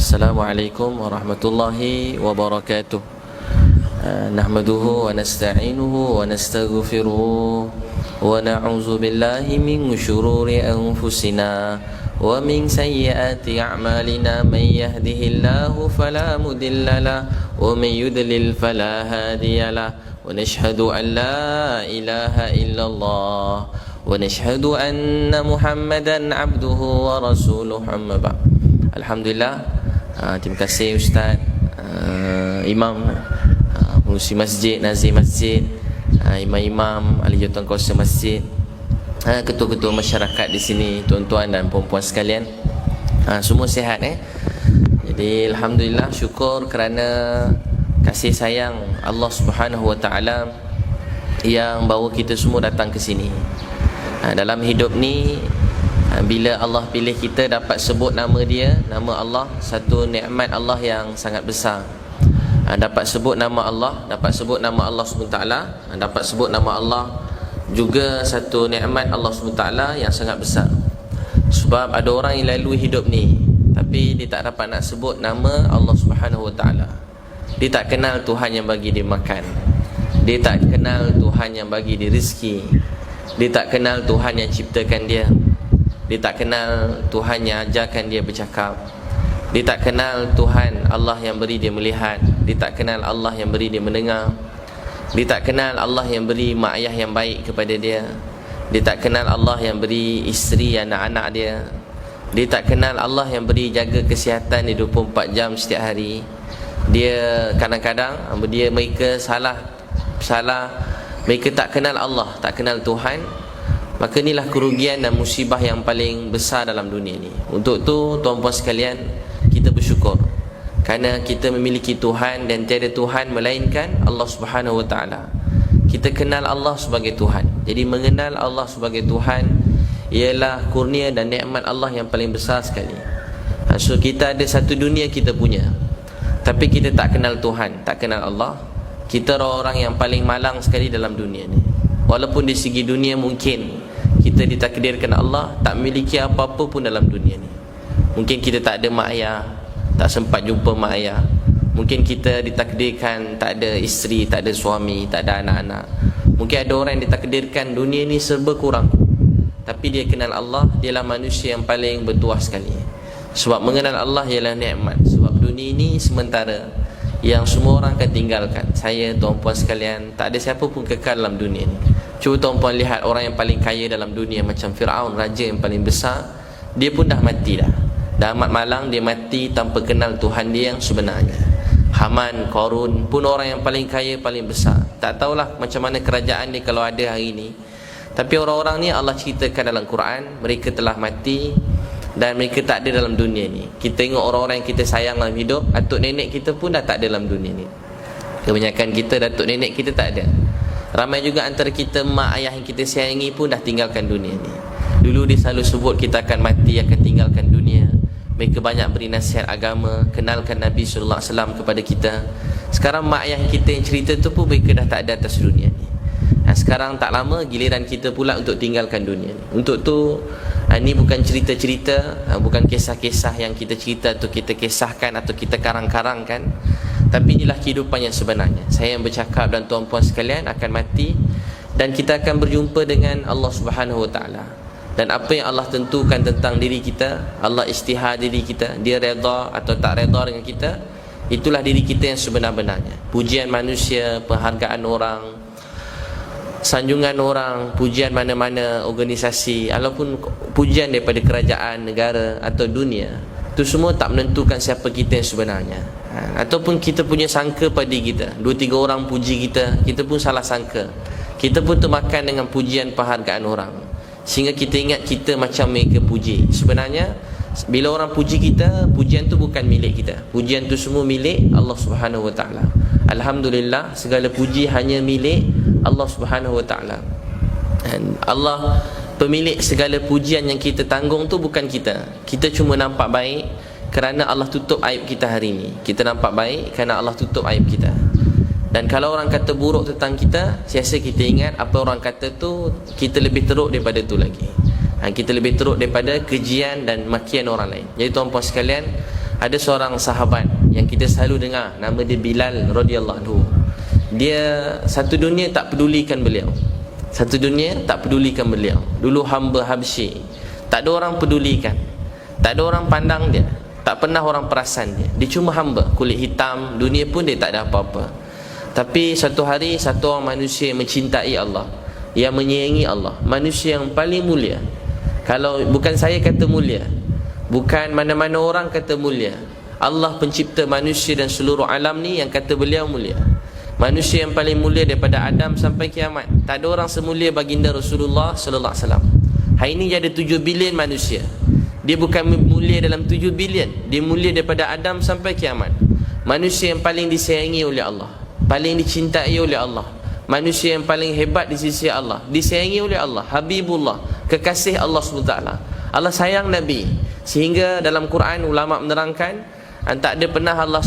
Assalamualaikum warahmatullahi wabarakatuh. Nahmaduhu wa nasta'inuhu wa nastaghfiruh wa na'udzu billahi min syururi anfusina wa min sayyiati a'malina. Man yahdihillahu fala mudilla lahu wa man yudlil fala hadiya lahu. Wa nashhadu an la ilaha illallah wa nashhadu anna Muhammadan abduhu wa rasuluh. Amma ba'd. Alhamdulillah, terima kasih Ustaz, Imam, pengurusi masjid, nazir masjid, imam-imam, ahli jawatankuasa masjid, ketua-ketua masyarakat di sini, tuan-tuan dan puan-puan sekalian, semua sihat Jadi alhamdulillah, syukur kerana kasih sayang Allah Subhanahu Wa Taala yang bawa kita semua datang ke sini. Dalam hidup ni, bila Allah pilih kita dapat sebut nama Dia, nama Allah, satu nikmat Allah yang sangat besar. Dapat sebut nama Allah, dapat sebut nama Allah SWT, dapat sebut nama Allah juga satu nikmat Allah SWT yang sangat besar. Sebab ada orang yang lalui hidup ni, tapi dia tak dapat nak sebut nama Allah SWT. Dia tak kenal Tuhan yang bagi dia makan, dia tak kenal Tuhan yang bagi dia rezeki, dia tak kenal Tuhan yang ciptakan dia, dia tak kenal Tuhan yang ajarkan dia bercakap, dia tak kenal Tuhan Allah yang beri dia melihat, dia tak kenal Allah yang beri dia mendengar, dia tak kenal Allah yang beri mak ayah yang baik kepada dia, dia tak kenal Allah yang beri isteri anak-anak dia, dia tak kenal Allah yang beri jaga kesihatan dia 24 jam setiap hari. Dia kadang-kadang mereka salah, mereka tak kenal Allah, tak kenal Tuhan. Maka inilah kerugian dan musibah yang paling besar dalam dunia ni. Untuk tu tuan-puan sekalian, kita bersyukur kerana kita memiliki Tuhan dan tiada Tuhan melainkan Allah Subhanahu Wa Taala. Kita kenal Allah sebagai Tuhan. Jadi mengenal Allah sebagai Tuhan ialah kurnia dan nikmat Allah yang paling besar sekali. So kita ada satu dunia kita punya, tapi kita tak kenal Tuhan, tak kenal Allah. Kita orang yang paling malang sekali dalam dunia ni. Walaupun di segi dunia mungkin kita ditakdirkan Allah tak memiliki apa-apa pun dalam dunia ni. Mungkin kita tak ada mak ayah, tak sempat jumpa mak ayah. Mungkin kita ditakdirkan tak ada isteri, tak ada suami, tak ada anak-anak. Mungkin ada orang yang ditakdirkan dunia ni serba kurang, tapi dia kenal Allah, dialah manusia yang paling bertuah sekali. Sebab mengenal Allah ialah nikmat. Sebab dunia ni sementara, yang semua orang akan tinggalkan. Saya, tuan-puan sekalian, tak ada siapa pun kekal dalam dunia ni. Cuba tuan-puan lihat orang yang paling kaya dalam dunia, macam Fir'aun, raja yang paling besar, dia pun dah mati dah. Dah amat malang, dia mati tanpa kenal Tuhan dia yang sebenarnya. Haman, Qarun pun orang yang paling kaya, paling besar. Tak tahulah macam mana kerajaan dia kalau ada hari ni. Tapi orang-orang ni Allah ceritakan dalam Quran, mereka telah mati dan mereka tak ada dalam dunia ni. Kita tengok orang-orang yang kita sayang dalam hidup, atuk nenek kita pun dah tak ada dalam dunia ni. Kebanyakan kita, datuk nenek kita tak ada. Ramai juga antara kita, mak ayah yang kita sayangi pun dah tinggalkan dunia ni. Dulu dia selalu sebut kita akan mati, akan tinggalkan dunia. Mereka banyak beri nasihat agama, kenalkan Nabi SAW kepada kita. Sekarang mak ayah kita yang cerita tu pun mereka dah tak ada atas dunia ni. Sekarang tak lama giliran kita pula untuk tinggalkan dunia ni. Untuk tu ini bukan cerita-cerita, bukan kisah-kisah yang kita cerita atau kita kisahkan atau kita karang-karangkan, tapi inilah kehidupan yang sebenarnya. Saya yang bercakap dan tuan-puan sekalian akan mati, dan kita akan berjumpa dengan Allah Subhanahu Wa Taala. Dan apa yang Allah tentukan tentang diri kita, Allah istihar diri kita, dia redha atau tak redha dengan kita, itulah diri kita yang sebenar-benarnya. Pujian manusia, penghargaan orang, sanjungan orang, pujian mana-mana organisasi, ataupun pujian daripada kerajaan, negara atau dunia, itu semua tak menentukan siapa kita yang sebenarnya. Ataupun kita punya sangka pada kita, 2-3 orang puji kita, kita pun salah sangka, kita pun termakan dengan pujian penghargaan orang, sehingga kita ingat kita macam mereka puji. Sebenarnya bila orang puji kita, pujian tu bukan milik kita, pujian tu semua milik Allah Subhanahu Wa Taala. Alhamdulillah, segala puji hanya milik Allah Subhanahu Wa Taala. Dan Allah pemilik segala pujian yang kita tanggung tu bukan kita. Kita cuma nampak baik kerana Allah tutup aib kita hari ini. Kita nampak baik kerana Allah tutup aib kita. Dan kalau orang kata buruk tentang kita, siasa kita ingat apa orang kata tu, kita lebih teruk daripada tu lagi. Kita lebih teruk daripada kejian dan makian orang lain. Jadi tuan-puan sekalian, Ada seorang sahabat yang kita selalu dengar, nama dia Bilal radhiyallahu anhu. Dia satu dunia tak pedulikan beliau. Satu dunia tak pedulikan beliau. Dulu hamba Habsyi, tak ada orang pedulikan, tak ada orang pandang dia, tak pernah orang perasan dia. Dia cuma hamba, kulit hitam, dunia pun dia tak ada apa-apa. Tapi satu hari, satu orang manusia yang mencintai Allah, yang menyayangi Allah, manusia yang paling mulia. Kalau bukan saya kata mulia, bukan mana-mana orang kata mulia, Allah pencipta manusia dan seluruh alam ni yang kata beliau mulia. Manusia yang paling mulia daripada Adam sampai kiamat. Tak ada orang semulia baginda Rasulullah sallallahu alaihi wasallam. Hari ini dia ada 7 bilion manusia. Dia bukan mulia dalam 7 bilion, dia mulia daripada Adam sampai kiamat. Manusia yang paling disayangi oleh Allah, paling dicintai oleh Allah, manusia yang paling hebat di sisi Allah, disayangi oleh Allah, Habibullah, kekasih Allah SWT. Allah sayang Nabi, sehingga dalam Quran ulama menerangkan, tak ada pernah Allah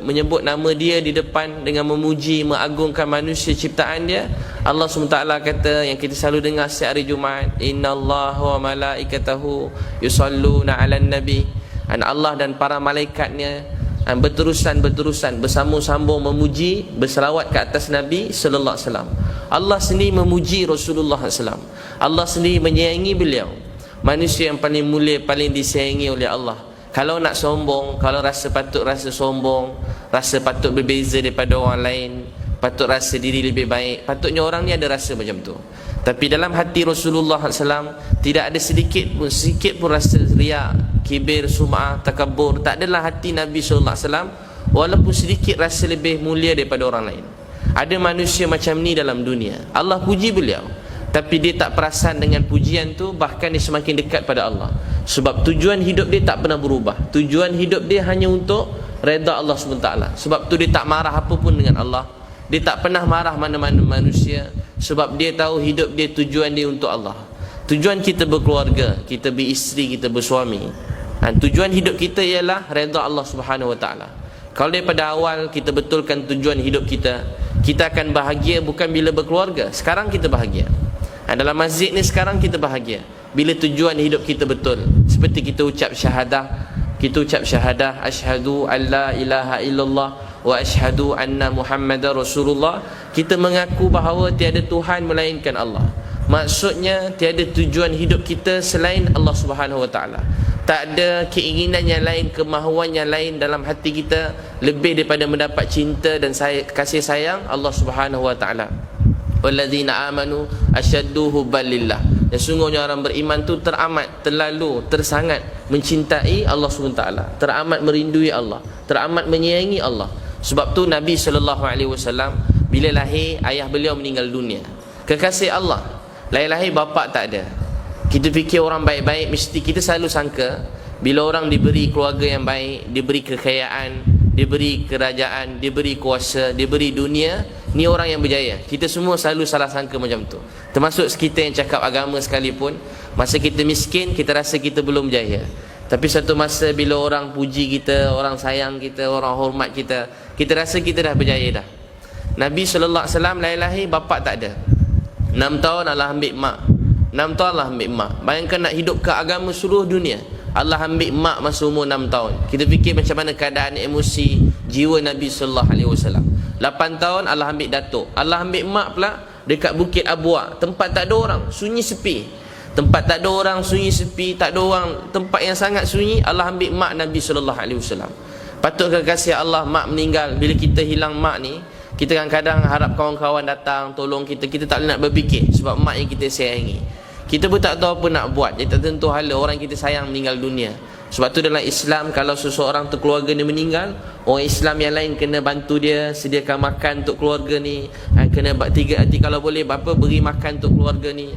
menyebut nama dia di depan dengan memuji, mengagungkan manusia ciptaan dia. Allah SWT kata, yang kita selalu dengar setiap hari Jumaat, innallaha wa malaikatahu yusalluna 'alan nabi. Allah dan para malaikatnya berterusan bersambung-sambung memuji, berselawat ke atas Nabi sallallahu alaihi wasallam. Allah sendiri memuji Rasulullah sallallahu alaihi wasallam. Allah sendiri menyayangi beliau. Manusia yang paling mulia, paling disayangi oleh Allah. Kalau nak sombong, kalau rasa sombong, rasa patut berbeza daripada orang lain, patut rasa diri lebih baik, patutnya orang ni ada rasa macam tu. Tapi dalam hati Rasulullah SAW tidak ada sedikit pun rasa riak, kibir, sum'ah, takabur. Tak adalah hati Nabi SAW, walaupun sedikit rasa lebih mulia daripada orang lain. Ada manusia macam ni dalam dunia, Allah puji beliau, tapi dia tak perasan dengan pujian tu, bahkan dia semakin dekat pada Allah. Sebab tujuan hidup dia tak pernah berubah. Tujuan hidup dia hanya untuk redha Allah SWT. Sebab tu dia tak marah apa pun dengan Allah. Dia tak pernah marah mana-mana manusia, sebab dia tahu hidup dia, tujuan dia untuk Allah. Tujuan kita berkeluarga, kita beristeri, kita bersuami, tujuan hidup kita ialah redha Allah Subhanahu Wa Taala. Kalau daripada awal kita betulkan tujuan hidup kita, kita akan bahagia bukan bila berkeluarga. Sekarang kita bahagia. Dalam masjid ni sekarang kita bahagia bila tujuan hidup kita betul. Seperti kita ucap syahadah, asyhadu an la ilaha illallah wa asyhadu anna Muhammadar Rasulullah. Kita mengaku bahawa tiada Tuhan melainkan Allah. Maksudnya tiada tujuan hidup kita selain Allah Subhanahu Wa Taala. Tak ada keinginan yang lain, kemahuan yang lain dalam hati kita lebih daripada mendapat cinta dan kasih sayang Allah Subhanahu Wa Taala. Walladzina amanu asyaddu hubban lillah. Dan sungguhnya orang beriman tu tersangat mencintai Allah SWT, teramat merindui Allah, teramat menyayangi Allah. Sebab tu Nabi SAW bila lahir, ayah beliau meninggal dunia. Kekasih Allah, lahir bapa tak ada. Kita fikir orang baik-baik, mesti kita selalu sangka bila orang diberi keluarga yang baik, diberi kekayaan, diberi kerajaan, diberi kuasa, diberi dunia, ni orang yang berjaya. Kita semua selalu salah sangka macam tu. Termasuk kita yang cakap agama sekalipun, masa kita miskin, kita rasa kita belum berjaya. Tapi satu masa bila orang puji kita, orang sayang kita, orang hormat kita, kita rasa kita dah berjaya dah. Nabi SAW lahir bapa tak ada. 6 tahun Allah ambil mak. 6 tahun Allah ambil mak. Bayangkan nak hidup ke agama seluruh dunia, Allah ambil mak masa umur 6 tahun. Kita fikir macam mana keadaan emosi jiwa Nabi SAW. 8 tahun Allah ambil datuk. Allah ambil mak pula dekat Bukit Abuak, tempat tak ada orang, sunyi sepi. Tempat tak ada orang, sunyi sepi, tak ada orang, tempat yang sangat sunyi. Allah ambil mak Nabi SAW. Patut kekasih Allah, mak meninggal. Bila kita hilang mak ni, kita kadang-kadang harap kawan-kawan datang tolong kita. Kita tak boleh nak berfikir, sebab mak yang kita sayangi. Kita pun tak tahu apa nak buat. Dia tak tentu hala orang kita sayang meninggal dunia. Sebab tu dalam Islam, kalau seseorang tu keluarga dia meninggal, orang Islam yang lain kena bantu dia, sediakan makan untuk keluarga ni, kena kalau boleh beri makan untuk keluarga ni,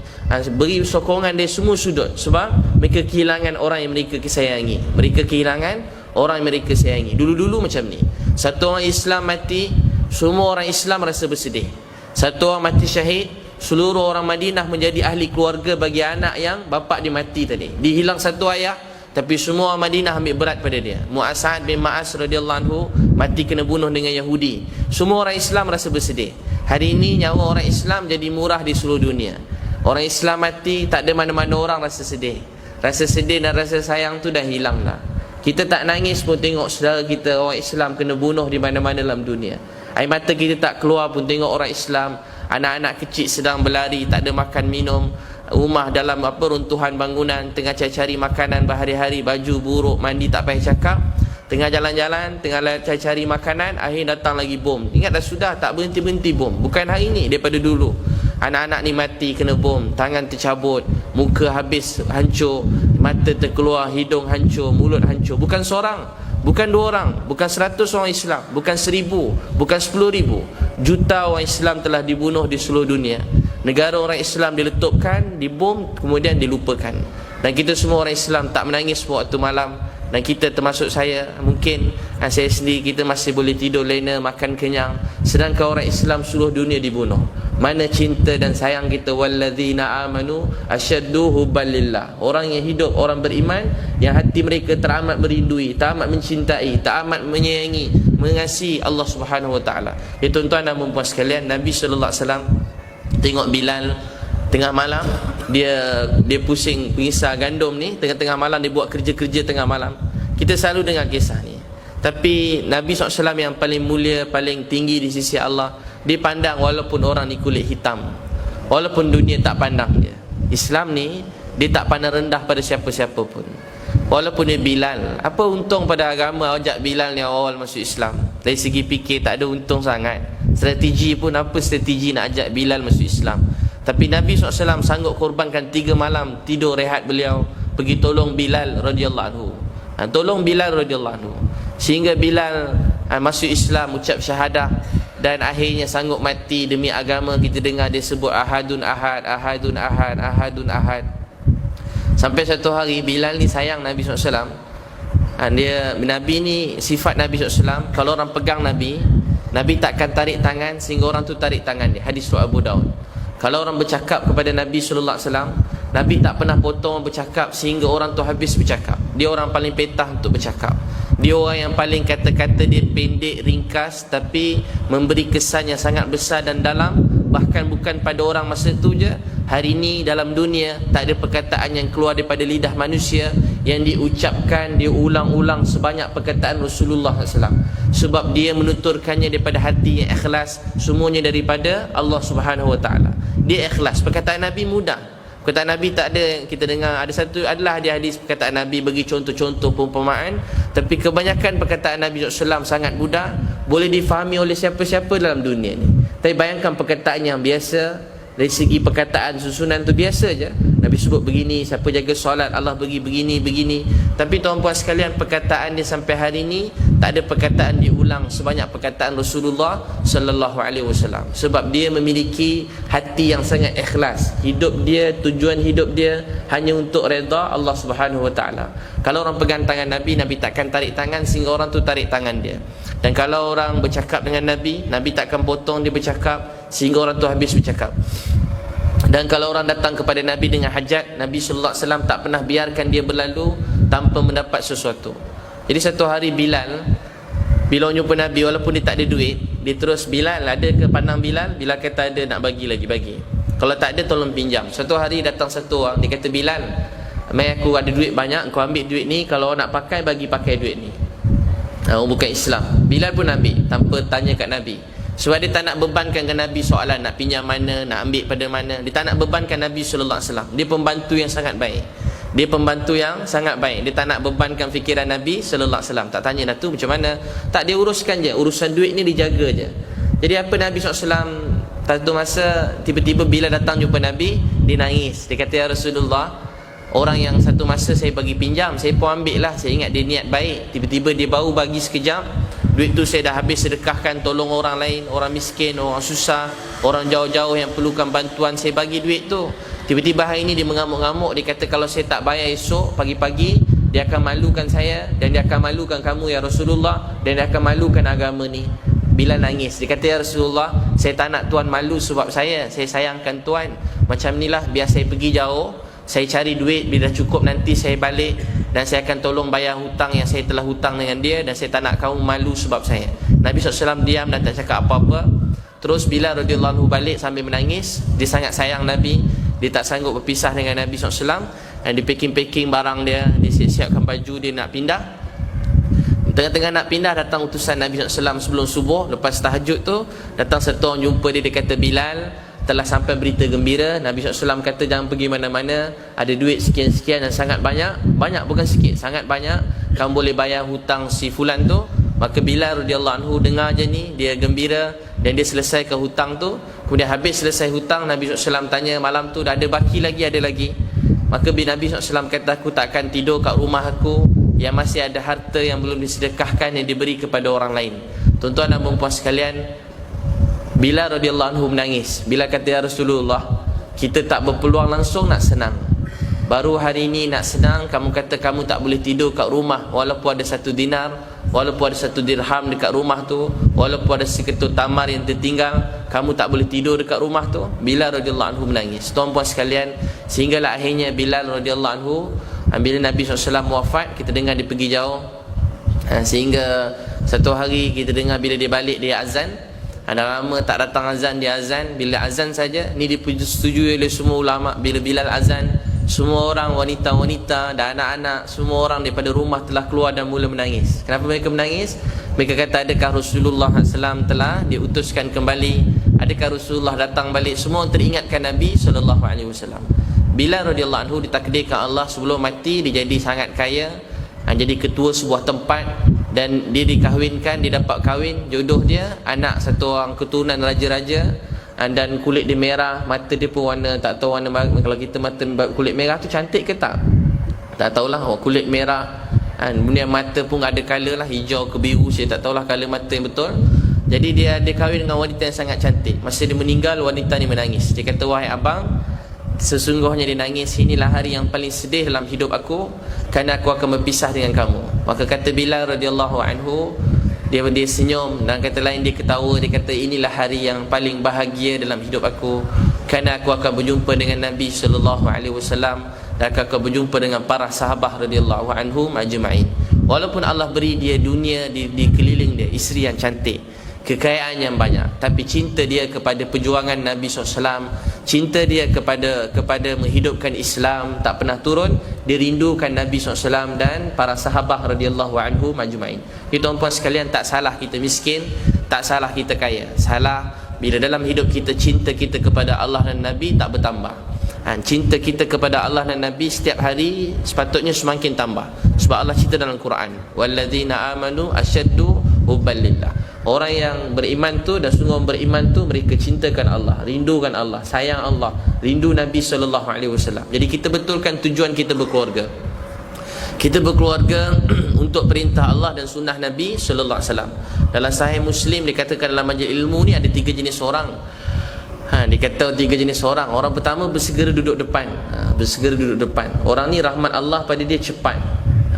beri sokongan dia semua sudut. Sebab mereka kehilangan orang yang mereka sayangi. Mereka kehilangan orang yang mereka sayangi. Dulu-dulu macam ni, satu orang Islam mati, semua orang Islam rasa bersedih. Satu orang mati syahid, seluruh orang Madinah menjadi ahli keluarga bagi anak yang bapa dia mati tadi. Dihilang satu ayah, tapi semua orang Madinah ambil berat pada dia. Mu'asad bin Ma'as radhiyallahu anhu mati kena bunuh dengan Yahudi. Semua orang Islam rasa bersedih. Hari ini nyawa orang Islam jadi murah di seluruh dunia. Orang Islam mati, tak ada mana-mana orang rasa sedih. Rasa sedih dan rasa sayang tu dah hilang dah. Kita tak nangis pun tengok saudara kita orang Islam kena bunuh di mana-mana dalam dunia. Air mata kita tak keluar pun tengok orang Islam, anak-anak kecil sedang berlari, tak ada makan minum, rumah dalam runtuhan bangunan, tengah cari-cari makanan berhari-hari, baju buruk, mandi tak payah cakap, tengah jalan-jalan, tengah cari-cari makanan, akhir datang lagi bom. Ingat dah sudah, tak berhenti-berhenti bom. Bukan hari ni, daripada dulu. Anak-anak ni mati kena bom, tangan tercabut, muka habis hancur, mata terkeluar, hidung hancur, mulut hancur. Bukan seorang, bukan 2 orang, bukan 100 orang Islam, bukan 1000, bukan 10,000. Juta orang Islam telah dibunuh di seluruh dunia. Negara orang Islam diletupkan, dibom, kemudian dilupakan. Dan kita semua orang Islam tak menangis waktu malam. Dan kita termasuk saya, mungkin saya sendiri, kita masih boleh tidur lena, makan kenyang. Sedangkan orang Islam seluruh dunia dibunuh. Mana cinta dan sayang kita? Walladzina amanu asyaddu hubban lillah. Orang yang hidup, orang beriman, yang hati mereka teramat merindui, teramat mencintai, teramat menyayangi, mengasihi Allah Subhanahu wa taala. Ya tuan-tuan dan puan-puan sekalian, Nabi sallallahu alaihi wasallam tengok Bilal tengah malam, dia pusing pengisar gandum ni, tengah-tengah malam dia buat kerja-kerja tengah malam. Kita selalu dengar kisah ni. Tapi Nabi SAW yang paling mulia, paling tinggi di sisi Allah, dia pandang walaupun orang ni kulit hitam, walaupun dunia tak pandang dia. Islam ni dia tak pandang rendah pada siapa-siapa pun. Walaupun dia Bilal, apa untung pada agama ajak Bilal ni awal masuk Islam? Dari segi fikir tak ada untung sangat. Strategi pun apa strategi nak ajak Bilal masuk Islam? Tapi Nabi SAW sanggup korbankan 3 malam tidur rehat beliau, pergi tolong Bilal radhiyallahu anhu. Tolong Bilal radhiyallahu anhu, sehingga Bilal masuk Islam, ucap syahadah, dan akhirnya sanggup mati demi agama. Kita dengar dia sebut ahadun ahad, ahadun ahad, ahadun ahad. Sampai satu hari Bilal ni sayang Nabi SAW. Nabi ni, sifat Nabi SAW, kalau orang pegang Nabi takkan tarik tangan sehingga orang tu tarik tangan dia. Hadis surah Abu Daud. Kalau orang bercakap kepada Nabi SAW, Nabi tak pernah potong bercakap sehingga orang tu habis bercakap. Dia orang paling petah untuk bercakap. Dia orang yang paling kata-kata dia pendek, ringkas, tapi memberi kesan yang sangat besar dan dalam. Bahkan bukan pada orang masa tu je, hari ini dalam dunia tak ada perkataan yang keluar daripada lidah manusia yang diucapkan, dia ulang-ulang sebanyak perkataan Rasulullah SAW. Sebab dia menuturkannya daripada hati yang ikhlas, semuanya daripada Allah Subhanahu Wa Taala. Dia ikhlas. Perkataan Nabi mudah. Perkataan Nabi tak ada, kita dengar ada satu adalah di hadis perkataan Nabi bagi contoh-contoh perumpamaan, tapi kebanyakan perkataan Nabi SAW sangat mudah, boleh difahami oleh siapa-siapa dalam dunia ni. Tapi bayangkan perkataan yang biasa, dari segi perkataan susunan tu biasa je. Nabi sebut begini, siapa jaga solat Allah bagi begini. Tapi tuan-puan sekalian, perkataan dia sampai hari ni tak ada perkataan diulang sebanyak perkataan Rasulullah sallallahu alaihi wasallam. Sebab dia memiliki hati yang sangat ikhlas. Hidup dia, tujuan hidup dia hanya untuk redha Allah Subhanahu wa taala. Kalau orang pegang tangan Nabi takkan tarik tangan sehingga orang tu tarik tangan dia. Dan kalau orang bercakap dengan Nabi takkan potong dia bercakap sehingga orang tu habis bercakap. Dan kalau orang datang kepada Nabi dengan hajat, Nabi sallallahu alaihi wasallam tak pernah biarkan dia berlalu tanpa mendapat sesuatu. Jadi satu hari Bilal, bila jumpa Nabi, walaupun dia tak ada duit, dia terus, Bilal ada ke, pandang Bilal kata ada, nak bagi lagi, bagi. Kalau tak ada tolong pinjam. Satu hari datang satu orang, dia kata, Bilal, mai aku ada duit banyak, kau ambil duit ni, kalau nak pakai, bagi pakai duit ni. Bukan Islam. Bilal pun ambil tanpa tanya kat Nabi. Sebab dia tak nak bebankan ke Nabi soalan nak pinjam mana, nak ambil pada mana. Dia tak nak bebankan Nabi sallallahu alaihi wasallam. Dia pembantu yang sangat baik. Dia tak nak bebankan fikiran Nabi sallallahu alaihi wasallam. Tak tanya dah tu macam mana. Tak, dia uruskan je. Urusan duit ni dijaga je. Jadi apa Nabi SAW, satu masa tiba-tiba bila datang jumpa Nabi, dia nangis. Dia kata, ya Rasulullah, orang yang satu masa saya bagi pinjam, saya pun ambil lah. Saya ingat dia niat baik. Tiba-tiba dia baru bagi sekejap, duit tu saya dah habis sedekahkan, tolong orang lain, orang miskin, orang susah, orang jauh-jauh yang perlukan bantuan, saya bagi duit tu. Tiba-tiba hari ni dia mengamuk-ngamuk. Dia kata kalau saya tak bayar esok pagi-pagi, dia akan malukan saya, dan dia akan malukan kamu ya Rasulullah, dan dia akan malukan agama ni. Bila nangis, dia kata, ya Rasulullah, saya tak nak tuan malu sebab saya sayangkan tuan. Macam inilah, biar saya pergi jauh, saya cari duit, bila dah cukup nanti saya balik, dan saya akan tolong bayar hutang yang saya telah hutang dengan dia, dan saya tak nak kamu malu sebab saya. Nabi SAW diam dan tak cakap apa-apa. Terus Bilal radhiyallahu anhu balik sambil menangis. Dia sangat sayang Nabi, dia tak sanggup berpisah dengan Nabi SAW. Dan dia packing barang dia, dia siap-siapkan baju dia nak pindah. Tengah-tengah nak pindah, datang utusan Nabi SAW sebelum subuh. Lepas tahajud tu, datang satu orang jumpa dia kata, Bilal, telah sampai berita gembira. Nabi SAW kata jangan pergi mana-mana, ada duit sekian-sekian dan sangat banyak. Banyak bukan sikit, sangat banyak. Kamu boleh bayar hutang si fulan tu. Maka Bilal radhiyallahu anhu dengar je ni, dia gembira dan dia selesaikan hutang tu. Kemudian habis selesai hutang, Nabi SAW tanya, malam tu dah ada baki lagi, ada lagi? Maka Nabi SAW kata, aku takkan tidur kat rumah aku yang masih ada harta yang belum disedekahkan, yang diberi kepada orang lain. Tuan-tuan dan puan-puan sekalian, Bilal radhiyallahu anhu menangis. Bilal kata, ya Rasulullah, kita tak berpeluang langsung nak senang. Baru hari ini nak senang, kamu kata kamu tak boleh tidur kat rumah walaupun ada 1 dinar, walaupun ada 1 dirham dekat rumah tu, walaupun ada seketul tamar yang tertinggal, kamu tak boleh tidur dekat rumah tu. Bilal radhiyallahu anhu menangis. Tuan-puan sekalian, sehinggalah akhirnya Bilal radhiyallahu anhu, bila Nabi SAW wafat, kita dengar dia pergi jauh, sehingga satu hari kita dengar bila dia balik dia azan. Dah lama tak datang azan, dia azan. Bila azan saja, ni disetujui oleh semua ulama, bila Bilal azan, semua orang, wanita-wanita dan anak-anak, semua orang daripada rumah telah keluar dan mula menangis. Kenapa mereka menangis? Mereka kata, adakah Rasulullah SAW telah diutuskan kembali? Adakah Rasulullah datang balik? Semua teringatkan Nabi SAW. Bilal radhiyallahu anhu ditakdirkan Allah sebelum mati dia jadi sangat kaya, jadi ketua sebuah tempat, dan dia dikahwinkan, dia dapat kahwin, jodoh dia anak satu orang keturunan raja-raja, dan kulit dia merah, mata dia pun warna, tak tahu warna. Kalau kita mata kulit merah tu cantik ke tak? Tak tahulah. Kulit merah, kemudian mata pun ada color lah, hijau ke biru, saya tak tahulah color mata yang betul. Jadi dia kahwin dengan wanita yang sangat cantik. Masa dia meninggal, wanita ni menangis. Dia kata, wahai abang, sesungguhnya dia nangis, inilah hari yang paling sedih dalam hidup aku, kerana aku akan berpisah dengan kamu. Maka kata Bilal radhiyallahu anhu, dia senyum, dan kata lain dia ketawa. Dia kata, inilah hari yang paling bahagia dalam hidup aku, kerana aku akan berjumpa dengan Nabi SAW, dan aku akan berjumpa dengan para sahabat radhiyallahu anhum ajma'in. Walaupun Allah beri dia dunia, dikeliling dia isteri yang cantik, kekayaan yang banyak, tapi cinta dia kepada perjuangan Nabi SAW, cinta dia kepada menghidupkan Islam tak pernah turun. Dia rindukan Nabi SAW dan para sahabat radhiyallahu anhum ajma'in. Jadi tuan-puan sekalian, tak salah kita miskin, tak salah kita kaya. Salah bila dalam hidup kita cinta kita kepada Allah dan Nabi tak bertambah. Cinta kita kepada Allah dan Nabi setiap hari sepatutnya semakin tambah. Sebab Allah cerita dalam Quran, walladzina amanu asyaddu hubban lillah. Orang yang beriman tu dan sungguh beriman tu, mereka cintakan Allah, rindukan Allah, sayang Allah, rindu Nabi SAW. Jadi kita betulkan tujuan kita berkeluarga. Kita berkeluarga untuk perintah Allah dan sunnah Nabi SAW. Dalam Sahih Muslim dikatakan dalam majlis ilmu ni ada 3 jenis orang. Dikata 3 jenis orang. Orang pertama bersegera duduk depan. Bersegera duduk depan. Orang ni rahmat Allah pada dia cepat.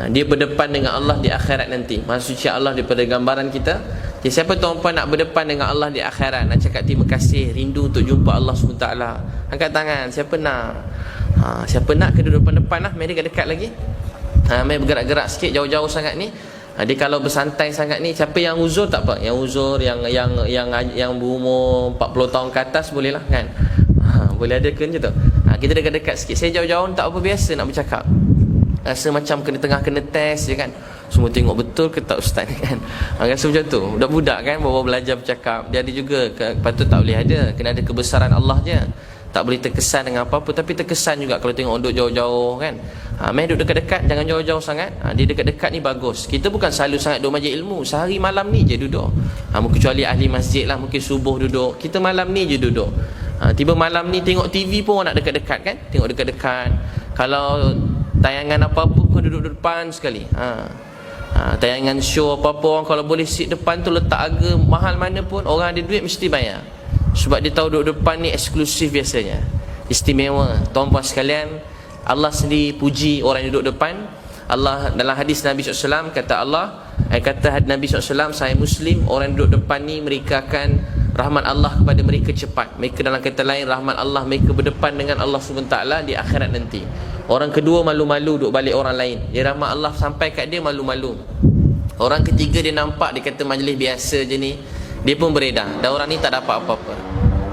Dia berdepan dengan Allah di akhirat nanti. Maksudnya Allah daripada gambaran kita. Jadi siapa tuan-puan nak berdepan dengan Allah di akhirat, nak cakap terima kasih, rindu untuk jumpa Allah SWT, angkat tangan. Siapa nak? Siapa nak ke duduk depan-depan lah. Mari dekat-dekat lagi. Mari bergerak-gerak sikit, jauh-jauh sangat ni. Dia kalau bersantai sangat ni, siapa yang uzur tak apa. Yang uzur, yang berumur 40 tahun ke atas boleh lah kan. Boleh ada ke macam tu. Kita dekat-dekat sikit. Saya jauh-jauh tak apa, biasa nak bercakap. Rasa macam kena test je kan. Semua tengok betul ke tak ustaz kan. Rasa macam tu. Budak-budak kan baru belajar bercakap. Dia ada juga, patut tak boleh ada. Kena ada kebesaran Allah je. Tak boleh terkesan dengan apa-apa, tapi terkesan juga kalau tengok duduk jauh-jauh kan. Main duduk dekat-dekat, jangan jauh-jauh sangat. Dia dekat-dekat ni bagus. Kita bukan selalu sangat duduk majlis ilmu. Sehari malam ni je duduk. Kecuali ahli masjid lah, mungkin subuh duduk. Kita malam ni je duduk. Tiba malam ni tengok TV pun nak dekat-dekat kan. Tengok dekat-dekat. Kalau tayangan apa-apa pun duduk depan sekali. Tayangan show apa-apa, orang kalau boleh sit depan tu, letak harga mahal mana pun, orang ada duit mesti bayar. Sebab dia tahu duduk depan ni eksklusif biasanya, istimewa. Tuan-puan sekalian, Allah sendiri puji orang yang duduk depan. Allah dalam hadis Nabi SAW kata Nabi SAW, saya Muslim, orang yang duduk depan ni mereka akan rahmat Allah kepada mereka cepat. Mereka dalam kata lain, rahmat Allah, mereka berdepan dengan Allah SWT di akhirat nanti. Orang kedua malu-malu duduk balik orang lain, dia rahmat Allah sampai kat dia malu-malu. Orang ketiga dia nampak, dia kata majlis biasa je ni, dia pun beredar, dan orang ni tak dapat apa-apa.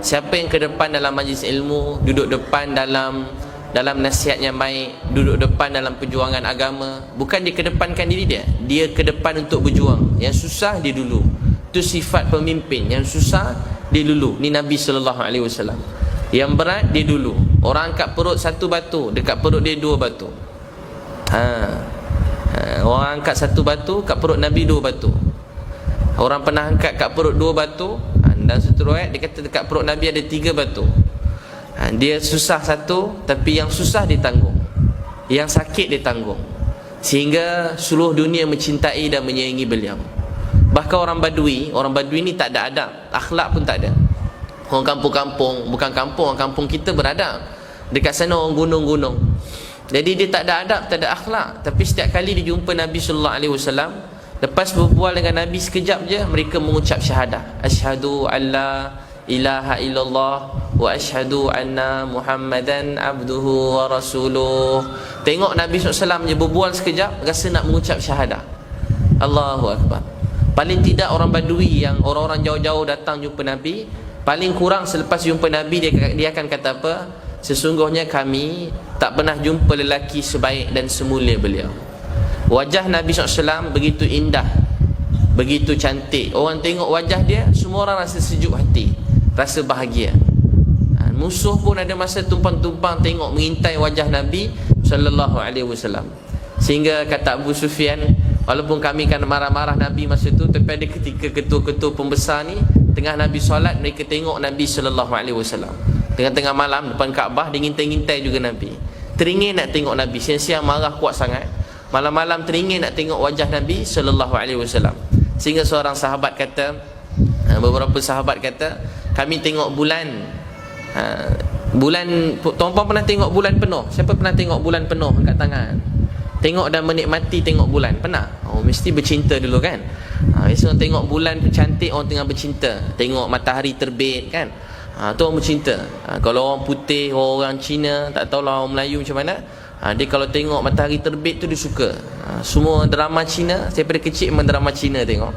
Siapa yang ke depan dalam majlis ilmu, duduk depan dalam dalam nasihat yang baik, duduk depan dalam perjuangan agama. Bukan dia kedepankan diri dia, dia ke depan untuk berjuang. Yang susah dia dulu. Itu sifat pemimpin. Yang susah dia dulu. Ni Nabi SAW. Yang berat dia dulu. Orang angkat perut satu batu, dekat perut dia 2 batu. Orang angkat satu batu, kat perut Nabi 2 batu. Orang pernah angkat kat perut 2 batu, dan satu riwayat dia kata dekat perut Nabi ada 3 batu. Dia susah satu, tapi yang susah ditanggung, yang sakit ditanggung, sehingga seluruh dunia mencintai dan menyayangi beliau. Bahkan orang Badui ni tak ada adab, akhlak pun tak ada. Orang kampung-kampung, bukan kampung, orang kampung kita beradab. Dekat sana orang gunung-gunung. Jadi dia tak ada adab, tak ada akhlak. Tapi setiap kali dia jumpa Nabi SAW, lepas berbual dengan Nabi sekejap je, mereka mengucap syahadah. Asyhadu alla ilaha illallah wa asyhadu anna Muhammadan abduhu wa rasuluh. Tengok Nabi SAW je berbual sekejap, rasa nak mengucap syahadah. Allahu Akbar. Paling tidak orang Badui yang orang-orang jauh-jauh datang jumpa Nabi, paling kurang selepas jumpa Nabi dia akan kata apa? Sesungguhnya kami tak pernah jumpa lelaki sebaik dan semulia beliau. Wajah Nabi SAW begitu indah, begitu cantik. Orang tengok wajah dia, semua orang rasa sejuk hati, rasa bahagia. Musuh pun ada masa tumpang-tumpang tengok, mengintai wajah Nabi SAW. Sehingga kata Abu Sufyan, walaupun kami kan marah-marah Nabi masa tu, tapi ada ketika ketua-ketua pembesar ni, tengah Nabi solat, mereka tengok Nabi SAW. Tengah-tengah malam depan Kaabah, dia ngintai-ngintai juga Nabi. Teringin nak tengok Nabi, siang-siang marah kuat sangat, malam-malam teringin nak tengok wajah Nabi SAW. Sehingga seorang sahabat kata, beberapa sahabat kata, kami tengok bulan, tuan-tuan pernah tengok bulan penuh? Siapa pernah tengok bulan penuh? Angkat tangan. Tengok dan menikmati tengok bulan, pernah? Oh, mesti bercinta dulu kan. Biasa orang tengok bulan cantik, orang tengah bercinta. Tengok matahari terbit kan, tu orang bercinta. Kalau orang putih, orang Cina, tak tahulah orang Melayu macam mana, dia kalau tengok matahari terbit tu dia suka. Semua drama Cina, saya pada kecil memang drama Cina tengok.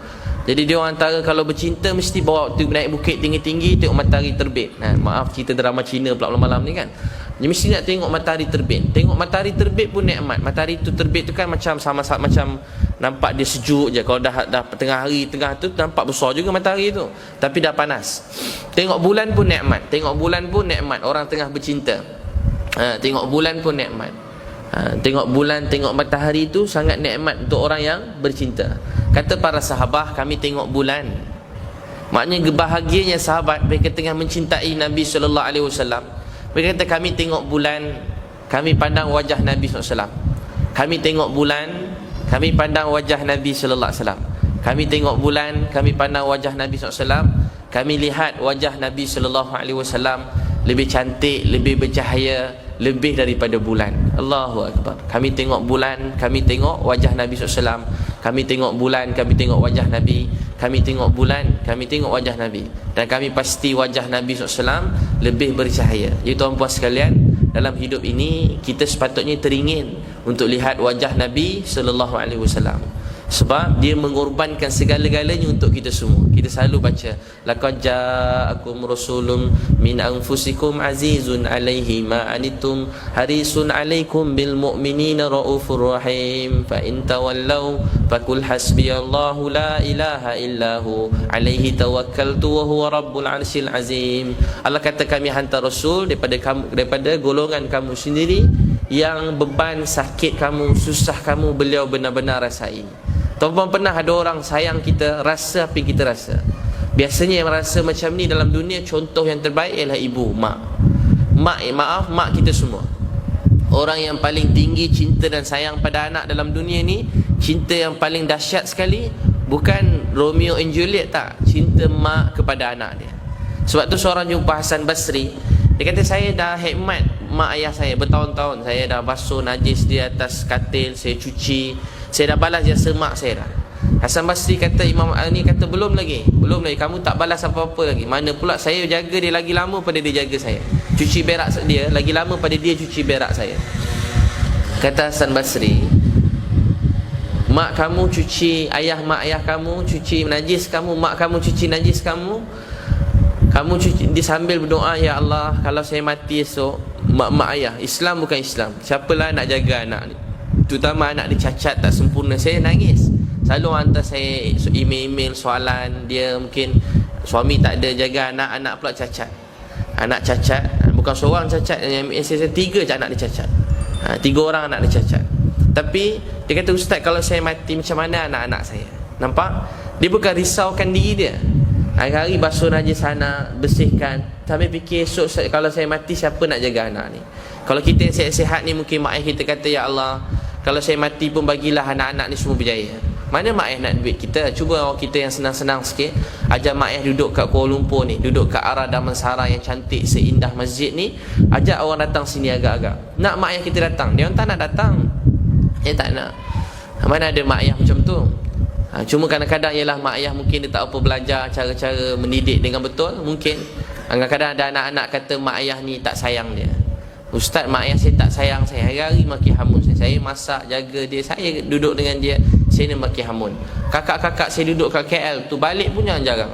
Jadi dia orang antara kalau bercinta mesti bawa waktu naik bukit tinggi-tinggi tengok matahari terbit. Maaf cerita drama Cina pula malam-malam ni kan. Dia mesti nak tengok matahari terbit. Tengok matahari terbit pun nikmat. Matahari tu terbit tu kan macam sama-sama, macam nampak dia sejuk je. Kalau dah tengah hari, tengah tu nampak besar juga matahari tu, tapi dah panas. Tengok bulan pun nikmat. Tengok bulan pun nikmat. Orang tengah bercinta, tengok bulan pun nikmat. Tengok bulan, tengok matahari tu sangat nikmat untuk orang yang bercinta. Kata para sahabat, kami tengok bulan. Maknanya bahagianya sahabat, mereka tengah mencintai Nabi SAW. Mereka kata kami tengok bulan, kami pandang wajah Nabi SAW. Kami tengok bulan, kami pandang wajah Nabi SAW. Kami tengok bulan, kami pandang wajah Nabi SAW. Kami lihat wajah Nabi SAW lebih cantik, lebih bercahaya, lebih daripada bulan. Allahu Akbar. Kami tengok bulan, kami tengok wajah Nabi SAW. Kami tengok bulan, kami tengok wajah Nabi. Kami tengok bulan, kami tengok wajah Nabi. Dan kami pasti wajah Nabi SAW lebih bercahaya. Jadi tuan-puan sekalian, dalam hidup ini kita sepatutnya teringin untuk lihat wajah Nabi SAW. Sebab dia mengorbankan segala-galanya untuk kita semua. Kita selalu baca, laqad ja'akum rasulun min anfusikum azizun 'alaihi ma anittum harisun 'alaikum bil mu'minina raufur rahim fa in tawallaw faqul hasbiyallahu la ilaha illahu 'alaihi tawakkaltu wa huwa rabbul 'arsyil azim. Allah kata kami hantar rasul daripada golongan kamu sendiri, yang beban sakit kamu, susah kamu, beliau benar-benar rasai. Tuan-tuan pernah ada orang sayang kita, rasa apa yang kita rasa? Biasanya yang rasa macam ni dalam dunia, contoh yang terbaik ialah ibu, mak. Mak kita semua. Orang yang paling tinggi cinta dan sayang pada anak dalam dunia ni, cinta yang paling dahsyat sekali, bukan Romeo and Juliet, tak. Cinta mak kepada anak dia. Sebab tu seorang jumpa Hasan Basri, dia kata saya dah khidmat mak ayah saya bertahun-tahun. Saya dah basuh najis di atas katil, saya cuci, saya dah balas jasa mak saya dah. Hasan Basri kata, Imam ni kata belum lagi, kamu tak balas apa-apa lagi. Mana pula saya jaga dia lagi lama pada dia jaga saya. Cuci berak dia lagi lama pada dia cuci berak saya. Kata Hasan Basri, mak kamu cuci, mak ayah kamu cuci najis kamu, mak kamu cuci najis kamu. Kamu cuci, dia sambil berdoa, ya Allah, kalau saya mati esok, mak ayah. Islam bukan Islam. Siapalah nak jaga anak ni, terutama anak dia cacat tak sempurna. Saya nangis. Selalu hantar saya email soalan. Dia mungkin suami tak ada jaga anak, anak pula cacat. Anak cacat, bukan seorang cacat, yang saya 3 je anak dia cacat. 3 orang anak dia cacat. Tapi dia kata, ustaz, kalau saya mati macam mana anak-anak saya? Nampak? Dia bukan risaukan diri dia. Hari-hari basuh najis anak, bersihkan, sampai fikir esok kalau saya mati siapa nak jaga anak ni. Kalau kita yang sihat-sihat ni, mungkin mak ayah kita kata, ya Allah, kalau saya mati pun bagilah anak-anak ni semua berjaya. Mana mak ayah nak duit kita? Cuba orang kita yang senang-senang sikit, ajak mak ayah duduk kat Kuala Lumpur ni, duduk kat arah Damansara yang cantik seindah masjid ni, ajak orang datang sini agak-agak. Nak mak ayah kita datang? Dia orang tak nak datang. Dia tak nak. Mana ada mak ayah macam tu? Cuma kadang-kadang ialah mak ayah mungkin dia tak apa belajar cara-cara mendidik dengan betul. Mungkin kadang-kadang ada anak-anak kata mak ayah ni tak sayang dia. Ustaz, mak ayah saya tak sayang saya. Hari-hari maki hamun saya. Saya masak, jaga dia, saya duduk dengan dia, saya ni maki hamun. Kakak-kakak saya duduk kat KL tu, balik pun jarang.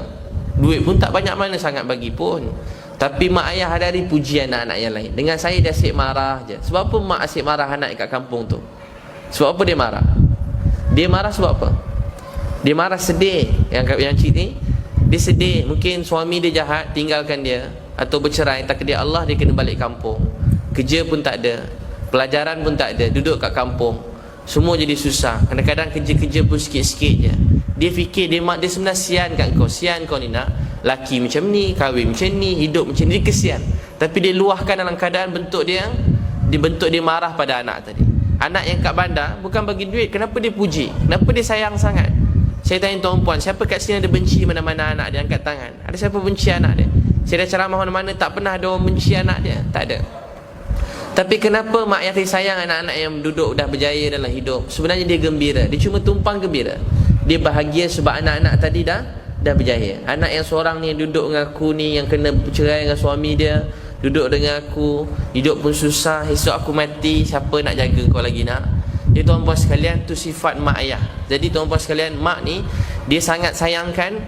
Duit pun tak banyak mana sangat bagi pun. Tapi mak ayah hari-hari puji anak-anak yang lain. Dengan saya dia asyik marah je. Sebab apa mak asyik marah anak kat kampung tu? Sebab apa dia marah? Dia marah sebab apa? Dia marah sedih. Yang cik ni, dia sedih. Mungkin suami dia jahat, tinggalkan dia, atau bercerai, takdir Allah dia kena balik kampung. Kerja pun tak ada, pelajaran pun tak ada, duduk kat kampung, semua jadi susah. Kadang-kadang kerja-kerja pun sikit-sikit je. Dia fikir dia sebenarnya sian kat kau. Sian kau ni nak laki macam ni, kahwin macam ni, hidup macam ni. Dia kesian. Tapi dia luahkan dalam keadaan bentuk dia marah pada anak tadi. Anak yang kat bandar bukan bagi duit, kenapa dia puji? Kenapa dia sayang sangat? Saya tanya tuan puan, siapa kat sini ada benci mana-mana anak dia? Angkat tangan. Ada siapa benci anak dia? Saya dah ceramah mana-mana, tak pernah ada orang benci anak dia. Tak ada. Tapi kenapa mak ayah sayang anak-anak yang duduk dah berjaya dalam hidup? Sebenarnya dia gembira. Dia cuma tumpang gembira. Dia bahagia sebab anak-anak tadi dah berjaya. Anak yang seorang ni duduk dengan aku ni, yang kena bercerai dengan suami dia, duduk dengan aku, hidup pun susah, esok aku mati, siapa nak jaga kau lagi nak? Jadi tuan-puan sekalian, tu sifat mak ayah. Jadi tuan-puan sekalian, mak ni dia sangat sayangkan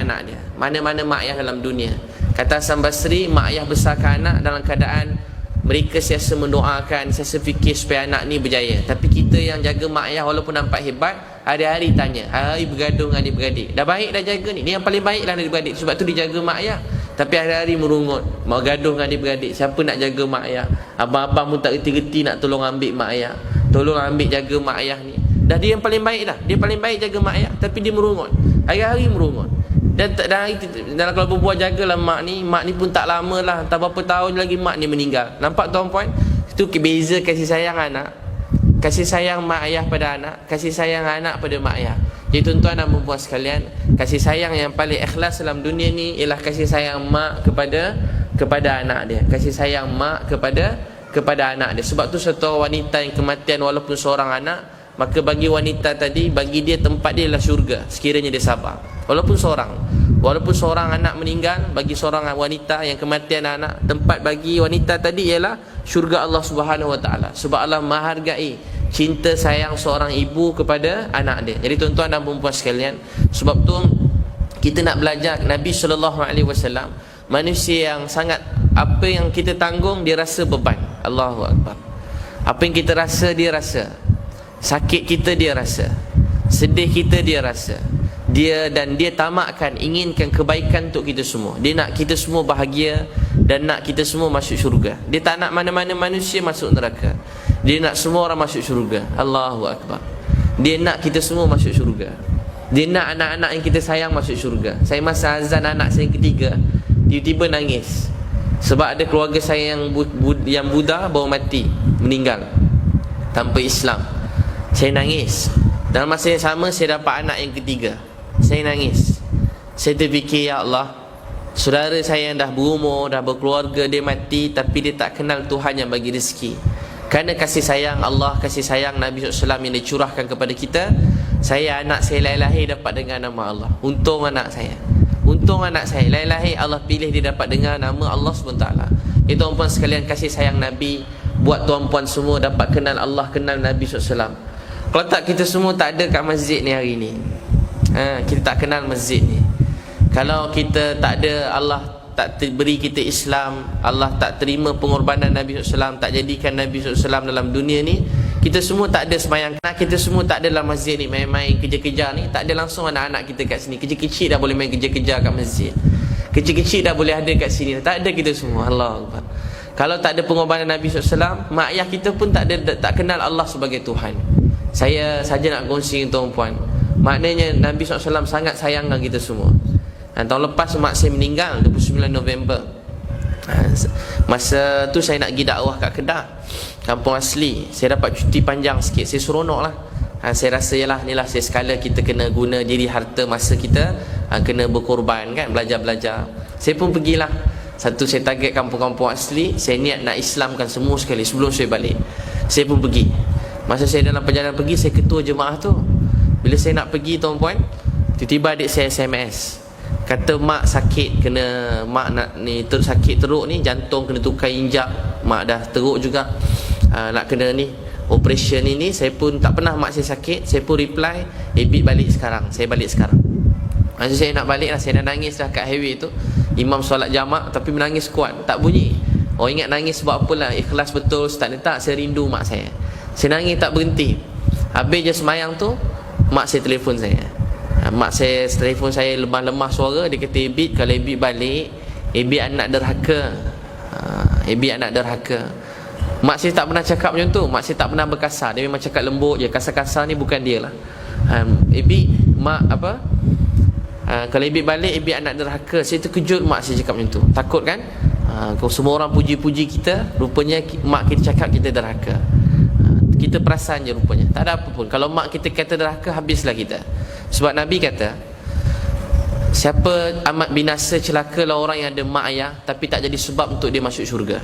anak dia. Mana-mana mak ayah dalam dunia. Kata Hasan Basri, mak ayah besarkan anak dalam keadaan mereka siasa mendoakan, siasa fikir supaya anak ni berjaya. Tapi kita yang jaga mak ayah walaupun nampak hebat, hari-hari tanya, hari-hari bergaduh dengan adik-beradik. Dah baik dah jaga ni. Dia yang paling baik lah adik-beradik. Sebab tu dia jaga mak ayah. Tapi hari-hari merungut, mau gaduh dengan adik-beradik. Siapa nak jaga mak ayah? Abang-abang pun tak reti-reti nak tolong ambil mak ayah. Tolong ambil jaga mak ayah ni. Dah dia yang paling baik dah. Dia paling baik jaga mak ayah, tapi dia merungut. Hari-hari merungut. Dan dalam kalau berbuat jagalah mak ni pun tak lama lah, tak berapa tahun lagi mak ni meninggal. Nampak tuan-puan? Itu beza kasih sayang anak, kasih sayang mak ayah pada anak, kasih sayang anak pada mak ayah. Jadi tuan-tuan dan puan sekalian, kasih sayang yang paling ikhlas dalam dunia ni ialah kasih sayang mak kepada anak dia. Kasih sayang mak kepada anak dia. Sebab tu satu wanita yang kematian walaupun seorang anak, maka bagi wanita tadi, bagi dia tempat dia ialah syurga sekiranya dia sabar. Walaupun seorang anak meninggal, bagi seorang wanita yang kematian anak, tempat bagi wanita tadi ialah syurga Allah Subhanahu Wa Taala. Sebab Allah menghargai cinta sayang seorang ibu kepada anak dia. Jadi tuan-tuan dan puan sekalian, sebab tu kita nak belajar Nabi SAW, manusia yang sangat, apa yang kita tanggung dia rasa beban. Allahu Akbar. Apa yang kita rasa dia rasa. Sakit kita dia rasa, sedih kita dia rasa. Dia tamakkan, inginkan kebaikan untuk kita semua. Dia nak kita semua bahagia dan nak kita semua masuk syurga. Dia tak nak mana-mana manusia masuk neraka. Dia nak semua orang masuk syurga. Allahu Akbar. Dia nak kita semua masuk syurga. Dia nak anak-anak yang kita sayang masuk syurga. Saya masa azan anak saya yang ketiga, tiba-tiba nangis sebab ada keluarga saya yang Buddha baru mati, meninggal tanpa Islam. Saya nangis. Dalam masa yang sama saya dapat anak yang ketiga. Saya nangis. Saya terfikir, ya Allah, saudara saya yang dah berumur, dah berkeluarga, dia mati tapi dia tak kenal Tuhan yang bagi rezeki. Kerana kasih sayang Allah, kasih sayang Nabi SAW yang dicurahkan kepada kita, anak saya lahir dapat dengar nama Allah. Untung anak saya lahir Allah pilih dia dapat dengar nama Allah SWT. Itu tuan-puan sekalian, kasih sayang Nabi buat tuan-puan semua dapat kenal Allah, kenal Nabi SAW. Kalau tak, kita semua tak ada kat masjid ni hari ni. Kita tak kenal masjid ni. Kalau kita tak ada Allah tak beri kita Islam, Allah tak terima pengorbanan Nabi SAW, tak jadikan Nabi SAW dalam dunia ni, kita semua tak ada semayang, kita semua tak ada dalam masjid ni main-main kejar-kejar ni, tak ada langsung anak-anak kita kat sini, kecil-kecil dah boleh main kejar-kejar kat masjid, kecil-kecil dah boleh ada kat sini, tak ada kita semua. Allah Akbar. Kalau tak ada pengorbanan Nabi SAW, mak ayah kita pun tak kenal Allah sebagai Tuhan. Saya saja nak kongsi dengan tuan-puan, maknanya Nabi SAW sangat sayangkan kita semua. Tahun lepas mak saya meninggal 29 November. Masa tu saya nak pergi dakwah kat Kedah, kampung asli. Saya dapat cuti panjang sikit, saya seronok lah. Saya rasa yalah, ni lah saya sekala kita kena guna diri harta masa kita, kena berkorban kan, belajar-belajar. Saya pun pergilah. Satu, saya target kampung-kampung asli. Saya niat nak Islamkan semua sekali sebelum saya balik. Saya pun pergi. Masa saya dalam perjalanan pergi, saya ketua jemaah tu. Bila saya nak pergi tuan-puan, tiba-tiba adik saya SMS, kata mak sakit, mak nak ni sakit teruk ni, jantung kena tukar injak, mak dah teruk juga, nak kena ni operation ini. Saya pun tak pernah mak saya sakit. Saya pun reply, Bit balik sekarang, saya balik sekarang. Masa saya nak balik lah, saya dah nangis dah kat highway tu. Imam solat jamak tapi menangis kuat, tak bunyi. Oh, ingat nangis sebab apalah, ikhlas betul Ustaz ni, tak, saya rindu mak saya. Saya nangis tak berhenti. Habis je semayang tu, mak saya telefon saya. Mak saya telefon saya lemah-lemah suara. Dia kata, Bit, kalau Bit balik, Bit anak derhaka. Bit anak derhaka. Mak saya tak pernah cakap macam tu. Mak saya tak pernah berkasar. Dia memang cakap lembut je. Kasar-kasar ni bukan dia lah. Bit, mak apa, kalau Bit balik, Bit anak derhaka. Saya terkejut mak saya cakap macam tu. Takut kan? Kalau semua orang puji-puji kita, rupanya mak kita cakap kita derhaka. Kita perasan je rupanya, tak ada apa pun. Kalau mak kita kata derhaka, habislah kita. Sebab Nabi kata, siapa amat binasa celakalah orang yang ada mak ayah tapi tak jadi sebab untuk dia masuk syurga.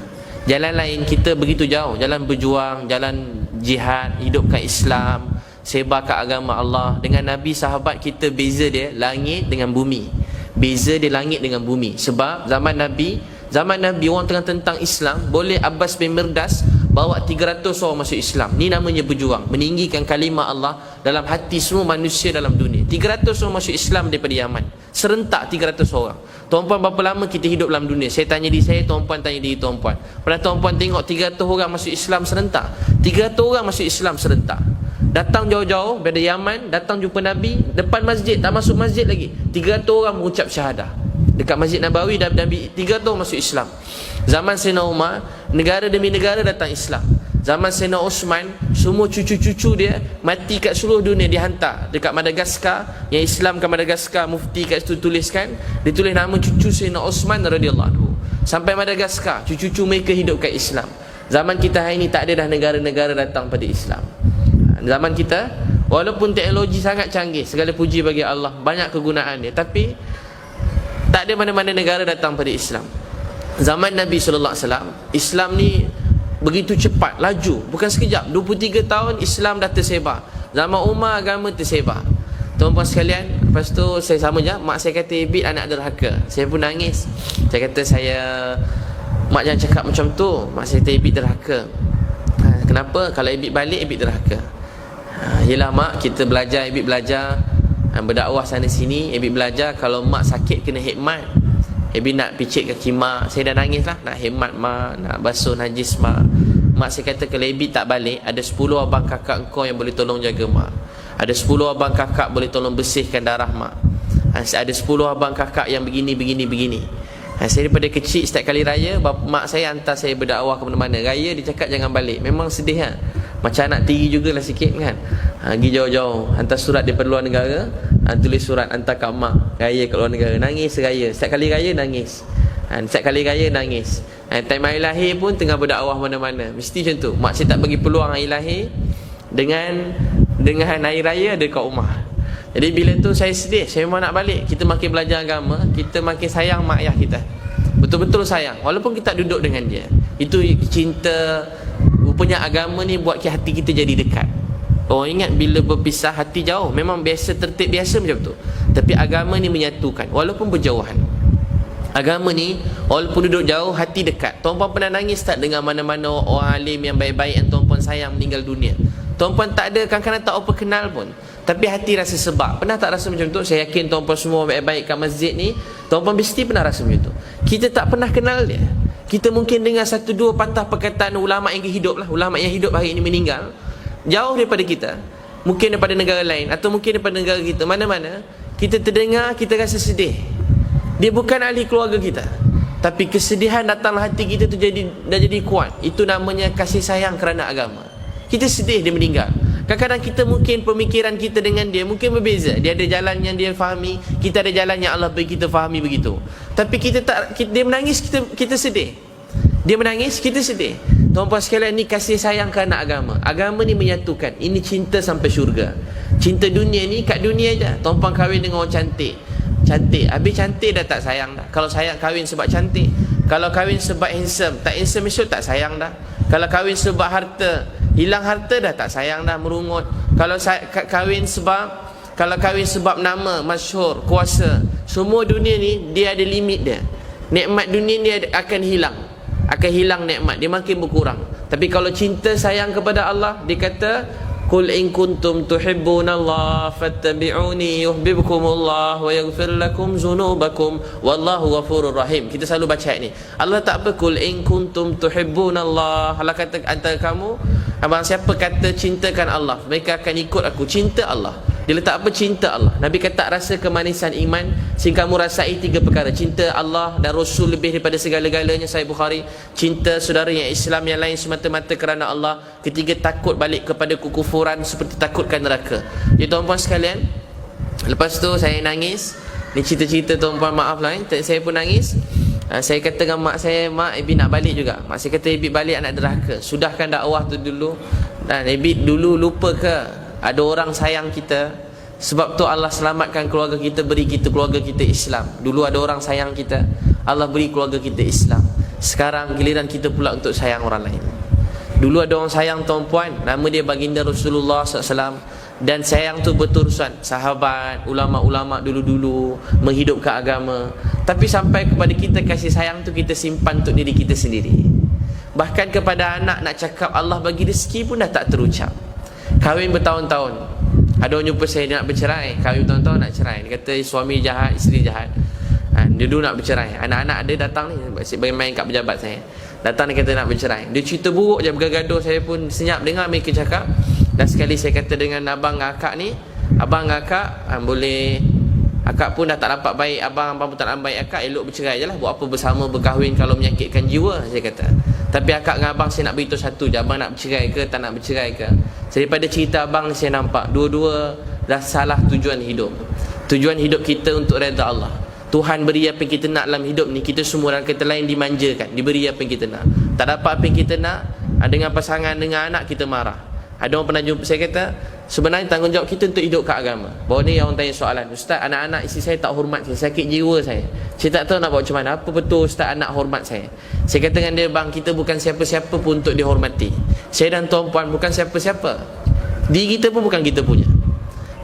Jalan lain kita begitu jauh, jalan berjuang, jalan jihad, hidupkan Islam, sebarkan agama Allah. Dengan Nabi, sahabat kita, beza dia langit dengan bumi. Beza dia langit dengan bumi. Sebab zaman Nabi orang tengah tentang Islam, boleh Abbas bin Mirdas bawa 300 orang masuk Islam. Ni namanya berjuang, meninggikan kalimah Allah dalam hati semua manusia dalam dunia. 300 orang masuk Islam daripada Yaman, serentak 300 orang. Tuan-puan, berapa lama kita hidup dalam dunia? Saya tanya diri saya, tuan-puan tanya diri tuan-puan. Pernah tuan-puan tengok 300 orang masuk Islam serentak? 300 orang masuk Islam serentak. Datang jauh-jauh dari Yaman, datang jumpa Nabi depan masjid, tak masuk masjid lagi, 300 orang mengucap syahadah dekat Masjid Nabawi. Nabi 300 orang masuk Islam. Zaman Sayyidina Umar, negara demi negara datang Islam. Zaman Sayyidina Osman, semua cucu-cucu dia mati kat seluruh dunia, dihantar dekat Madagaskar. Yang Islam kat Madagaskar, mufti kat situ tuliskan, ditulis nama cucu Sayyidina Osman radhiyallahu anhu. Sampai Madagaskar, cucu-cucu mereka hidup kat Islam. Zaman kita hari ni tak ada dah negara-negara datang pada Islam. Zaman kita, walaupun teknologi sangat canggih, segala puji bagi Allah, banyak kegunaan dia, tapi tak ada mana-mana negara datang pada Islam. Zaman Nabi SAW, Islam ni begitu cepat, laju, bukan sekejap. 23 tahun Islam dah tersebar. Zaman Umar agama tersebar. Tuan-puan sekalian, lepas tu saya sama je, mak saya kata, Bit anak derhaka. Saya pun nangis. Saya kata, mak jangan cakap macam tu. Mak saya kata, Bit derhaka. Kenapa? Kalau Bit balik, Bit derhaka. Yelah mak, kita belajar, Bit belajar, berdakwah sana sini, Bit belajar. Kalau mak sakit kena hikmat, nak picit kaki mak. Saya dah nangis lah, nak hikmat mak, nak basuh najis mak. Mak saya kata, kalau Bit tak balik, ada 10 abang kakak engkau yang boleh tolong jaga mak. Ada 10 abang kakak boleh tolong bersihkan darah mak. Ada 10 abang kakak yang begini. Saya daripada kecil, setiap kali raya, mak saya hantar saya berdakwah ke mana-mana. Raya dia cakap jangan balik. Memang sedih kan? Macam anak tiri jugalah sikit kan. Pergi jauh-jauh, hantar surat daripada luar negara, tulis surat hantar kat mak, raya kat luar negara. Nangis raya, setiap kali raya nangis. Setiap kali raya nangis. Time hari lahir pun tengah berdakwah mana-mana, mesti macam tu. Mak saya tak bagi peluang hari lahir dengan hari raya ada kat rumah. Jadi bila tu saya sedih, saya memang nak balik. Kita makin belajar agama, kita makin sayang mak ayah kita. Betul-betul sayang, walaupun kita duduk dengan dia. Itu cinta. Rupanya agama ni buat hati kita jadi dekat. Oh, ingat bila berpisah hati jauh, memang biasa, tertib biasa macam tu. Tapi agama ni menyatukan walaupun berjauhan. Agama ni walaupun duduk jauh, hati dekat. Tuan-puan pernah nangis tak dengan mana-mana orang alim yang baik-baik yang tuan-puan sayang meninggal dunia? Tuan-puan tak ada, kadang-kadang tak apa kenal pun, tapi hati rasa sebab. Pernah tak rasa macam tu? Saya yakin tuan-puan semua baik-baik kat masjid ni, tuan-puan mesti pernah rasa macam tu. Kita tak pernah kenal dia. Kita mungkin dengar satu dua patah perkataan ulama yang hidup lah, ulama yang hidup hari ini meninggal, jauh daripada kita, mungkin daripada negara lain atau mungkin daripada negara kita, mana-mana kita terdengar, kita rasa sedih. Dia bukan ahli keluarga kita, tapi kesedihan datanglah hati kita tu dah jadi kuat. Itu namanya kasih sayang kerana agama. Kita sedih dia meninggal. Kadang-kadang kita mungkin pemikiran kita dengan dia mungkin berbeza. Dia ada jalan yang dia fahami, kita ada jalan yang Allah bagi kita fahami begitu. Tapi dia menangis, kita sedih. Dia menangis, kita sedih. Tuan-puan sekalian, ni kasih sayang kerana agama. Agama ni menyatukan. Ini cinta sampai syurga. Cinta dunia ni kat dunia je. Tuan-puan kahwin dengan orang cantik, habis cantik dah tak sayang dah. Kalau sayang kahwin sebab cantik, kalau kahwin sebab handsome, tak handsome esok tak sayang dah. Kalau kahwin sebab harta, hilang harta dah tak sayang dah, merungut. Kalau kahwin sebab nama, masyhur, kuasa, semua dunia ni dia ada limit dia. Nikmat dunia ni akan hilang nikmat, dia makin berkurang. Tapi kalau cinta sayang kepada Allah, dia kata Qul in kuntum tuhibbunallaha fattabi'uni yuhibbukumullah wa yaghfir lakum dzunubakum wallahu ghafurur rahim. Kita selalu baca ayat ni. Allah tak apa, Qul in kuntum tuhibbunallah. Allah kata antara kamu, abang siapa kata cintakan Allah, mereka akan ikut aku. Cinta Allah. Dia letak apa? Cinta Allah. Nabi kata rasa kemanisan iman sehingga kamu rasai 3 perkara. Cinta Allah dan Rasul lebih daripada segala-galanya, Sahih Bukhari. Cinta saudara yang Islam yang lain semata-mata kerana Allah. Ketiga, takut balik kepada kekufuran seperti takutkan neraka. Jadi tuan-puan sekalian, lepas tu saya nangis. Ni cerita-cerita tuan-puan, maaf lah saya pun nangis. Saya kata dengan mak saya, mak, Ibi nak balik juga. Mak saya kata, Ibi balik anak derhaka. Sudahkan dakwah tu dulu. Dan Ibi dulu lupa ke ada orang sayang kita? Sebab tu Allah selamatkan keluarga kita, beri kita keluarga kita Islam. Dulu ada orang sayang kita, Allah beri keluarga kita Islam. Sekarang giliran kita pula untuk sayang orang lain. Dulu ada orang sayang tuan-puan, nama dia baginda Rasulullah SAW. Dan sayang tu berterusan, sahabat, ulama-ulama dulu-dulu menghidupkan agama. Tapi sampai kepada kita, kasih sayang tu kita simpan untuk diri kita sendiri. Bahkan kepada anak nak cakap Allah bagi rezeki pun dah tak terucap. Kahwin bertahun-tahun, ada orang jumpa saya, dia nak bercerai. Kahwin bertahun-tahun nak cerai. Dia kata suami jahat, isteri jahat. Dia dulu nak bercerai. Anak-anak dia datang ni, bagi main kat pejabat saya. Datang dia kata nak bercerai. Dia cerita buruk je, bergaduh. Saya pun senyap dengar mereka cakap. Dan sekali saya kata dengan abang dengan akak ni, abang dengan akak boleh, akak pun dah tak dapat baik abang pun tak dapat baik akak, elok bercerai je lah. Buat apa bersama berkahwin kalau menyakitkan jiwa, saya kata. Tapi akak dengan abang saya nak beritahu satu je, abang nak bercerai ke tak nak bercerai ke. Daripada cerita abang ni saya nampak dua-dua dah salah tujuan hidup. Tujuan hidup kita untuk redha Allah. Tuhan beri apa yang kita nak dalam hidup ni. Kita semua dalam kata lain dimanjakan, diberi apa yang kita nak. Tak dapat apa yang kita nak, dengan pasangan, dengan anak kita marah. Ada orang pernah jumpa saya kata, sebenarnya tanggungjawab kita untuk hidup kat agama. Baru ni orang tanya soalan, Ustaz, anak-anak isteri saya tak hormat saya, sakit jiwa saya tak tahu nak buat macam mana. Apa betul Ustaz anak hormat saya? Saya kata dengan dia, bang, kita bukan siapa-siapa pun untuk dihormati. Saya dan tuan-puan bukan siapa-siapa, diri kita pun bukan kita punya.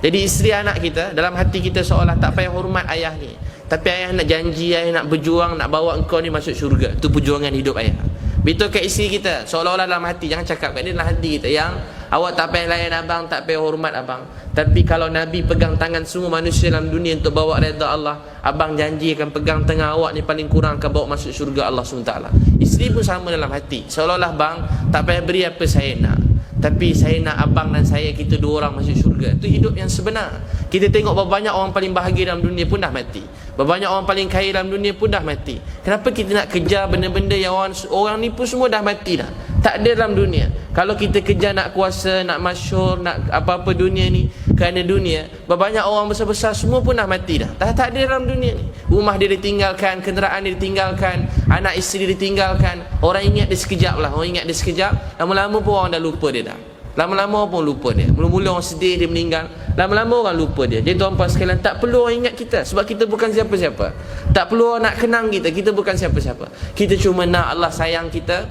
Jadi isteri anak kita, dalam hati kita seolah tak payah hormat ayah ni, tapi ayah nak janji, ayah nak berjuang, nak bawa engkau ni masuk syurga. Itu perjuangan hidup ayah. Betul kat isteri kita, seolah-olah dalam hati, jangan cakap kat dia, dalam hati kita, yang awak tak payah layan abang, tak payah hormat abang. Tapi kalau Nabi pegang tangan semua manusia dalam dunia untuk bawa redha Allah, abang janji akan pegang tangan awak ni paling kurang akan bawa masuk syurga Allah SWT. Isteri pun sama dalam hati, seolah-olah bang tak payah beri apa saya nak, tapi saya nak abang dan saya, kita dua orang masuk syurga. Itu hidup yang sebenar. Kita tengok berapa banyak orang paling bahagia dalam dunia pun dah mati, berapa banyak orang paling kaya dalam dunia pun dah mati. Kenapa kita nak kejar benda-benda yang orang ni pun semua dah mati dah, tak ada dalam dunia. Kalau kita kejar nak kuasa, nak masyhur, nak apa-apa dunia ni, kerana dunia, berapa banyak orang besar-besar semua pun dah mati dah, tak ada dalam dunia ni. Rumah dia ditinggalkan, kenderaan dia ditinggalkan, anak isteri dia ditinggalkan. Orang ingat dia sekejap lah, orang ingat dia sekejap, lama-lama pun orang dah lupa dia dah. Lama-lama orang pun lupa dia. Mula-mula orang sedih dia meninggal, lama-lama orang lupa dia. Jadi tuan-puan sekalian, tak perlu orang ingat kita, sebab kita bukan siapa-siapa. Tak perlu orang nak kenang kita, kita bukan siapa-siapa. Kita cuma nak Allah sayang kita,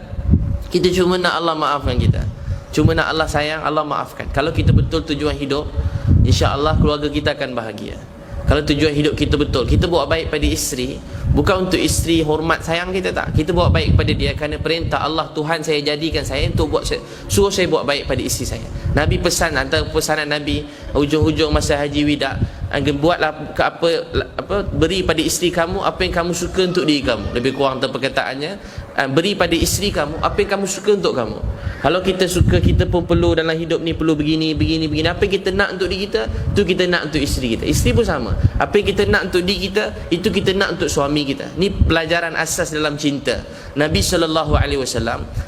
kita cuma nak Allah maafkan kita. Cuma nak Allah sayang, Allah maafkan. Kalau kita betul tujuan hidup, insya-Allah keluarga kita akan bahagia. Kalau tujuan hidup kita betul, kita buat baik pada isteri, bukan untuk isteri hormat sayang kita, tak. Kita buat baik kepada dia kerana perintah Allah, Tuhan saya jadikan saya untuk suruh saya buat baik pada isteri saya. Nabi pesan, antara pesanan Nabi hujung-hujung masa haji wida, buatlah beri pada isteri kamu apa yang kamu suka untuk diri kamu. Lebih kurang perkataannya, beri pada isteri kamu apa yang kamu suka untuk kamu. Kalau kita suka, kita pun perlu dalam hidup ni, perlu begini. Apa yang kita nak untuk diri kita, tu kita nak untuk isteri kita. Isteri pun sama. Apa yang kita nak untuk diri kita, itu kita nak untuk suami kita. Ni pelajaran asas dalam cinta. Nabi SAW,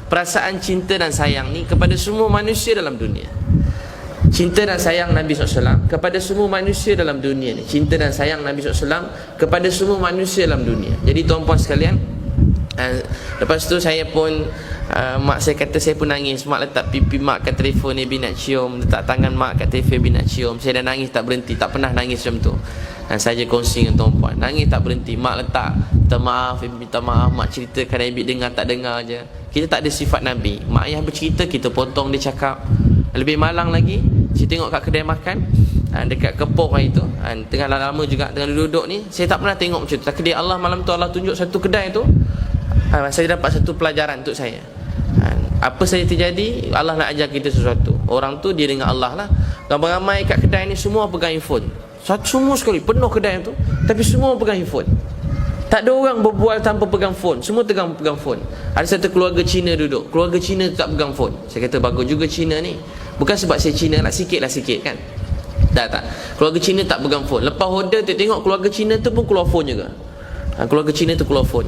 perasaan cinta dan sayang ni kepada semua manusia dalam dunia. Cinta dan sayang Nabi SAW kepada semua manusia dalam dunia ni. Cinta dan sayang Nabi SAW kepada semua manusia dalam dunia. Jadi tuan-puan sekalian, lepas tu saya pun mak saya kata, saya pun nangis. Mak letak pipi mak kat telefon ni, Bi nak cium. Letak tangan mak kat telefon, Bi nak cium. Saya dah nangis tak berhenti, tak pernah nangis macam tu. Saya kongsi dengan tuan-puan, nangis tak berhenti. Mak letak, minta maaf, mak ceritakan, Ibi dengar tak dengar je. Kita tak ada sifat Nabi. Mak ayah bercerita, kita potong dia cakap. Lebih malang lagi, saya tengok kat kedai makan dekat Kepok hari tu, tengah lama juga tengah duduk ni, saya tak pernah tengok macam tu. Takdir Allah, malam tu Allah tunjuk satu kedai tu, saya dapat satu pelajaran untuk saya. Apa saja terjadi, Allah nak ajar kita sesuatu. Orang tu dia dengan Allah lah. Ramai-ramai kat kedai ni semua pegang handphone. Semua sekali penuh kedai tu, tapi semua pegang handphone. Tak ada orang berbual tanpa pegang phone. Semua pegang phone. Ada satu keluarga Cina duduk, keluarga Cina tu tak pegang phone. Saya kata bagus juga Cina ni. Bukan sebab saya Cina lah, sikit kan. Tak. Keluarga Cina tak pegang phone. Lepas order tu tengok keluarga Cina tu pun keluar phone juga. Keluarga Cina tu keluar phone.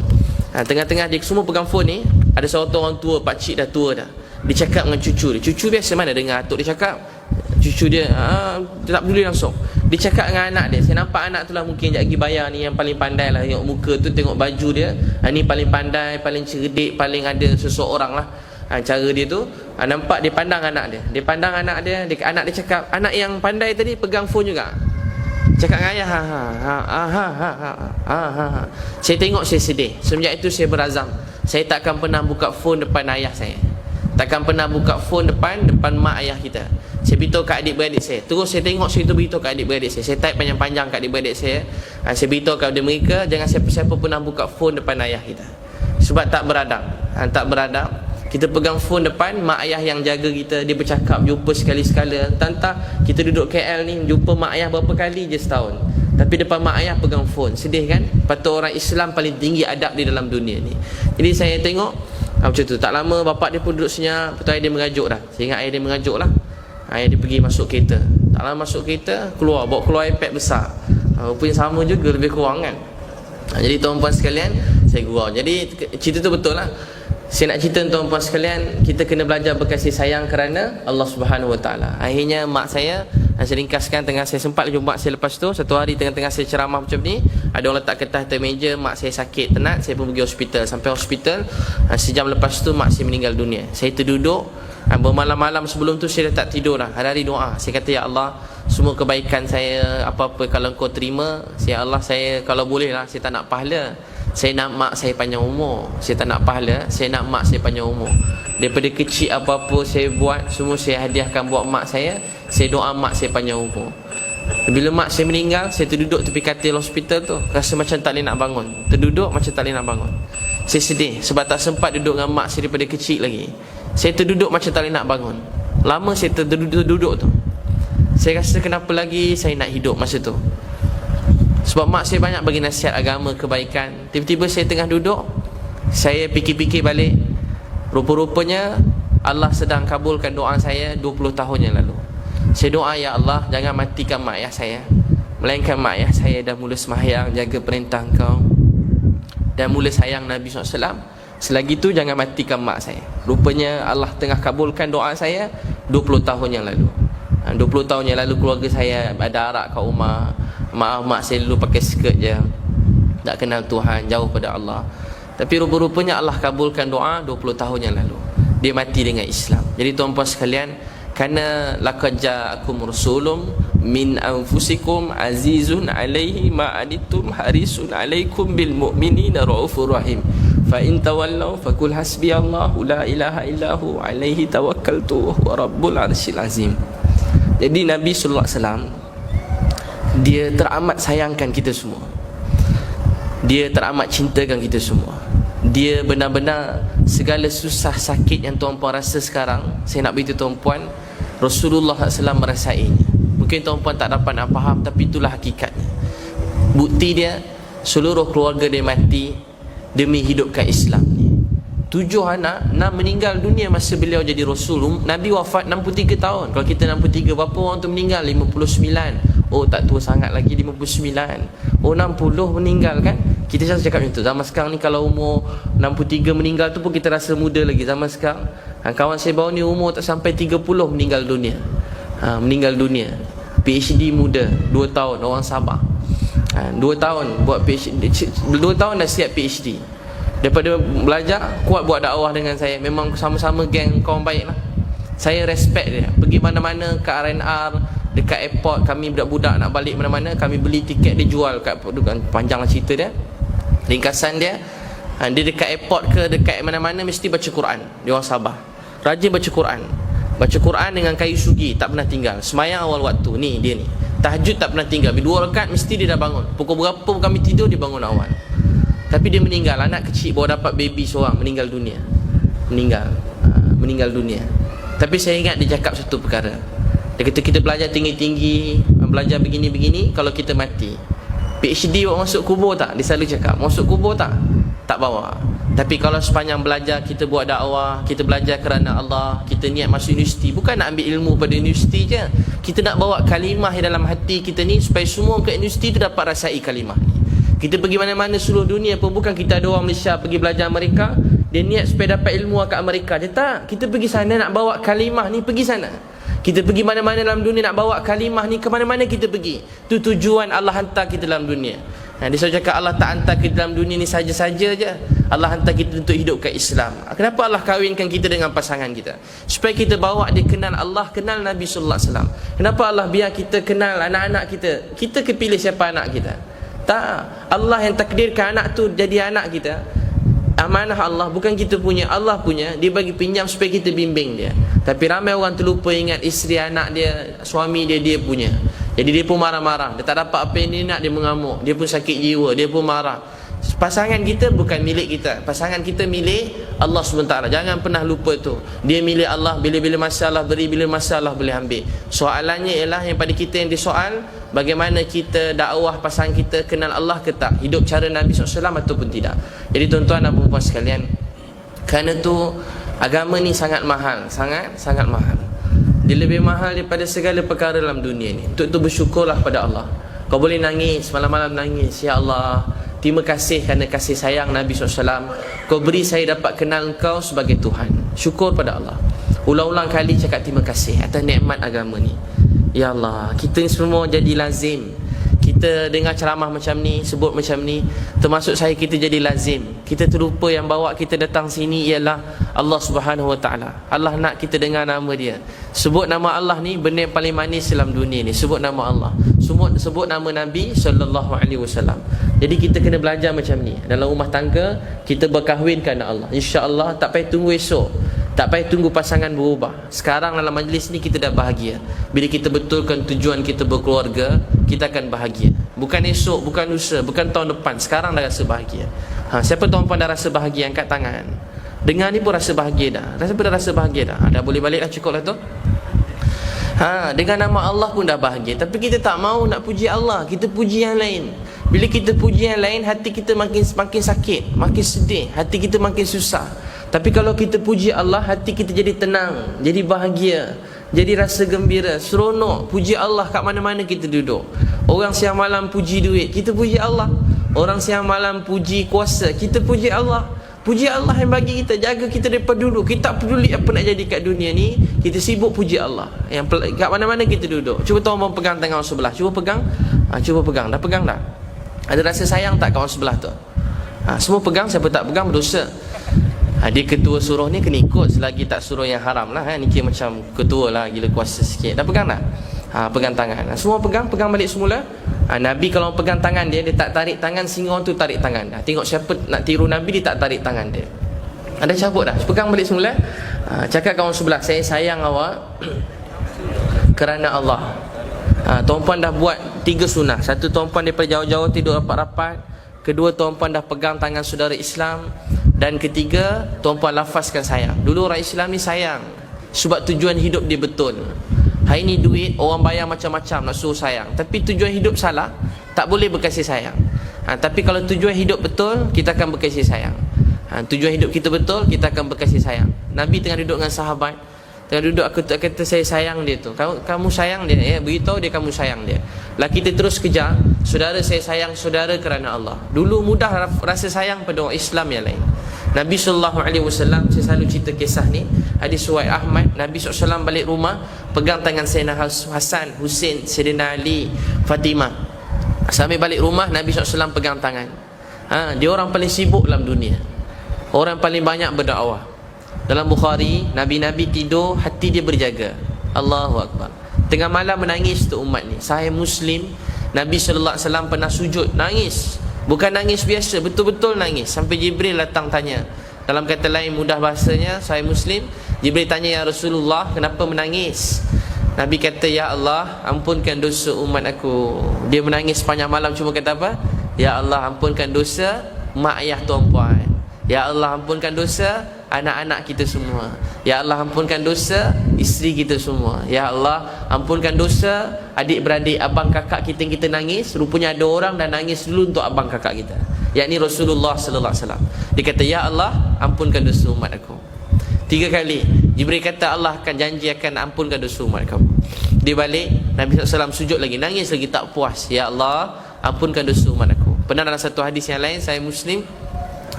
Tengah-tengah dia semua pegang phone ni, ada seorang orang tua, pakcik dah tua dah. Dia cakap dengan cucu dia. Cucu biasa mana dengar atuk dia cakap. Cucu dia tak peduli langsung. Dia cakap dengan anak dia. Saya nampak anak tu lah mungkin sekejap lagi bayar ni, yang paling pandai lah. Tengok muka tu, tengok baju dia, ni paling pandai, paling cerdik, paling ada seseorang lah. Cara dia tu, nampak dia pandang anak dia. Dia pandang anak dia, anak dia cakap, anak yang pandai tadi pegang phone juga. Cakap dengan ayah, Saya tengok, saya sedih. Semenjak itu saya berazam, saya takkan pernah buka phone depan ayah saya. Takkan pernah buka phone depan mak ayah kita. Saya beritahu kat adik-beradik saya. Terus saya tengok, saya beritahu kat adik-beradik saya. Saya type panjang-panjang kat adik-beradik saya. Saya beritahu kepada mereka, jangan siapa-siapa pernah buka phone depan ayah kita. Sebab tak beradab. Tak beradab. Kita pegang phone depan mak ayah yang jaga kita. Dia bercakap, jumpa sekali-sekala. Tantang kita duduk KL ni, jumpa mak ayah berapa kali je setahun. Tapi depan mak ayah pegang phone. Sedih kan? Patut orang Islam paling tinggi adab di dalam dunia ni. Jadi saya tengok macam tu. Tak lama bapak dia pun duduk senyap. Lepas tu ayah dia mengajuk dah. Saya ingat ayah dia mengajuk lah. Ayah dia pergi masuk kereta. Tak lama masuk kereta, bawa keluar iPad besar. Rupanya sama juga, lebih kurang kan. Jadi tuan-puan sekalian, saya gurau. Jadi cerita tu betul lah. Saya nak cerita tuan-puan sekalian, kita kena belajar berkasih sayang kerana Allah Subhanahu Wa Taala. Akhirnya mak saya ringkaskan, tengah saya sempat jumpa mak saya lepas tu. Satu hari tengah-tengah saya ceramah macam ni, ada orang letak kertas atas meja, mak saya sakit tenat. Saya pun pergi hospital. Sampai hospital, sejam lepas tu mak saya meninggal dunia. Saya terduduk. Bermalam-malam sebelum tu saya dah tak tidur dah. Hari-hari doa. Saya kata, ya Allah, semua kebaikan saya, apa-apa kalau Engkau terima, ya Allah, saya kalau boleh lah, saya tak nak pahala. Saya nak mak saya panjang umur. Saya tak nak pahala, saya nak mak saya panjang umur. Daripada kecil apa-apa saya buat, semua saya hadiahkan buat mak saya. Saya doa mak saya panjang umur. Bila mak saya meninggal, saya terduduk tepi katil hospital tu, rasa macam tak boleh nak bangun. Terduduk macam tak boleh nak bangun. Saya sedih sebab tak sempat duduk dengan mak saya daripada kecil lagi. Saya terduduk macam tak boleh nak bangun. Lama saya terduduk tu. Saya rasa kenapa lagi saya nak hidup masa tu. Sebab mak saya banyak bagi nasihat agama, kebaikan. Tiba-tiba saya tengah duduk, saya fikir-fikir balik. Rupa-rupanya Allah sedang kabulkan doa saya 20 tahun yang lalu. Saya doa, ya Allah, jangan matikan mak ayah saya. Melainkan mak ayah saya dah mula sembahyang, jaga perintah Engkau, dan mula sayang Nabi SAW. Selagi tu jangan matikan mak saya. Rupanya Allah tengah kabulkan doa saya 20 tahun yang lalu. 20 tahun yang lalu keluarga saya ada arak kat rumah. Maaf, mak saya dulu pakai skirt je, tak kenal Tuhan, jauh pada Allah. Tapi rupa-rupanya Allah kabulkan doa 20 tahun yang lalu. Dia mati dengan Islam. Jadi tuan-puan sekalian, karena laqad ja'akum rasulun min anfusikum azizun alaihi ma anittum harisun alaikum bil mu'minina raufur rahim. Fa in tawallaw faqul hasbiyallahu la ilaha illahu alaihi tawakkaltu wa rabbul arsyil azim. Jadi Nabi sallallahu alaihi wasallam Dia teramat sayangkan kita semua. Dia teramat cintakan kita semua. Dia benar-benar segala susah sakit yang tuan-puan rasa sekarang, saya nak beritahu tuan-puan, Rasulullah SAW merasainya. Mungkin tuan-puan tak dapat nak faham, tapi itulah hakikatnya. Bukti dia, seluruh keluarga dia mati demi hidupkan Islam ni. 7 anak, 6 meninggal dunia masa beliau jadi Rasul. Nabi wafat 63 tahun. Kalau kita 63, berapa orang tu meninggal? 59. Oh, tak tua sangat lagi 59. Oh, 60 meninggal kan? Kita selalu cakap macam tu. Zaman sekarang ni kalau umur 63 meninggal tu pun kita rasa muda lagi zaman sekarang. Kawan saya baru ni umur tak sampai 30 meninggal dunia. Meninggal dunia. PhD muda, 2 tahun, orang Sabah. 2 tahun buat PhD, 2 tahun dah siap PhD. Daripada belajar, kuat buat dakwah dengan saya. Memang sama-sama geng kawan baik lah. Saya respect dia. Pergi mana-mana ke RNR, dekat airport, kami budak-budak nak balik mana-mana, kami beli tiket, dia jual kat, panjanglah cerita dia. Ringkasan dia, dia dekat airport ke dekat mana-mana mesti baca Quran. Dia orang Sabah, rajin baca Quran. Baca Quran dengan kayu sugi, tak pernah tinggal. Semayang awal waktu, ni dia ni. Tahajud tak pernah tinggal. 2 rakaat mesti dia dah bangun. Pukul berapa kami tidur, dia bangun awal. Tapi dia meninggal, anak kecil baru dapat baby seorang, meninggal dunia. Meninggal dunia. Tapi saya ingat dia cakap satu perkara. Dia kata kita belajar tinggi-tinggi, belajar begini-begini, kalau kita mati, PhD bawa masuk kubur tak? Dia selalu cakap, masuk kubur tak? Tak bawa. Tapi kalau sepanjang belajar, kita buat dakwah, kita belajar kerana Allah, kita niat masuk universiti, bukan nak ambil ilmu pada universiti je. Kita nak bawa kalimah yang dalam hati kita ni, supaya semua ke universiti tu dapat rasai kalimah ni. Kita pergi mana-mana seluruh dunia pun, bukan kita ada orang Malaysia pergi belajar Amerika, dia niat supaya dapat ilmu kat Amerika. Dia tak, kita pergi sana nak bawa kalimah ni, pergi sana. Kita pergi mana-mana dalam dunia nak bawa kalimah ni, ke mana-mana kita pergi. Itu tujuan Allah hantar kita dalam dunia. Dia selalu cakap Allah tak hantar kita dalam dunia ni saja-saja je. Allah hantar kita untuk hidup kat Islam. Kenapa Allah kahwinkan kita dengan pasangan kita? Supaya kita bawa dia kenal Allah, kenal Nabi SAW. Kenapa Allah biar kita kenal anak-anak kita? Kita kepilih siapa anak kita? Tak, Allah yang takdirkan anak tu jadi anak kita. Amanah Allah, bukan kita punya, Allah punya. Dia bagi pinjam supaya kita bimbing dia. Tapi ramai orang terlupa ingat isteri, anak dia, suami dia, dia punya. Jadi dia pun marah-marah. Dia tak dapat apa yang dia nak, dia mengamuk. Dia pun sakit jiwa, dia pun marah. Pasangan kita bukan milik kita. Pasangan kita milik Allah SWT. Jangan pernah lupa tu. Dia milik Allah. Bila-bila masalah beri, bila masalah boleh ambil. Soalannya ialah yang pada kita yang disoal, bagaimana kita dakwah pasangan kita kenal Allah ke tak, hidup cara Nabi SAW ataupun tidak. Jadi tuan-tuan dan puan-puan sekalian, kerana tu agama ni sangat mahal. Sangat mahal. Dia lebih mahal daripada segala perkara dalam dunia ni. Untuk itu bersyukurlah pada Allah. Kau boleh nangis, malam-malam nangis, ya Allah, terima kasih kerana kasih sayang Nabi SAW. Kau beri saya dapat kenal Engkau sebagai Tuhan. Syukur pada Allah. Ulang-ulang kali cakap terima kasih atas nikmat agama ni. Ya Allah, kita ni semua jadi lazim. Kita dengar ceramah macam ni, sebut macam ni, termasuk saya, kita jadi lazim. Kita terlupa yang bawa kita datang sini ialah Allah Subhanahu Wa Taala. Allah nak kita dengar nama dia. Sebut nama Allah ni benda yang paling manis dalam dunia ni. Sebut nama Allah. Sebut nama Nabi sallallahu alaihi wasallam. Jadi kita kena belajar macam ni. Dalam rumah tangga kita berkahwin kerana Allah. Insya-Allah tak payah tunggu esok. Tak payah tunggu pasangan berubah. Sekarang dalam majlis ni kita dah bahagia. Bila kita betulkan tujuan kita berkeluarga, kita akan bahagia. Bukan esok, bukan lusa, bukan tahun depan. Sekarang dah rasa bahagia. Siapa tuan-puan dah rasa bahagia, angkat tangan. Dengar ni pun rasa bahagia dah. Siapa dah rasa bahagia dah? Dah boleh balik dah, cukup lah tu. Dengan nama Allah pun dah bahagia. Tapi kita tak mau nak puji Allah, kita puji yang lain. Bila kita puji yang lain, hati kita makin sakit, makin sedih, hati kita makin susah. Tapi kalau kita puji Allah, hati kita jadi tenang, jadi bahagia, jadi rasa gembira, seronok. Puji Allah kat mana-mana kita duduk. Orang siang malam puji duit, kita puji Allah. Orang siang malam puji kuasa, kita puji Allah. Puji Allah yang bagi kita, jaga kita daripada dulu. Kita tak peduli apa nak jadi kat dunia ni, kita sibuk puji Allah. Yang kat mana-mana kita duduk. Cuba tuan-tuan pegang tangan orang sebelah. Cuba pegang. Cuba pegang. Dah pegang dah? Ada rasa sayang tak kat orang sebelah tu? Semua pegang. Siapa tak pegang berdosa. Dia ketua suruh ni kena ikut, selagi tak suruh yang haram lah. Ni kira macam ketua lah, gila kuasa sikit. Dah pegang tak? Pegang tangan. Semua pegang balik semula. Nabi kalau pegang tangan dia, dia tak tarik tangan sehingga orang tu tarik tangan. Tengok siapa nak tiru Nabi, dia tak tarik tangan dia. Ada cabut dah. Pegang balik semula. Cakap kawan sebelah, saya sayang awak kerana Allah. Tuan-puan dah buat 3 sunnah. Satu, tuan-puan daripada jauh-jauh tidur rapat-rapat. Kedua, tuan-puan dah pegang tangan saudara Islam. Dan ketiga, tuan-puan lafazkan sayang. Dulu orang Islam ni sayang sebab tujuan hidup dia betul. Hari ni duit, orang bayar macam-macam nak suruh sayang, tapi tujuan hidup salah, tak boleh berkasih sayang. Tapi kalau tujuan hidup betul, kita akan berkasih sayang. Tujuan hidup kita betul, kita akan berkasih sayang. Nabi tengah duduk dengan sahabat, tengah duduk, aku tak kata saya sayang dia tu. Kamu sayang dia, beritahu dia kamu sayang dia. Lah kita terus kejar, saudara saya sayang saudara kerana Allah. Dulu mudah rasa sayang pada orang Islam yang lain. Nabi SAW, saya selalu cerita kisah ni, hadis riwayat Ahmad. Nabi SAW balik rumah, pegang tangan Sayyidina Hasan, Husin, Sayyidina Ali, Fatimah. Sambil balik rumah, Nabi SAW pegang tangan. Dia orang paling sibuk dalam dunia, orang paling banyak berdakwah. Dalam Bukhari, Nabi-Nabi tidur, hati dia berjaga. Allahu Akbar. Tengah malam menangis tu umat ni. Sahih Muslim, Nabi SAW pernah sujud, nangis. Bukan nangis biasa, betul-betul nangis. Sampai Jibril datang tanya. Dalam kata lain, mudah bahasanya, Sahih Muslim, Jibril tanya, ya Rasulullah, kenapa menangis? Nabi kata, ya Allah, ampunkan dosa umat aku. Dia menangis sepanjang malam, cuma kata apa? Ya Allah, ampunkan dosa mak ayah tuan-puan. Ya Allah, ampunkan dosa anak-anak kita semua. Ya Allah, ampunkan dosa isteri kita semua. Ya Allah, ampunkan dosa adik-beradik, abang kakak kita yang kita nangis. Rupanya ada orang dah nangis dulu untuk abang kakak kita, yakni Rasulullah sallallahu alaihi wasallam. Dia kata, ya Allah, ampunkan dosa umat aku. 3 kali Jibril kata, Allah akan janji akan ampunkan dosa umat kamu. Dia balik, Nabi SAW sujud lagi, nangis lagi, tak puas. Ya Allah, ampunkan dosa umat aku. Pernah dalam satu hadis yang lain, Sahih Muslim,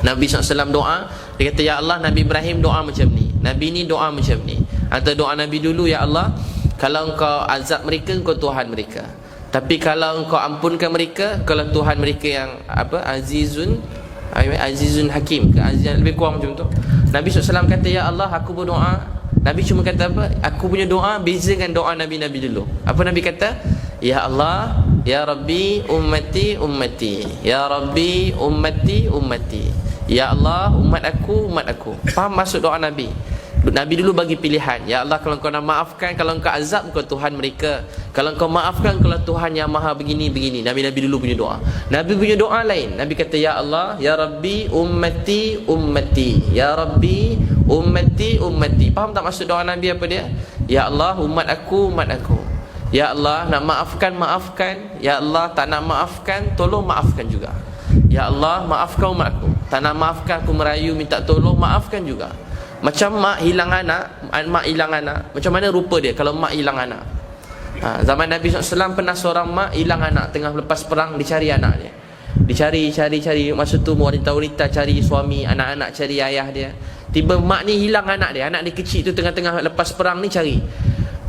Nabi SAW doa. Dia kata, ya Allah, Nabi Ibrahim doa macam ni, Nabi ni doa macam ni. Atau doa Nabi dulu, ya Allah, kalau engkau azab mereka, engkau Tuhan mereka. Tapi kalau engkau ampunkan mereka, kalau Tuhan mereka yang Azizun Hakim ke Azizun, lebih kurang macam tu. Nabi SAW kata, ya Allah, aku berdoa. Nabi cuma kata apa? Aku punya doa beza dengan doa Nabi-Nabi dulu. Apa Nabi kata? Ya Allah, ya Rabbi ummati ummati, ya Rabbi ummati ummati. Ya Allah, umat aku, umat aku. Faham maksud doa Nabi? Nabi dulu bagi pilihan. Ya Allah, kalau engkau nak maafkan, kalau engkau azab, engkau Tuhan mereka. Kalau engkau maafkan, kalau Tuhan yang maha begini-begini. Nabi-Nabi dulu punya doa. Nabi punya doa lain. Nabi kata, ya Allah, ya Rabbi ummati ummati, ya Rabbi ummati ummati. Faham tak maksud doa Nabi apa dia? Ya Allah, umat aku, umat aku. Ya Allah, nak maafkan, maafkan. Ya Allah, tak nak maafkan, tolong maafkan juga. Ya Allah, maafkan umat aku. Tak nak maafkan, aku merayu, minta tolong, maafkan juga. Macam mak hilang anak, mak hilang anak, macam mana rupa dia kalau mak hilang anak? Zaman Nabi SAW pernah seorang mak hilang anak, tengah lepas perang, dicari anak dia. Dicari, masa tu wanita-wanita cari suami, anak-anak cari ayah dia. Tiba mak ni hilang anak dia kecil tu, tengah-tengah lepas perang ni cari.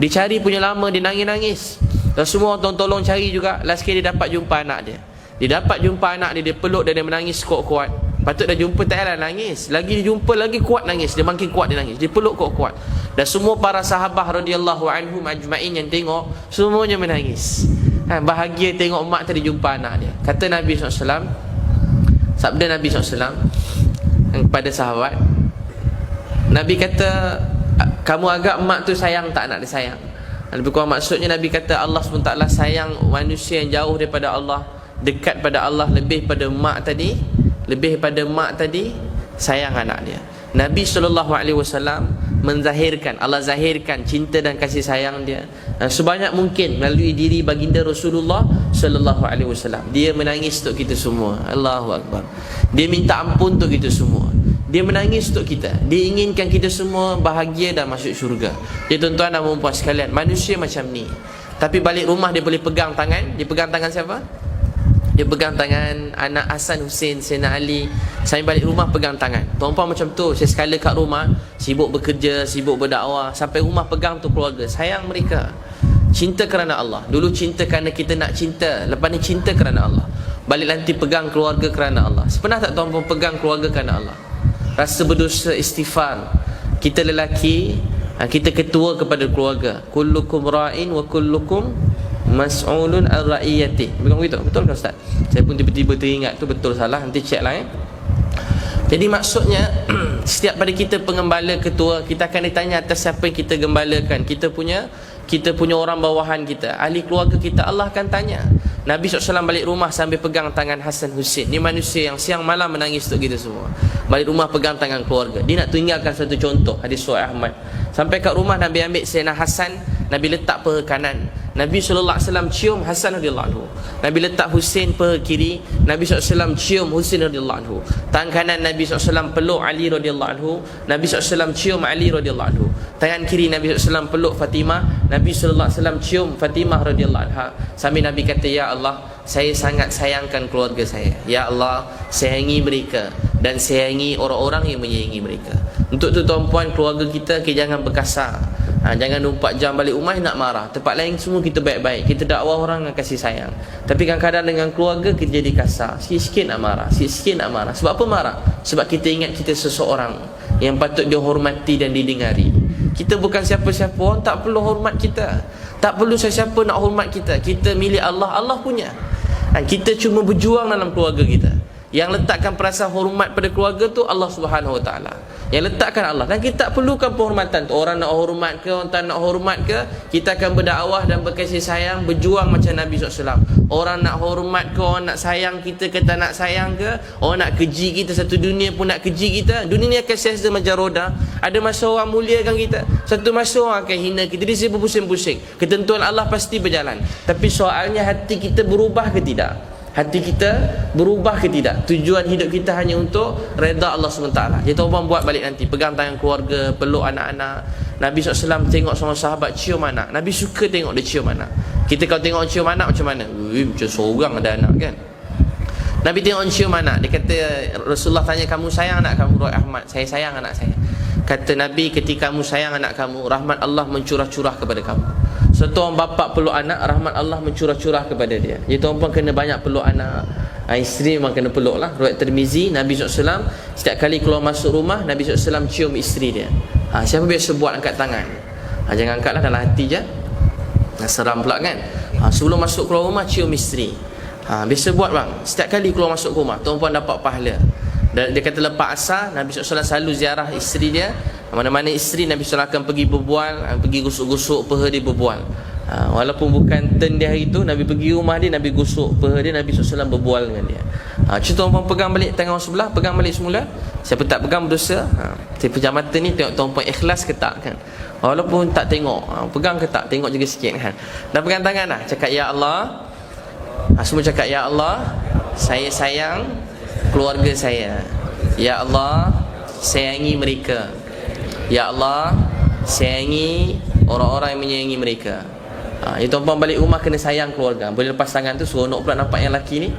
Dicari punya lama, dia nangis-nangis. Dan semua orang tolong cari juga. Last kali dia dapat jumpa anak dia. Dia dapat jumpa anak dia, dia peluk dan dia menangis kuat-kuat. Patut dah jumpa tak payah nangis. Lagi dia jumpa lagi kuat nangis. Dia makin kuat dia nangis. Dia peluk kuat-kuat. Dan semua para sahabat radhiyallahu anhum ajma'in yang tengok, semuanya menangis. Bahagia tengok mak tadi jumpa anak dia. Kata Nabi SAW, sabda Nabi SAW kepada sahabat, Nabi kata, kamu agak mak tu sayang tak anak dia sayang? Lebih kurang maksudnya Nabi kata, Allah SWT sayang manusia yang jauh daripada Allah, dekat pada Allah lebih pada mak tadi, lebih pada mak tadi sayang anak dia. Nabi SAW menzahirkan, Allah zahirkan cinta dan kasih sayang dia sebanyak mungkin melalui diri baginda Rasulullah SAW. Dia menangis untuk kita semua. Allahu Akbar. Dia minta ampun untuk kita semua. Dia menangis untuk kita. Dia inginkan kita semua bahagia dan masuk syurga. Jadi tuan-tuan dan puan-puan sekalian, manusia macam ni. Tapi balik rumah dia boleh pegang tangan. Dia pegang tangan siapa? Dia pegang tangan anak Hasan, Husin, Sayyidina Ali. Saya balik rumah pegang tangan. Tuan-puan macam tu. Saya sekala kat rumah, sibuk bekerja, sibuk berdakwah, sampai rumah pegang tu keluarga. Sayang mereka. Cinta kerana Allah. Dulu cinta kerana kita nak cinta, lepas ni cinta kerana Allah. Balik nanti pegang keluarga kerana Allah. Pernah tak tuan-puan pegang keluarga kerana Allah? Rasa berdosa, istighfar. Kita lelaki, kita ketua kepada keluarga. Kullukum ra'in wa kullukum mas'ulun ar-ra'iyati. Bukan begitu? Betul kan Ustaz? Saya pun tiba-tiba teringat tu, betul salah nanti check lah. Jadi maksudnya setiap pada kita pengembala ketua, kita akan ditanya atas siapa yang kita gembalakan. Kita punya orang bawahan kita, ahli keluarga kita, Allah akan tanya. Nabi SAW balik rumah sambil pegang tangan Hasan Hussein. Ni manusia yang siang malam menangis untuk kita semua. Balik rumah pegang tangan keluarga. Dia nak tinggalkan satu contoh hadis Sahih Ahmad. Sampai kat rumah Nabi ambil Sayyidina Hasan, Nabi letak paha kanan. Nabi SAW cium Hasan radhiyallahu anhu. Nabi letak Hussein paha kiri. Nabi SAW cium Hussein radhiyallahu anhu. Tangan kanan Nabi SAW peluk Ali radhiyallahu anhu. Nabi SAW cium Ali radhiyallahu anhu. Tangan kiri Nabi SAW peluk Fatimah. Nabi SAW cium Fatimah radhiyallahu anha. Sambil Nabi kata, ya Allah, saya sangat sayangkan keluarga saya. Ya Allah, sayangi mereka dan sayangi orang-orang yang menyayangi mereka. Untuk tu tuan-puan, keluarga kita jangan berkasar. Jangan 4 jam balik rumah nak marah. Tempat lain semua kita baik-baik, kita dakwah orang dengan kasih sayang. Tapi kadang-kadang dengan keluarga kita jadi kasar. Sikit-sikit nak marah, sikit-sikit nak marah. Sebab apa marah? Sebab kita ingat kita seseorang yang patut dihormati dan didengari. Kita bukan siapa-siapa, orang tak perlu hormat kita. Tak perlu siapa-siapa nak hormat kita. Kita milik Allah, Allah punya. Kita cuma berjuang dalam keluarga kita. Yang letakkan perasaan hormat pada keluarga tu Allah Subhanahu Wa Taala. Yang letakkan Allah. Dan kita tak perlukan penghormatan tu. Orang nak hormat ke, orang tak nak hormat ke, kita akan berdakwah dan berkasih sayang, berjuang macam Nabi SAW. Orang nak hormat ke, orang nak sayang kita ke tak nak sayang ke, orang nak keji kita, satu dunia pun nak keji kita. Dunia ni akan sia-sia macam roda. Ada masa orang muliakan kita, satu masa orang akan hina kita. Dia sibuk pusing-pusing. Ketentuan Allah pasti berjalan. Tapi soalnya hati kita berubah ke tidak? Hati kita berubah ke tidak? Tujuan hidup kita hanya untuk redha Allah SWT. Jadi tuan-tuan buat balik nanti, pegang tangan keluarga, peluk anak-anak. Nabi SAW tengok seorang sahabat cium anak. Nabi suka tengok dia cium anak. Kita kalau tengok cium anak macam mana? Macam seorang ada anak kan. Nabi tengok cium anak. Dia kata, Rasulullah tanya, kamu sayang anak kamu? Roy Ahmad, saya sayang anak saya. Kata Nabi, ketika kamu sayang anak kamu, rahmat Allah mencurah-curah kepada kamu. Satu orang bapa peluk anak, rahmat Allah mencurah-curah kepada dia. Jadi tuan-puan kena banyak peluk anak. Isteri memang kena peluk lah. Riwayat Tirmizi, Nabi SAW setiap kali keluar masuk rumah, Nabi SAW cium isteri dia. Siapa biasa buat angkat tangan? Jangan angkat lah, dalam hati je. Seram pula kan. Sebelum masuk keluar rumah, cium isteri. Biasa buat bang. Setiap kali keluar masuk rumah, tuan-puan dapat pahala. Dia kata lepas asar, Nabi SAW selalu ziarah isteri dia. Mana-mana isteri, Nabi SAW akan pergi berbual, pergi gusuk-gusuk peha dia berbual. Walaupun bukan turn dia hari tu, Nabi pergi rumah dia, Nabi gusuk peha dia, Nabi SAW berbual dengan dia. Cuba tuan-puan pegang balik tangan orang sebelah, pegang balik semula. Siapa tak pegang berdosa. Saya pejam mata ni, tengok tuan-puan ikhlas ke tak kan. Walaupun tak tengok, pegang ke tak, tengok juga sikit kan. Dah pegang tangan dah, cakap ya Allah. Semua cakap ya Allah, saya sayang keluarga saya. Ya Allah, sayangi mereka. Ya Allah, sayangi orang-orang yang menyayangi mereka. Tuan-puan balik rumah kena sayang keluarga. Boleh lepas tangan tu, seronok pula nampak yang lelaki ni.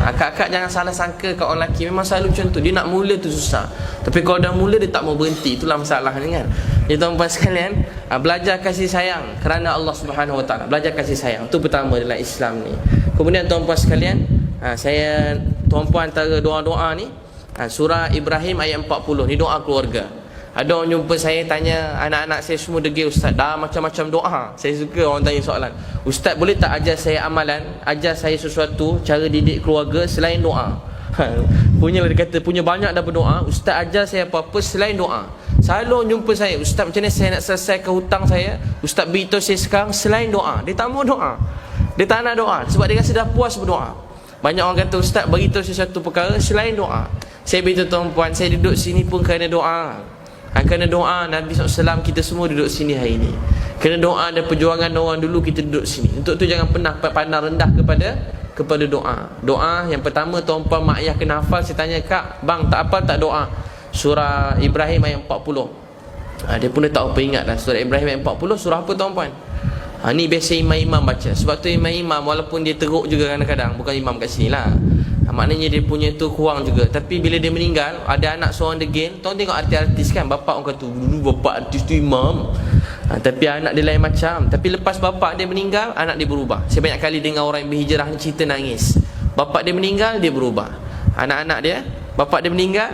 Akak-akak jangan salah sangka kat orang lelaki. Memang selalu macam tu. Dia nak mula tu susah. Tapi kalau dah mula, dia tak mau berhenti. Itulah masalah ni kan. Jadi tuan-puan sekalian, belajar kasih sayang kerana Allah Subhanahu Wa Taala. Belajar kasih sayang. Itu pertama dalam Islam ni. Kemudian tuan-puan sekalian, tuan-puan antara doa-doa ni, surah Ibrahim ayat 40 ni doa keluarga. Ada orang jumpa saya tanya, anak-anak saya semua degil ustaz, dah macam-macam doa. Saya suka orang tanya soalan, ustaz boleh tak ajar saya amalan, ajar saya sesuatu cara didik keluarga selain doa. Punya dia kata, punya banyak dah berdoa, ustaz ajar saya apa-apa selain doa. Selalu orang jumpa saya, ustaz macam mana saya nak selesaikan hutang saya, ustaz beritahu saya sekarang selain doa. Dia tak mau doa, dia tak nak doa sebab dia rasa dah puas berdoa. Banyak orang kata, ustaz beritahu saya satu perkara selain doa. Saya beritahu tuan-puan, saya duduk sini pun kerana doa. Kerana doa Nabi SAW, kita semua duduk sini hari ini. Kerana doa dan perjuangan orang dulu, kita duduk sini. Untuk tu jangan pernah pandang rendah kepada doa. Doa yang pertama, tuan-puan mak ayah kena hafal. Saya tanya, kak, bang tak hafal tak doa surah Ibrahim ayat 40? Dia pun dah tak apa ingat dah. Surah Ibrahim ayat 40 surah apa tuan-puan? Ni biasa imam-imam baca. Sebab tu imam-imam walaupun dia teruk juga kadang-kadang, bukan imam kat sini lah, maknanya dia punya tu kurang juga. Tapi bila dia meninggal, ada anak seorang degil. Tuan tengok artis-artis kan, bapak orang kata dulu bapak artis tu imam, tapi anak dia lain macam. Tapi lepas bapak dia meninggal, anak dia berubah. Saya banyak kali dengar orang yang berhijrah ni cerita nangis. Bapak dia meninggal, dia berubah. Anak-anak dia, bapak dia meninggal,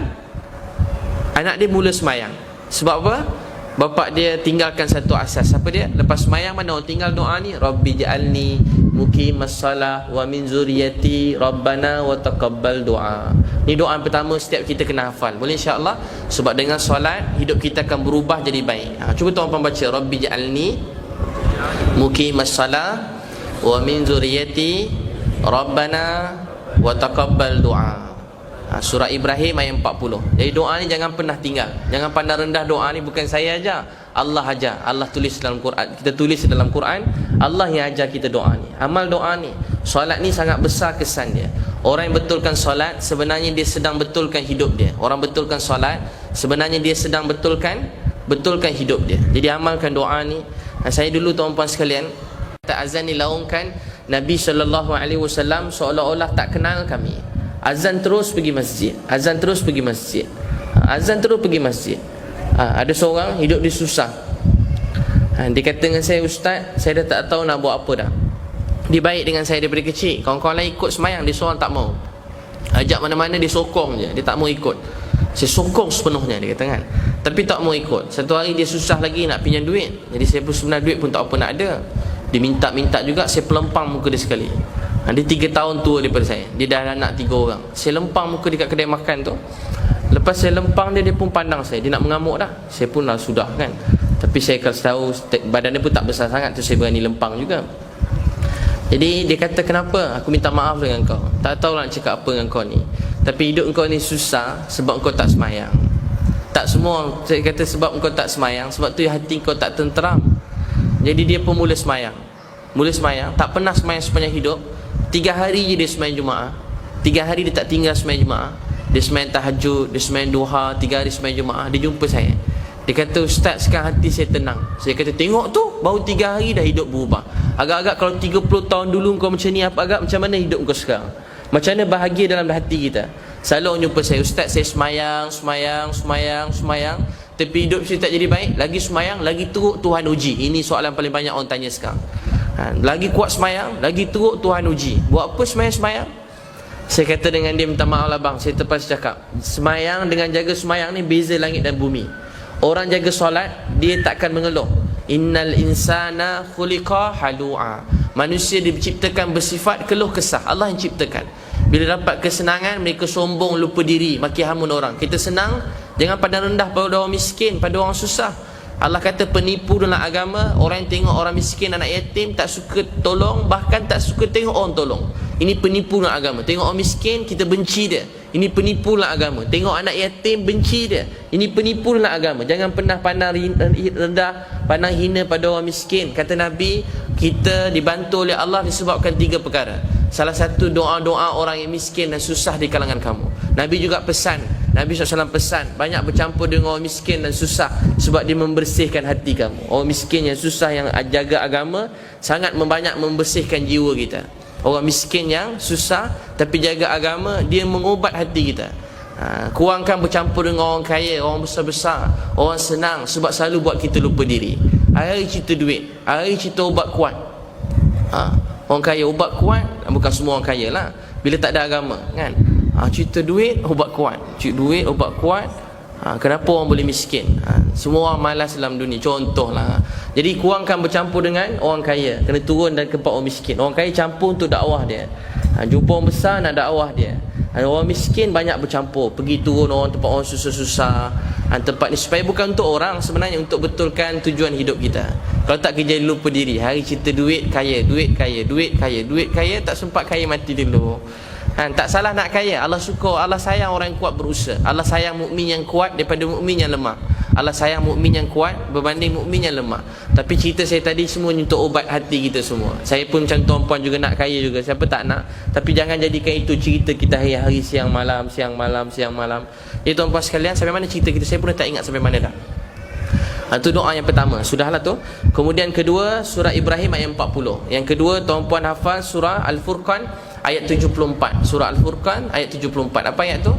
anak dia mula semayang. Sebab apa? Bapak dia tinggalkan satu asas. Apa dia? Lepas semayang mana orang tinggal doa ni, Rabbi ja'alni muqimas salah wa min zuriyati Rabbana wa taqabbal doa. Ni doa yang pertama setiap kita kena hafal. Boleh insya-Allah? Sebab dengan solat hidup kita akan berubah jadi baik. Cuba tuan-tuan baca, Rabbi ja'alni muqimas salah wa min zuriyati Rabbana wa taqabbal du'a. Surah Ibrahim ayat 40. Jadi doa ni jangan pernah tinggal. Jangan pandang rendah doa ni, bukan saya aja, Allah aja. Allah tulis dalam Quran. Kita tulis dalam Quran, Allah yang ajar kita doa ni. Amal doa ni. Solat ni sangat besar kesan dia. Orang yang betulkan solat sebenarnya dia sedang betulkan hidup dia. Orang betulkan solat sebenarnya dia sedang betulkan hidup dia. Jadi amalkan doa ni. Saya dulu tuan-tuan sekalian, azan dilaungkan, Nabi SAW seolah-olah tak kenal kami. Azan terus pergi masjid, azan terus pergi masjid, azan terus pergi masjid. Ada seorang hidup dia susah. Dia kata dengan saya, Ustaz, saya dah tak tahu nak buat apa dah. Dia baik dengan saya daripada kecil. Kawan-kawan lain ikut semayang, dia seorang tak mau. Ajak mana-mana dia sokong je, dia tak mau ikut. Saya sokong sepenuhnya, dia kata kan, tapi tak mau ikut. Satu hari dia susah lagi nak pinjam duit. Jadi saya pun sebenarnya duit pun tak apa nak ada. Dia minta-minta juga, saya pelempang muka dia sekali. Dia 3 tahun tua daripada saya. Dia dah anak 3 orang. Saya lempang muka dia kat kedai makan tu. Lepas saya lempang dia, dia pun pandang saya. Dia nak mengamuk dah. Saya pun dah sudah kan. Tapi saya kalau tahu badan dia pun tak besar sangat, tu saya berani lempang juga. Jadi dia kata, kenapa? Aku minta maaf dengan kau. Tak tahu nak cakap apa dengan kau ni. Tapi hidup kau ni susah sebab kau tak semayang. Tak semua, saya kata sebab kau tak semayang, sebab tu hati kau tak tenteram. Jadi dia pun mula semayang. Mula semayang, tak pernah semayang sepanjang hidup. 3 hari je dia semayang Jumaat. 3 hari dia tak tinggal semayang Jumaat. Dia semayang tahajud, dia semayang duha, 3 hari semayang Jumaat. Dia jumpa saya. Dia kata, Ustaz, sekarang hati saya tenang. Saya kata, tengok tu, baru 3 hari dah hidup berubah. Agak-agak kalau 30 tahun dulu kau macam ni, agak macam mana hidup kau sekarang? Macam mana bahagia dalam hati kita? Selalu orang jumpa saya, Ustaz, saya semayang, tapi hidup saya tak jadi baik. Lagi semayang, lagi teruk Tuhan uji. Ini soalan paling banyak orang tanya sekarang. Lagi kuat semayang, lagi teruk Tuhan uji. Buat apa semayang-semayang? Saya kata dengan dia, minta maaf lah bang, saya terpaksa cakap, semayang dengan jaga semayang ni beza langit dan bumi. Orang jaga solat, dia takkan mengeluh. Innal insana khuliqa halu'a. Manusia diciptakan bersifat keluh kesah. Allah yang ciptakan. Bila dapat kesenangan, mereka sombong, lupa diri, maki hamun orang. Kita senang, jangan pandang rendah pada orang miskin, pada orang susah. Allah kata penipu dalam agama, orang yang tengok orang miskin, anak yatim, tak suka tolong, bahkan tak suka tengok orang tolong. Ini penipu dalam agama. Tengok orang miskin, kita benci dia. Ini penipu dalam agama. Tengok anak yatim, benci dia. Ini penipu dalam agama. Jangan pernah pandang rendah, pandang hina pada orang miskin. Kata Nabi, kita dibantu oleh Allah disebabkan 3 perkara. Salah satu, doa-doa orang yang miskin dan susah di kalangan kamu. Nabi juga pesan, Nabi SAW pesan, banyak bercampur dengan orang miskin dan susah, sebab dia membersihkan hati kamu. Orang miskin yang susah, yang jaga agama, sangat banyak membersihkan jiwa kita. Orang miskin yang susah tapi jaga agama, dia mengubat hati kita. Kurangkan bercampur dengan orang kaya, orang besar-besar, orang senang, sebab selalu buat kita lupa diri. Hari cerita duit, hari cerita ubat kuat. Orang kaya ubat kuat, bukan semua orang kaya lah, bila tak ada agama kan. Cerita duit, ubat kuat. Cerita duit, ubat kuat. Kenapa orang boleh miskin? Semua orang malas dalam dunia. Contohlah. Jadi kurangkan bercampur dengan orang kaya. Kena turun dan tempat orang miskin. Orang kaya campur untuk dakwah dia. Jumpa orang besar nak dakwah dia. Orang miskin banyak bercampur, pergi turun orang tempat orang susah-susah. Tempat ni supaya bukan untuk orang, sebenarnya untuk betulkan tujuan hidup kita. Kalau tak kerja lupa diri. Hari cerita duit kaya, duit kaya, duit kaya, duit kaya, tak sempat kaya mati dulu. Tak salah nak kaya. Allah suka, Allah sayang orang yang kuat berusaha. Allah sayang mukmin yang kuat daripada mukmin yang lemah. Allah sayang mukmin yang kuat berbanding mukmin yang lemah. Tapi cerita saya tadi semua untuk ubat hati kita semua. Saya pun macam tuan-puan juga nak kaya juga. Siapa tak nak? Tapi jangan jadikan itu cerita kita hari-hari, siang malam. Jadi tuan-puan sekalian, sampai mana cerita kita? Saya pun tak ingat sampai mana dah. Itu doa yang pertama. Sudahlah tu. Kemudian kedua, surah Ibrahim ayat 40. Yang kedua, tuan-puan hafal surah Al-Furqan ayat 74. Surah Al-Furqan ayat 74. Apa ayat tu?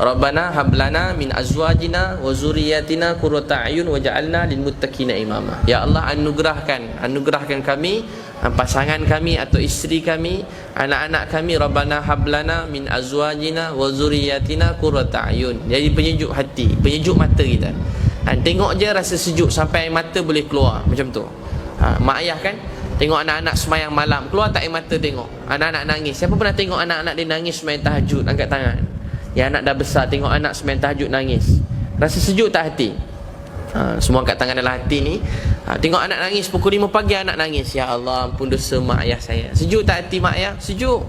Rabbana hablana min azwajina wa zurriyatina qurrata a'yun waj'alna lil muttaqina imama. Ya Allah, anugerahkan kami, pasangan kami atau isteri kami, anak-anak kami. Rabbana hablana min azwajina wa zurriyatina qurrata a'yun. Jadi penyejuk hati, penyejuk mata kita. Tengok je rasa sejuk sampai air mata boleh keluar macam tu. Mak ayah kan tengok anak-anak semayang malam, keluar tak air mata tengok anak-anak nangis. Siapa pernah tengok anak-anak dia nangis semayang tahajud? Angkat tangan. Ya, anak dah besar tengok anak semayang tahajud nangis. Rasa sejuk tak hati? Semua angkat tangan dalam hati ni. Tengok anak nangis pukul 5 pagi, anak nangis, ya Allah ampun dosa mak ayah saya. Sejuk tak hati mak ayah? Sejuk.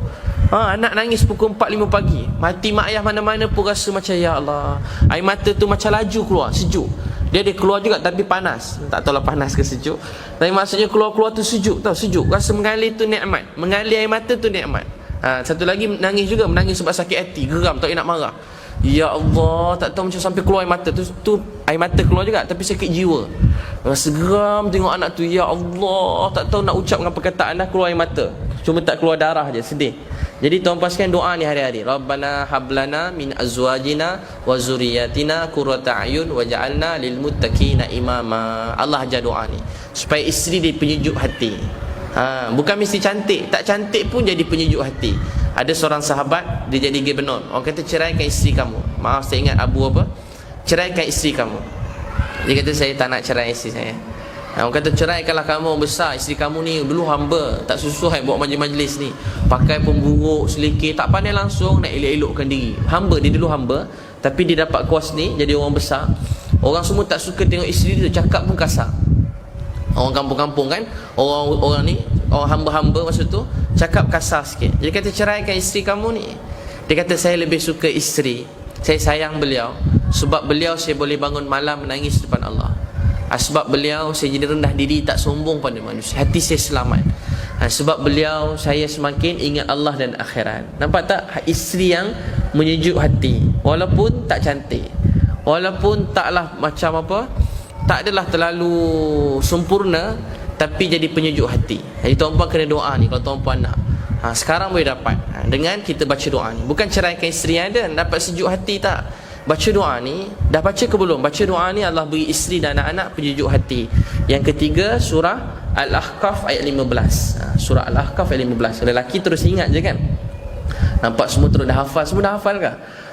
Anak nangis pukul 4, 5 pagi, hati mak ayah mana-mana pun rasa macam ya Allah. Air mata tu macam laju keluar, sejuk. Dia keluar juga tapi panas. Tak tahulah panas ke sejuk, tapi maksudnya keluar-keluar tu sejuk, tahu, sejuk. Rasa mengalir tu nikmat, mengalir air mata tu nikmat. Satu lagi nangis juga, menangis sebab sakit hati, geram, tak nak marah. Ya Allah, tak tahu macam sampai keluar air mata tu air mata keluar juga tapi sakit jiwa. Rasa geram tengok anak tu, ya Allah, tak tahu nak ucap dengan perkataan dah keluar air mata. Cuma tak keluar darah je, sedih. Jadi tuan paskan doa ni hari-hari. Rabbana hablana min azwajina wa zuriyatina qurrata a'yun waj'alna lil muttaqina imama. Allah ajar doa ni supaya isteri dia penyejuk hati. Bukan mesti cantik, tak cantik pun jadi penyejuk hati. Ada seorang sahabat, dia jadi gubernur. Orang kata ceraikan isteri kamu. Maaf saya ingat Abu apa? Ceraikan isteri kamu. Dia kata saya tak nak cerai isteri saya. Orang kata ceraikanlah kamu, besar isteri kamu ni dulu hamba, tak sesuai buat majlis-majlis ni, pakai pun buruk, selikir, tak pandai langsung, nak elok-elokkan diri. Hamba, dia dulu hamba, tapi dia dapat kuas ni, jadi orang besar. Orang semua tak suka tengok isteri dia, cakap pun kasar. Orang kampung-kampung kan, orang ni, orang hamba-hamba masa tu cakap kasar sikit. Dia kata ceraikan isteri kamu ni. Dia kata saya lebih suka isteri, saya sayang beliau, sebab beliau saya boleh bangun malam menangis depan Allah. Sebab beliau saya jadi rendah diri, tak sombong pada manusia, hati saya selamat. Sebab beliau saya semakin ingat Allah dan akhirat. Nampak tak? Isteri yang menyejuk hati, walaupun tak cantik, walaupun taklah macam apa, tak adalah terlalu sempurna, tapi jadi penyejuk hati. Jadi tuan-puan kena doa ni kalau tuan-puan nak. Sekarang boleh dapat dengan kita baca doa ni. Bukan ceraikan isteri yang ada, dapat sejuk hati tak? Baca doa ni, dah baca ke belum? Baca doa ni, Allah beri isteri dan anak-anak penyejuk hati. Yang ketiga, surah Al-Ahqaf ayat 15. Surah Al-Ahqaf ayat 15. Lelaki terus ingat je kan? Nampak semua terus dah hafal. Semua dah hafal ke?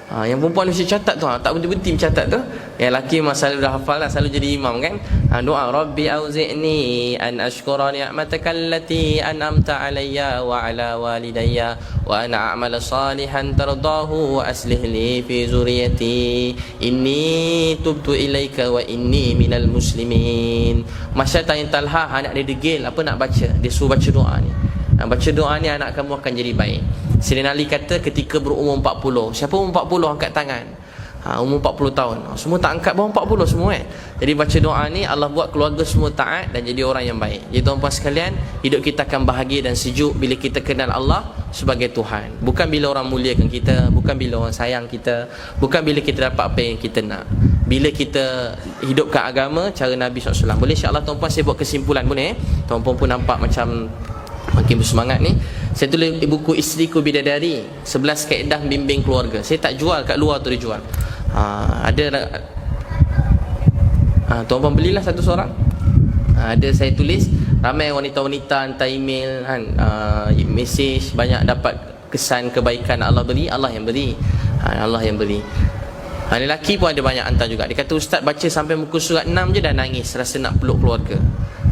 Yang perempuan mesti catat tu, tak berhenti mencatat tu. Yang lelaki masalah dah hafal lah, selalu jadi imam kan. Doa Rabbi auzi'ni an ashkura ni'mataka allati an'amta alayya wa ala walidayya wa ana a'mala salihan tardahu wa aslih li fi zuriyati inni tubtu ilaika wa inni minal muslimin. Masa tanya Talha, anak dia degil apa nak baca, dia suruh baca doa ni. Baca doa ni anak kamu akan jadi baik. Sayyidina Ali kata ketika berumur 40, siapa umur 40 angkat tangan. Umur 40 tahun, semua tak angkat, bawah 40 semua kan. Jadi baca doa ni, Allah buat keluarga semua taat dan jadi orang yang baik. Jadi tuan-tuan sekalian, hidup kita akan bahagia dan sejuk bila kita kenal Allah sebagai Tuhan. Bukan bila orang muliakan kita, bukan bila orang sayang kita, bukan bila kita dapat apa yang kita nak. Bila kita hidupkan agama cara Nabi SAW. Boleh insya-Allah tuan-tuan saya buat kesimpulan, boleh? Tuan-tuan pun nampak macam makin bersemangat ni. Saya tulis buku Isteriku Bidadari, 11 kaedah bimbing keluarga. Saya tak jual kat luar tu, dia jual. Tuan-tuan belilah satu seorang. Ada saya tulis, ramai wanita-wanita hantar email kan, mesej, banyak dapat kesan kebaikan Allah beri, Allah yang beri. Allah yang beri. Lelaki pun ada banyak hantar juga. Dia kata ustaz baca sampai muka surat 6 je dah nangis, rasa nak peluk keluarga.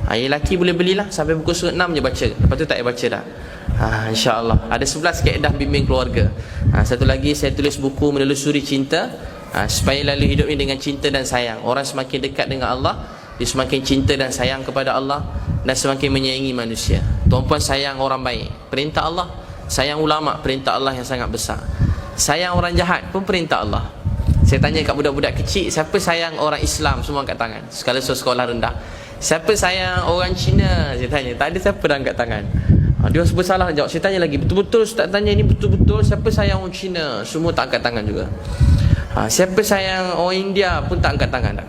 Lelaki boleh belilah sampai muka surat 6 je baca, lepas tu tak payah baca dah. InsyaAllah ada 11 kaedah bimbing keluarga. Satu lagi saya tulis buku Menelusuri Cinta, supaya lalu hidup ini dengan cinta dan sayang. Orang semakin dekat dengan Allah, dia semakin cinta dan sayang kepada Allah dan semakin menyayangi manusia. Tuan-puan sayang orang baik, perintah Allah. Sayang ulama, perintah Allah yang sangat besar. Sayang orang jahat pun perintah Allah. Saya tanya kat budak-budak kecil, siapa sayang orang Islam? Semua angkat tangan. Sekala sekolah rendah. Siapa sayang orang Cina? Saya tanya, tak ada siapa dah angkat tangan. Dia bersalah jawab. Saya tanya lagi, betul-betul ustaz tanya ni, betul-betul siapa sayang orang Cina? Semua tak angkat tangan juga. Siapa sayang orang India pun tak angkat tangan dah.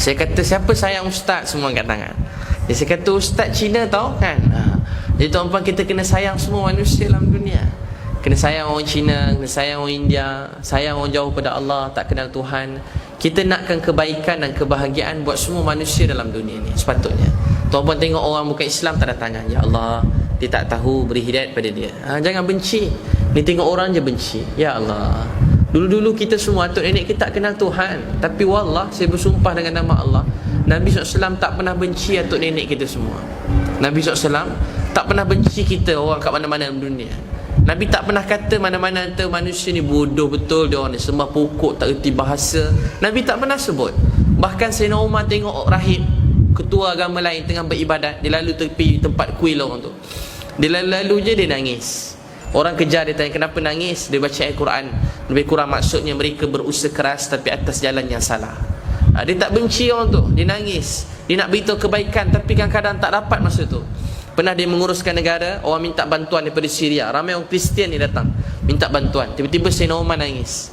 Saya kata siapa sayang ustaz? Semua angkat tangan. Jadi saya kata ustaz Cina tau kan. Jadi tuan-tuan, kita kena sayang semua manusia dalam dunia. Kena sayang orang Cina, kena sayang orang India, sayang orang jauh pada Allah, tak kenal Tuhan. Kita nakkan kebaikan dan kebahagiaan buat semua manusia dalam dunia ni sepatutnya. Tuan-puan tengok orang bukan Islam tak ada tangan, ya Allah, dia tak tahu, beri hidayat pada dia. Jangan benci. Ni tengok orang je benci. Ya Allah, dulu-dulu kita semua atuk nenek kita tak kenal Tuhan, tapi wallah saya bersumpah dengan nama Allah, Nabi SAW tak pernah benci atuk nenek kita semua. Nabi SAW tak pernah benci kita orang kat mana-mana dalam dunia. Nabi tak pernah kata mana-mana manusia ni bodoh betul, dia orang ni sembah pokok, tak erti bahasa. Nabi tak pernah sebut. Bahkan Sayyidina Umar tengok rahib, ketua agama lain tengah beribadat, dia lalu tepi tempat kuil orang tu, dia lalu je dia nangis. Orang kejar, dia tanya kenapa nangis, dia baca Al-Quran. Lebih kurang maksudnya mereka berusaha keras tapi atas jalan yang salah. Dia tak benci orang tu, dia nangis, dia nak beritahu kebaikan tapi kadang-kadang tak dapat masa tu. Pernah dia menguruskan negara, orang minta bantuan daripada Syria, ramai orang Kristian ni datang minta bantuan, tiba-tiba Sayyidina Umar nangis.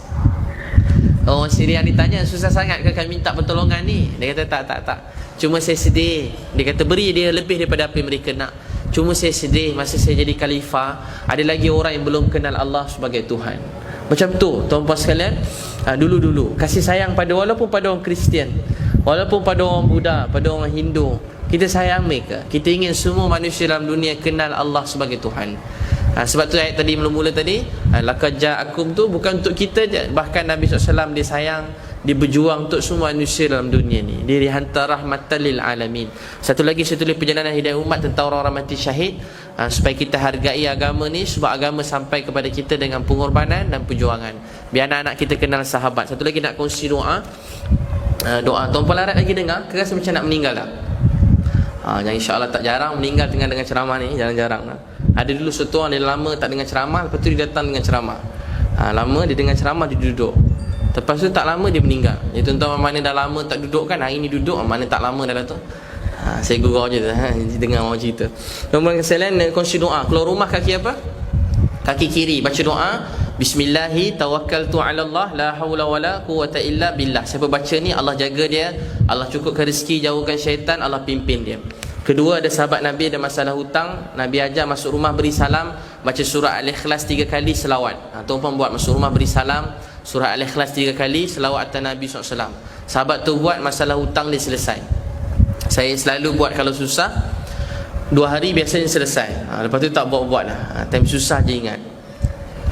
Orang Syria ditanya, susah sangat ke kami minta pertolongan ni? Dia kata tak, cuma saya sedih. Dia kata beri dia lebih daripada apa yang mereka nak. Cuma saya sedih masa saya jadi khalifah, ada lagi orang yang belum kenal Allah sebagai Tuhan. Macam tu tuan-puan sekalian. Dulu-dulu kasih sayang pada, walaupun pada orang Kristian, walaupun pada orang Buddha, pada orang Hindu, kita sayang mereka. Kita ingin semua manusia dalam dunia kenal Allah sebagai Tuhan. Sebab tu ayat tadi mula-mula tadi, laqad ja'akum tu bukan untuk kita je, bahkan Nabi SAW dia sayang, dia berjuang untuk semua manusia dalam dunia ni. Dia dihantar rahmatan lil alamin. Satu lagi saya tulis perjalanan hidayah umat tentang orang-orang mati syahid, supaya kita hargai agama ni, sebab agama sampai kepada kita dengan pengorbanan dan perjuangan. Biar anak-anak kita kenal sahabat. Satu lagi nak kongsi doa. Doa tuan-puan larat lagi dengar, kerasa macam nak meninggal tak? Yang insya-Allah tak jarang meninggal dengan ceramah ni, jarang-jarang lah. Ada dulu satu orang dia lama tak dengar ceramah, lepas tu dia datang dengan ceramah. Lama dia dengar ceramah, dia duduk. Lepas tu tak lama dia meninggal. Jadi tuan-tuan mana dah lama tak duduk kan, hari ni duduk, mana tak lama dah tu. Saya gurau je dengar orang cerita. Tuan-tuan sekalian, kongsi doa. Keluar rumah kaki apa? Kaki kiri, baca doa Bismillahi tawakkaltu ala Allah la hawla wala quwata illa billah. Siapa baca ni Allah jaga dia, Allah cukupkan rezeki, jauhkan syaitan, Allah pimpin dia. Kedua, ada sahabat Nabi ada masalah hutang, Nabi ajar masuk rumah beri salam, baca surah Al-Ikhlas 3 kali, selawat. Tuan-tuan buat masuk rumah beri salam, surah Al-Ikhlas 3 kali, selawat atas Nabi SAW. Sahabat tu buat, masalah hutang dia selesai. Saya selalu buat kalau susah 2 hari biasanya selesai. Lepas tu tak buat-buat lah. Time susah je ingat.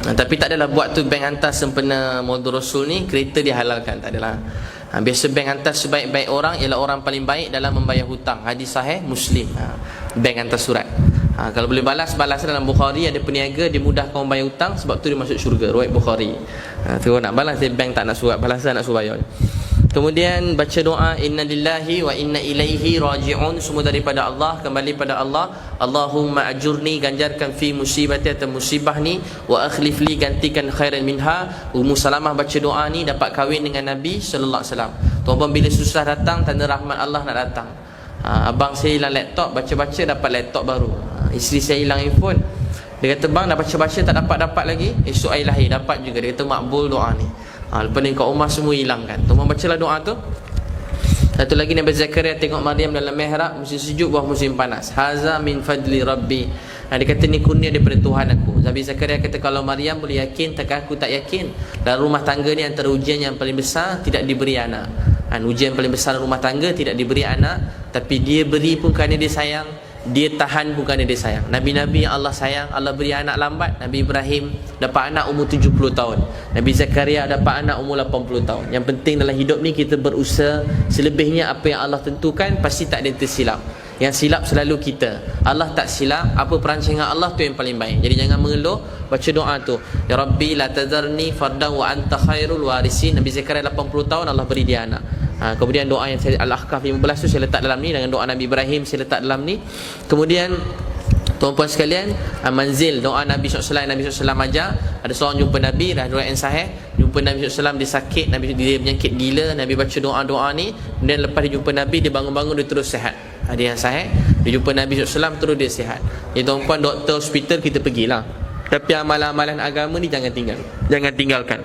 Tapi tak adalah buat tu bank hantar sempena Maulid Rasul ni, kereta dihalalkan, tak adalah. Biasa bank hantar sebaik-baik orang ialah orang paling baik dalam membayar hutang. Hadis sahih Muslim. Bank hantar surat. Kalau boleh balas dalam Bukhari, ada peniaga dia mudahkan orang bayar hutang, sebab tu dia masuk syurga. Riwayat Bukhari. Kalau nak balas dia bank tak nak surat, balasan nak suruh bayar. Kemudian baca doa inna lillahi wa inna ilaihi raji'un, semua daripada Allah, kembali pada Allah. Allahumma ajurni, ganjarkan fi musibati, atau musibah ni, wa akhlif li, gantikan khairan minha. Ummu Salamah baca doa ni dapat kahwin dengan Nabi sallallahu alaihi wasallam. Tuan-tuan bila susah datang, tanda rahmat Allah nak datang. Abang saya hilang laptop, baca-baca dapat laptop baru. Isteri saya hilang handphone, dia kata bang dah baca-baca tak dapat lagi, esok air lahir dapat juga. Dia kata makbul doa ni. Lepas ni kat rumah semua hilang kan. Tuan-tuan bacalah doa tu. Satu lagi Nabi Zakaria tengok Maryam dalam mihrab, musim sejuk bawah musim panas. Haza min fadli rabbi. Dia kata ni kurnia daripada Tuhan aku. Nabi Zakaria kata kalau Maryam boleh yakin, takkan aku tak yakin. Dalam rumah tangga ni antara ujian yang paling besar tidak diberi anak. Ujian paling besar dalam rumah tangga tidak diberi anak, tapi dia beri pun kerana dia sayang, dia tahan pun kerana dia sayang. Nabi-Nabi yang Allah sayang, Allah beri anak lambat. Nabi Ibrahim dapat anak umur 70 tahun. Nabi Zakaria dapat anak umur 80 tahun. Yang penting dalam hidup ni kita berusaha. Selebihnya apa yang Allah tentukan pasti tak ada yang tersilap. Yang silap selalu kita. Allah tak silap, apa perancangan Allah tu yang paling baik. Jadi jangan mengeluh, baca doa tu. Ya Rabbi la tadharni fardan wa anta khairul warisin. Nabi Zakaria 80 tahun, Allah beri dia anak. Kemudian doa yang saya Al-Ahqaf 15 tu saya letak dalam ni, dengan doa Nabi Ibrahim saya letak dalam ni. Kemudian tuan-puan sekalian, manzil doa Nabi SAW. Nabi SAW ajar, ada seorang jumpa Nabi, dah riwayat yang sahih, jumpa Nabi SAW, dia sakit, dia penyakit gila. Nabi baca doa-doa ni, kemudian lepas dia jumpa Nabi, dia bangun-bangun dia terus sihat. Ada yang sahih, dia jumpa Nabi SAW terus dia sihat. Jadi tuan-puan, doktor hospital kita pergilah, tapi amalan-amalan agama ni jangan tinggalkan.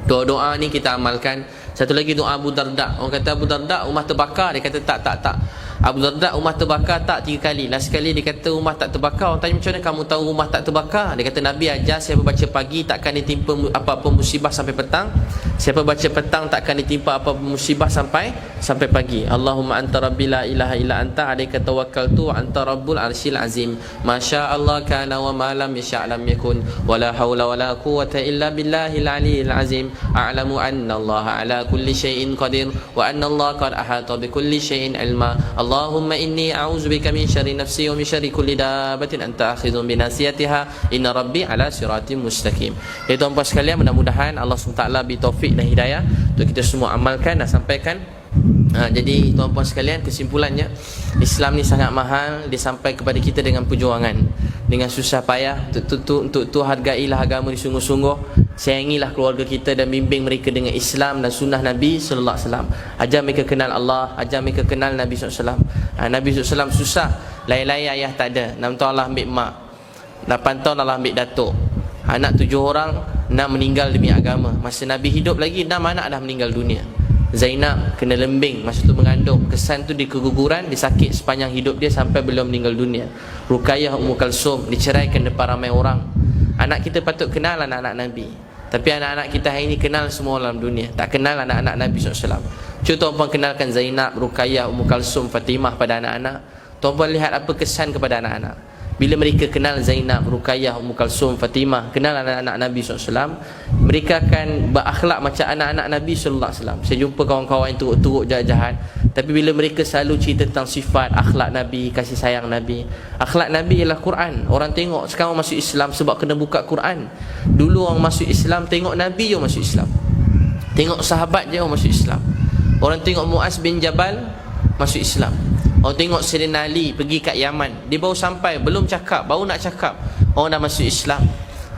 Doa-doa ni kita amalkan. Satu lagi doa Abu Darda. Orang kata Abu Darda rumah terbakar, dia kata tak. Abu Darda rumah terbakar tak 3 kali. Last kali dia kata rumah tak terbakar. Orang tanya macam mana kamu tahu rumah tak terbakar? Dia kata Nabi ajar siapa baca pagi takkan ditimpa apa-apa musibah sampai petang. Siapa baca petang takkan ditimpa apa-apa musibah sampai pagi. Allahumma anta rabbi la ilaha illa anta alaika tawakkaltu wa anta rabbul arsyil azim. Masya Allah kana wa ma lam yasha' lam yakun. Wala haula wala quwwata illa billahil aliyyil azim. A'lamu anna Allah ala kulli syai'in qadir wa anna Allah qad ahata bi kulli syai'in ilma. Allahumma inni a'udzubika min syarri nafsi wa min syarri kulli dabatin anta akhidhun bi nasiyatiha inna rabbi ala siratim mustaqim. Jadi tuan-tuan sekalian, mudah-mudahan Allah SWT beri taufik dan hidayah untuk kita semua amalkan dan sampaikan Jadi tuan-puan sekalian, kesimpulannya, Islam ni sangat mahal. Dia sampai kepada kita dengan perjuangan, dengan susah payah. Untuk hargailah agama ni sungguh-sungguh. Sayangilah keluarga kita dan bimbing mereka dengan Islam dan sunnah Nabi sallallahu alaihi wasallam. Ajar mereka kenal Allah, ajar mereka kenal Nabi sallallahu alaihi wasallam. Nabi sallallahu alaihi wasallam susah, lain-lain ayah tak ada. 6 tahun Allah ambil mak, 8 tahun Allah ambil datuk. Anak 7 orang, 6 meninggal demi agama. Masa Nabi hidup lagi, 6 anak dah meninggal dunia. Zainab kena lembing masa tu mengandung. Kesan tu dia keguguran, dia sakit sepanjang hidup dia sampai beliau meninggal dunia. Ruqayyah Ummu Kalsum diceraikan depan ramai orang. Anak kita patut kenal anak-anak Nabi, tapi anak-anak kita hari ini kenal semua dalam dunia, tak kenal anak-anak Nabi SAW. Cuba tuan-puan kenalkan Zainab, Ruqayyah, Ummu Kalsum, Fatimah pada anak-anak. Tuan-puan lihat apa kesan kepada anak-anak. Bila mereka kenal Zainab, Ruqayyah, Ummu Kalsum, Fatimah, kenal anak-anak Nabi SAW, mereka akan berakhlak macam anak-anak Nabi SAW. Saya jumpa kawan-kawan yang turut-turut jahat-jahat, tapi bila mereka selalu cerita tentang sifat, akhlak Nabi, kasih sayang Nabi. Akhlak Nabi ialah Quran. Orang tengok sekarang masuk Islam sebab kena buka Quran. Dulu orang masuk Islam tengok Nabi je masuk Islam, tengok sahabat je orang masuk Islam. Orang tengok Muaz bin Jabal masuk Islam. Orang tengok Sayyidina Ali pergi kat Yaman, dia baru sampai, belum cakap, baru nak cakap, orang dah masuk Islam.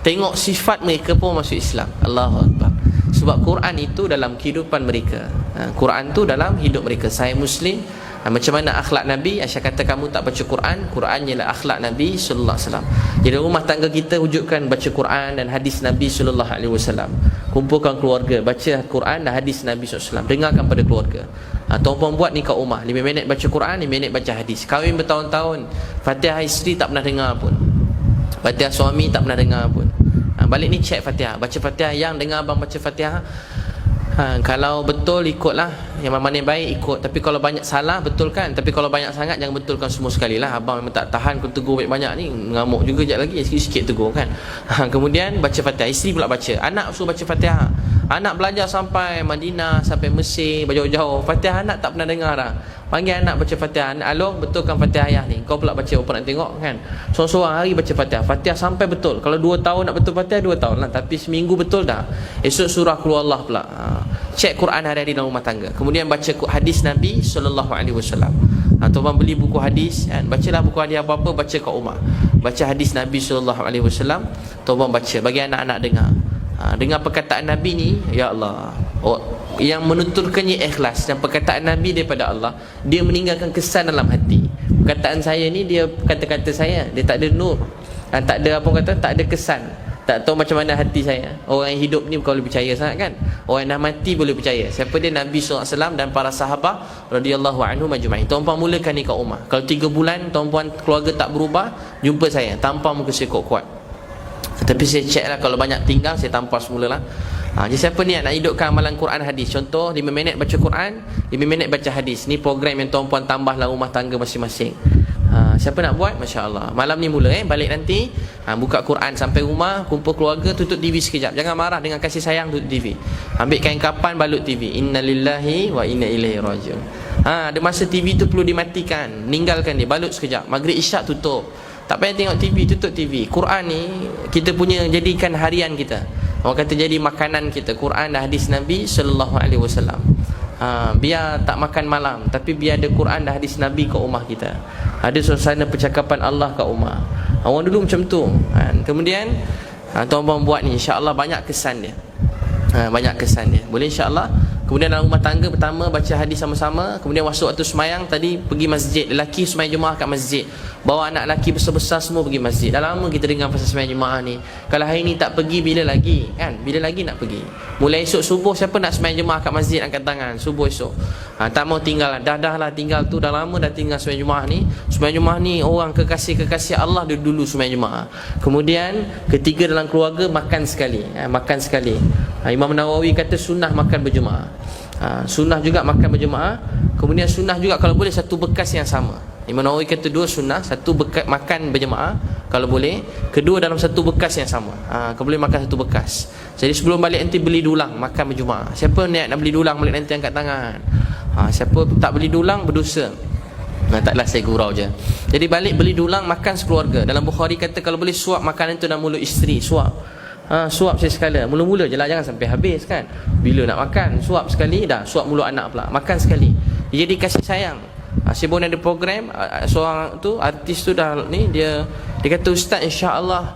Tengok sifat mereka pun masuk Islam. Allahu Akbar. Sebab Quran itu dalam kehidupan mereka. Quran tu dalam hidup mereka. Saya Muslim, macam mana akhlak Nabi. Aisyah kata kamu tak baca Quran, Quran ialah akhlak Nabi sallallahu alaihi wasallam. Jadi rumah tangga kita wujudkan baca Quran dan hadis Nabi sallallahu alaihi wasallam. Kumpulkan keluarga, baca Quran dan hadis Nabi sallallahu alaihi wasallam. Dengarkan pada keluarga. Tuan-puan buat ni kat rumah, 5 minit baca Quran, 5 minit baca hadis. Kahwin bertahun-tahun, Fatihah isteri tak pernah dengar pun, Fatihah suami tak pernah dengar pun. Balik ni cek Fatihah, baca Fatihah. Yang dengar abang baca Fatihah, kalau betul ikutlah, yang mana yang baik ikut. Tapi kalau banyak salah betulkan. Tapi kalau banyak sangat jangan betulkan semua sekali lah. Abang memang tak tahan kau tegur banyak ni, mengamuk juga sekejap lagi, sikit-sikit tegur kan. Kemudian baca Fatihah, isteri pula baca, anak suruh baca Fatihah. Anak belajar sampai Madinah, sampai Mesir, jauh-jauh, Fatihah anak tak pernah dengar dah. Panggil anak baca Fatihah. Along betulkan Fatihah ayah ni. Kau pula baca, apa nak tengok kan. Seorang-seorang hari baca Fatihah, Fatihah sampai betul. Kalau 2 tahun nak betul Fatihah, 2 tahun lah. Tapi seminggu betul dah. Esok surah Qul Allah pula. Cek Quran hari-hari dalam rumah tangga. Kemudian baca hadis Nabi SAW. Tuan-tuan beli buku hadis kan? Bacalah buku hadis apa-apa, baca kat rumah. Baca hadis Nabi SAW. Tuan-tuan baca, bagi anak-anak dengar. Dengar perkataan Nabi ni, ya Allah, yang menuturkannya ikhlas. Dan perkataan Nabi daripada Allah, dia meninggalkan kesan dalam hati. Perkataan saya ni, dia kata-kata saya, dia tak ada nur, tak ada apa kata, tak ada kesan. Tak tahu macam mana hati saya. Orang yang hidup ni bukan boleh percaya sangat kan. Orang yang dah mati boleh percaya. Siapa dia? Nabi SAW dan para sahabat radhiyallahu anhum ajma'in. Tuan-puan mulakan ni kat rumah. Kalau 3 bulan tuan-puan keluarga tak berubah, jumpa saya, tampar muka saya kuat-kuat. Tapi saya cek lah, kalau banyak tinggal saya tampar semula lah. Jadi siapa ni nak hidupkan amalan Quran hadis? Contoh 5 minit baca Quran, 5 minit baca hadis. Ni program yang tuan-puan tambahlah rumah tangga masing-masing. Siapa nak buat? Masya Allah. Malam ni mula balik nanti, buka Quran sampai rumah, kumpul keluarga, tutup TV sekejap. Jangan marah, dengan kasih sayang tutup TV. Ambil kain kapan, balut TV. Inna lillahi wa inna ilaihi rajiun. Ada masa TV tu perlu dimatikan, meninggalkan dia, balut sekejap. Maghrib isyak tutup. Tak payah tengok TV, tutup TV. Quran ni kita punya, jadikan harian kita. Orang kata jadi makanan kita, Quran dan hadis Nabi sallallahu alaihi wasallam. Biar tak makan malam, tapi biar ada Quran dan hadis Nabi kat rumah kita. Ada suasana percakapan Allah kat rumah. Orang dulu macam tu. Kemudian tuan-tuan buat ni, insya-Allah banyak kesan dia. Banyak kesan dia. Boleh insya-Allah. Kemudian dalam rumah tangga, pertama baca hadis sama-sama. Kemudian masuk waktu semayang, tadi pergi masjid. Lelaki semayang Jumaat kat masjid, bawa anak lelaki besar-besar semua pergi masjid. Dah lama kita dengar pasal semayang Jumaat ni. Kalau hari ni tak pergi, bila lagi kan? Bila lagi nak pergi? Mulai esok subuh, siapa nak semayang Jumaat kat masjid, angkat tangan. Subuh esok. Tak mau tinggal lah. Dah lah tinggal tu. Dah lama dah tinggal semayang Jumaat ni. Semayang Jumaat ni orang kekasih-kekasih Allah dulu semayang Jumaat. Kemudian ketiga dalam keluarga, makan sekali. Makan sekali. Imam Nawawi kata sunnah makan berjemaah. Sunnah juga makan berjemaah. Kemudian sunnah juga kalau boleh satu bekas yang sama. Imam Nawawi kata 2 sunnah, satu bekas makan berjemaah kalau boleh, kedua dalam satu bekas yang sama. Kalau boleh makan satu bekas. Jadi sebelum balik nanti beli dulang, makan berjemaah. Siapa niat nak beli dulang balik nanti angkat tangan. Siapa tak beli dulang berdosa. Taklah, saya gurau je. Jadi balik beli dulang, makan sekeluarga. Dalam Bukhari kata kalau boleh suap makanan tu dalam mulut isteri, suap. Suap saya sekali. Mula-mula je lah, jangan sampai habis kan. Bila nak makan, suap sekali dah, suap mulut anak pula, makan sekali. Jadi kasih sayang. Saya pun ada program, seorang tu artis tu dah ni, dia kata, ustaz insya-Allah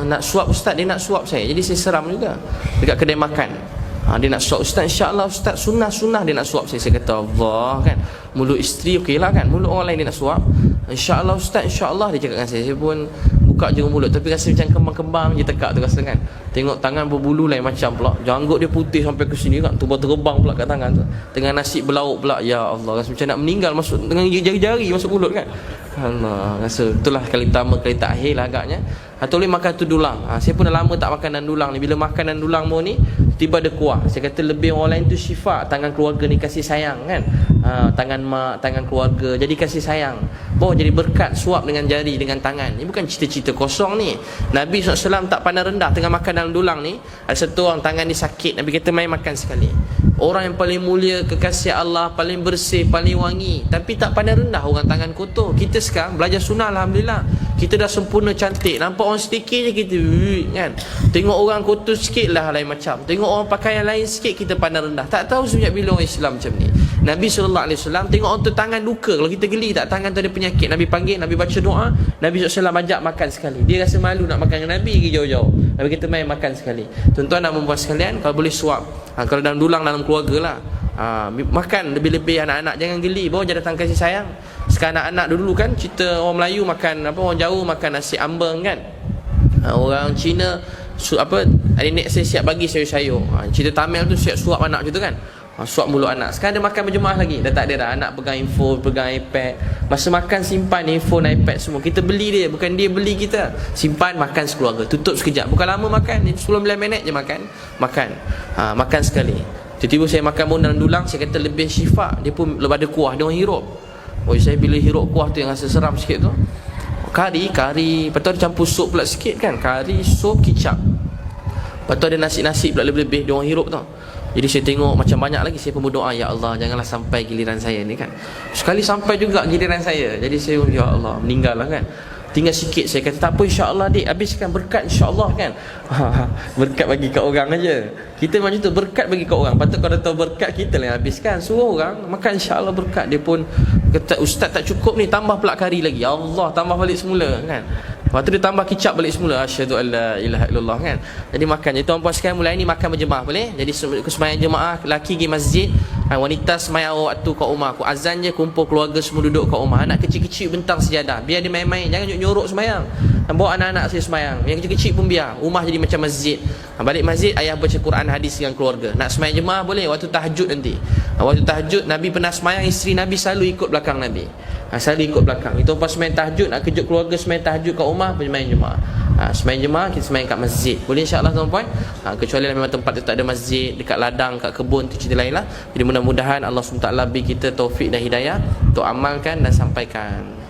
nak suap ustaz, dia nak suap saya. Jadi saya seram juga dekat kedai makan. Dia nak suap ustaz, insya-Allah ustaz, sunnah dia nak suap saya. Saya kata Allah kan, mulut isteri okey lah kan, mulut orang lain dia nak suap. Insya-Allah ustaz, insya-Allah dia cakap dengan saya. Saya pun buka je mulut, tapi rasa macam kembang-kembang je tekak tu rasa kan. Tengok tangan berbulu lain macam pula, janggut dia putih sampai ke sini kan, tubuh terbang pula kat tangan tu. Tengah nasi berlauk pula, ya Allah, rasa macam nak meninggal masuk dengan jari-jari masuk mulut kan. Allah, rasa itulah kali pertama kali tak akhir lah agaknya. Atau boleh makan tu dulang. Saya pun dah lama tak makan dan dulang ni. Bila makan dan dulang mau ni tiba ada kuah. Saya kata lebih orang lain tu syifa, tangan keluarga ni kasih sayang kan. Tangan mak, tangan keluarga jadi kasih sayang. Jadi berkat suap dengan jari, dengan tangan. Ini bukan cerita-cerita kosong ni. Nabi SAW tak pandang rendah tengah makan dalam dulang ni. Ada satu orang tangan ni sakit, Nabi kata mai makan sekali. Orang yang paling mulia, kekasih Allah, paling bersih, paling wangi, tapi tak pandang rendah orang tangan kotor. Kita sekarang belajar sunnah, alhamdulillah. Kita dah sempurna cantik. Nampak orang sedikit je kita kan. Tengok orang kotor sikit lah lain macam. Tengok orang pakaian lain sikit kita pandang rendah. Tak tahu sejak bila orang Islam macam ni. Nabi SAW tengok orang tu tangan luka, kalau kita geli tak tangan tu ada penyakit, Nabi panggil, Nabi baca doa, Nabi SAW ajak makan sekali. Dia rasa malu nak makan dengan Nabi, pergi jauh-jauh. Nabi kata mai makan sekali. Tuan-tuan dan puan-puan sekalian, kalau boleh suap, kalau dalam dulang dalam keluarga lah, makan lebih-lebih anak-anak, jangan geli, bawa je datang kasih sayang. Sekarang anak-anak dulu kan cerita orang Melayu makan apa, orang Jawa makan nasi ambeng kan. Orang Cina adik-adik saya siap bagi sayur-sayur. Cerita Tamil tu siap suap anak macam tu kan. Suap mulut anak. Sekarang dia makan berjemaah lagi. Dah tak ada dah. Anak pegang handphone, pegang iPad. Masa makan simpan handphone, iPad semua. Kita beli dia, bukan dia beli kita. Simpan, makan sekeluarga. Tutup sekejap. Bukan lama makan, 10-15 minit je makan. Makan sekali. Tiba-tiba saya makan pun dalam dulang, saya kata lebih syifa. Dia pun lepas ada kuah, dia orang hirup. Saya bila hirup kuah tu yang rasa seram sikit tu. Kari, lepas tu ada campur sup pula sikit kan. Kari, sup, kicap. Lepas tu ada nasi-nasi pula lebih-lebih, dia orang hirup tu. Jadi saya tengok macam banyak lagi, saya pun berdoa, ya Allah janganlah sampai giliran saya ni kan. Sekali sampai juga giliran saya. Jadi saya, ya Allah, meninggal lah kan. Tinggal sikit, saya kata tak apa, insya-Allah dik, habiskan berkat insya-Allah kan. Berkat bagi kat orang aja. Kita macam tu, berkat bagi kat orang. Patut kalau tahu berkat kita lah habiskan. Suruh orang makan insya-Allah berkat. Dia pun kata ustaz tak cukup ni, tambah pula kari lagi. Ya Allah, tambah balik semula kan. Lepas tu dia tambah kicap balik semula. Asyhadu an la ilaha illallah kan. Jadi makan. Jadi tuan-puan sekalian, mulai ni makan berjemaah boleh. Jadi sembahyang jemaah, lelaki pergi masjid, wanita sembahyang waktu kat rumah. Aku azan je, kumpul keluarga semua duduk kat rumah. Anak kecil-kecil bentang sejadah, biar dia main-main, jangan nyorok sembahyang. Bawa anak-anak saya sembahyang. Yang kecil-kecil pun biar. Rumah jadi macam masjid. Balik masjid, ayah baca Quran hadis dengan keluarga. Nak sembahyang jemaah boleh waktu tahajud nanti. Waktu tahajud Nabi pernah sembahyang, isteri Nabi selalu ikut belakang Nabi. Selalu ikut belakang. Itu pas sembahyang tahajud, nak kejut keluarga sembahyang tahajud kat rumah, sembahyang jemaah. Sembahyang jemaah kita sembahyang kat masjid. Boleh insya-Allah tuan-puan. Kecuali memang tempat tu tak ada masjid, dekat ladang, kat kebun, tu cerita lain lah. Jadi mudah-mudahan Allah SWT beri kita taufik dan hidayah untuk amalkan dan sampaikan.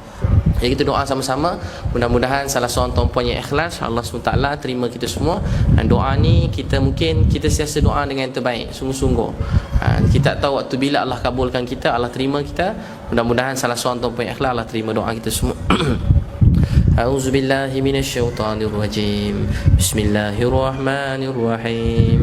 Jadi kita doa sama-sama, mudah-mudahan salah seorang tuan-puan yang ikhlas, Allah SWT terima kita semua. Dan doa ni kita siasa doa dengan yang terbaik, sungguh-sungguh. Kita tak tahu waktu bila Allah kabulkan kita, Allah terima kita. Mudah-mudahan salah seorang tuan-puan yang ikhlas, Allah terima doa kita semua. أعوذ بالله من الشيطان الرجيم بسم الله الرحمن الرحيم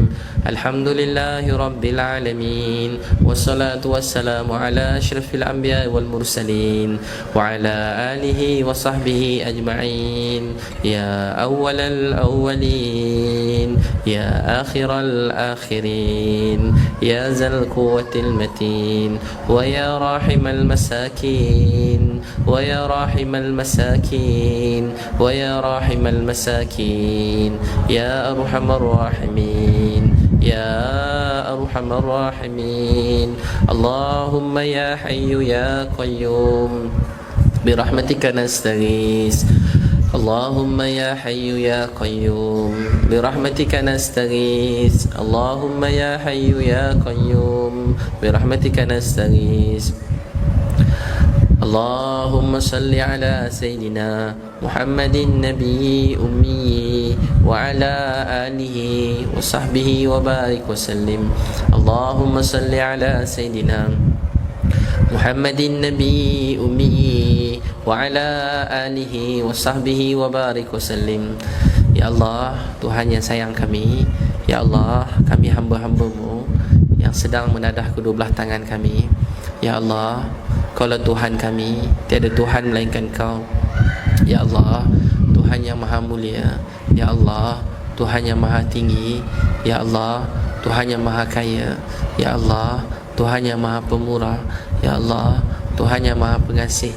الحمد لله رب العالمين والصلاة والسلام على أشرف الأنبياء والمرسلين وعلى آله وصحبه أجمعين يا أول الأولين يا آخر الآخرين يا ذا القوة المتين ويا راحم المساكين ويا راحم المساكين ويا راحم المساكين يا أرحم الراحمين يا أرحم الراحمين اللهم يا حي يا قيوم برحمتك نستغيث اللهم يا حي يا قيوم برحمتك نستغيث اللهم يا حي يا قيوم برحمتك نستغيث اللهم صل على سيدنا محمد النبي أمي وعلى آله وصحبه وبارك وسلم اللهم صل على سيدنا محمد النبي أمي وعلى آله وصحبه وبارك وسلم Ya Allah, Tuhan yang sayang kami. Ya Allah, kami hamba-hamba-Mu yang sedang menadah kedua belah tangan kami. Ya Allah, Kaulah Tuhan kami, tiada Tuhan melainkan Kau. Ya Allah, Tuhan yang maha mulia. Ya Allah, Tuhan yang maha tinggi. Ya Allah, Tuhan yang maha kaya. Ya Allah, Tuhan yang maha pemurah. Ya Allah, Tuhan yang maha pengasih.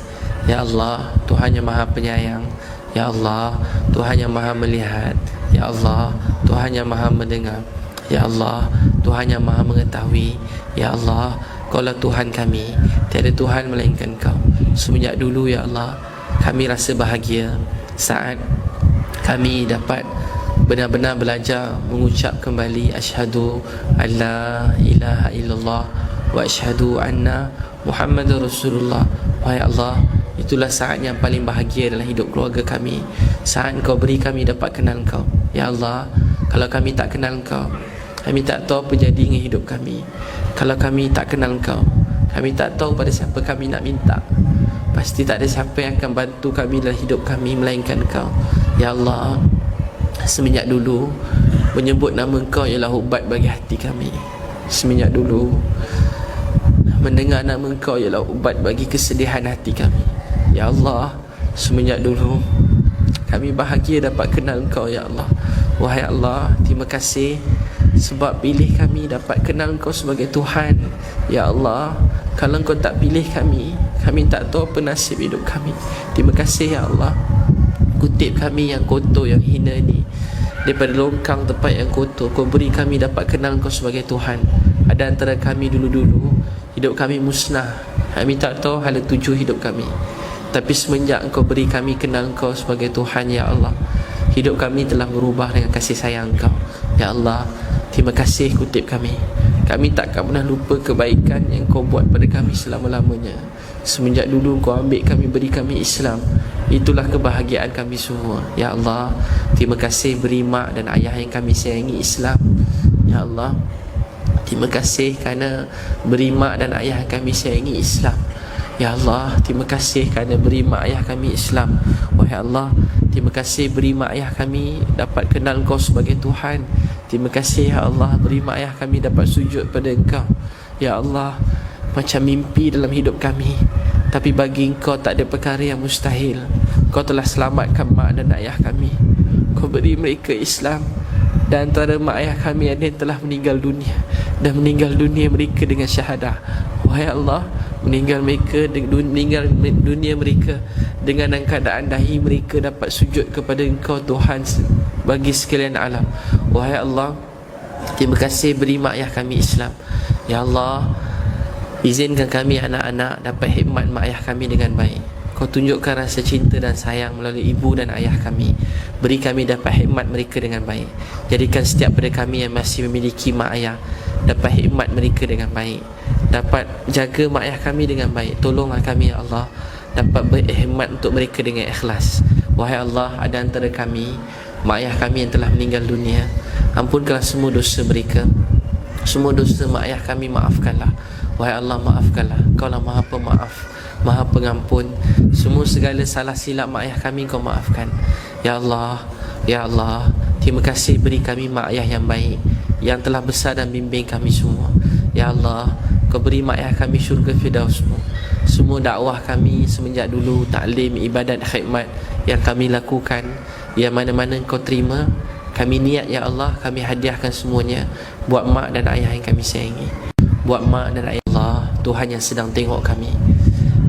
Ya Allah, Tuhan yang maha penyayang. Ya Allah, Tuhan yang maha melihat. Ya Allah, Tuhan yang maha mendengar. Ya Allah, Tuhan yang maha mengetahui. Ya Allah, Kaulah Tuhan kami, tiada Tuhan melainkan Kau. Semenjak dulu ya Allah, kami rasa bahagia saat kami dapat benar-benar belajar mengucap kembali asyhadu alla ilaha illallah wa asyhadu anna Muhammadar Rasulullah. Wahai Allah, itulah saat yang paling bahagia dalam hidup keluarga kami. Saat Kau beri kami dapat kenal Kau. Ya Allah, kalau kami tak kenal Kau, kami tak tahu apa jadi dengan hidup kami. Kalau kami tak kenal Kau, kami tak tahu pada siapa kami nak minta. Pasti tak ada siapa yang akan bantu kami dalam hidup kami melainkan Kau. Ya Allah, semenjak dulu menyebut nama Kau ialah ubat bagi hati kami. Semenjak dulu mendengar nama Kau ialah ubat bagi kesedihan hati kami. Ya Allah, semenjak dulu kami bahagia dapat kenal Kau. Ya Allah, wahai Allah, terima kasih sebab pilih kami dapat kenal Kau sebagai Tuhan. Ya Allah, kalau Kau tak pilih kami, kami tak tahu apa nasib hidup kami. Terima kasih ya Allah, kutip kami yang kotor, yang hina ni daripada longkang tempat yang kotor, Kau beri kami dapat kenal Kau sebagai Tuhan. Ada antara kami dulu-dulu hidup kami musnah, kami tak tahu hala tuju hidup kami. Tapi semenjak Kau beri kami kenal Kau sebagai Tuhan ya Allah, hidup kami telah berubah dengan kasih sayang Kau. Ya Allah, terima kasih kutip kami. Kami takkan pernah lupa kebaikan yang Kau buat pada kami selama-lamanya. Semenjak dulu Kau ambil kami, beri kami Islam, itulah kebahagiaan kami semua. Ya Allah, terima kasih beri mak dan ayah yang kami sayangi Islam. Ya Allah, terima kasih kerana beri mak dan ayah yang kami sayangi Islam. Ya Allah, terima kasih kerana beri mak ayah kami Islam. Wahai Allah, terima kasih beri mak ayah kami dapat kenal Kau sebagai Tuhan. Terima kasih ya Allah, beri mak ayah kami dapat sujud pada Engkau. Ya Allah, macam mimpi dalam hidup kami, tapi bagi Engkau tak ada perkara yang mustahil. Kau telah selamatkan mak dan ayah kami. Kau beri mereka Islam. Dan antara mak ayah kami ada yang telah meninggal dunia, dan meninggal dunia mereka dengan syahadah. Wahai Allah, meninggal dunia mereka dengan keadaan dahi mereka dapat sujud kepada Engkau Tuhan bagi sekalian alam. Wahai Allah, terima kasih beri mak ayah kami Islam. Ya Allah, izinkan kami anak-anak dapat khidmat mak ayah kami dengan baik. Kau tunjukkan rasa cinta dan sayang melalui ibu dan ayah kami. Beri kami dapat khidmat mereka dengan baik. Jadikan setiap pada kami yang masih memiliki mak ayah dapat khidmat mereka dengan baik, dapat jaga mak ayah kami dengan baik. Tolonglah kami ya Allah dapat berkhidmat untuk mereka dengan ikhlas. Wahai Allah, ada antara kami mak ayah kami yang telah meninggal dunia. Ampunkanlah semua dosa mereka, semua dosa mak ayah kami maafkanlah. Wahai Allah, maafkanlah. Kaulah maha pemaaf, maha pengampun. Semua segala salah silap mak ayah kami Kau maafkan. Ya Allah, ya Allah, terima kasih beri kami mak ayah yang baik, yang telah besar dan bimbing kami semua. Ya Allah, Kau beri mak ayah kami syurga firdaus-Mu. Semua dakwah kami semenjak dulu, taklim, ibadat, khidmat yang kami lakukan, yang mana-mana Kau terima, kami niat ya Allah, kami hadiahkan semuanya buat mak dan ayah yang kami sayangi. Buat mak dan ayah. Allah, Tuhan yang sedang tengok kami,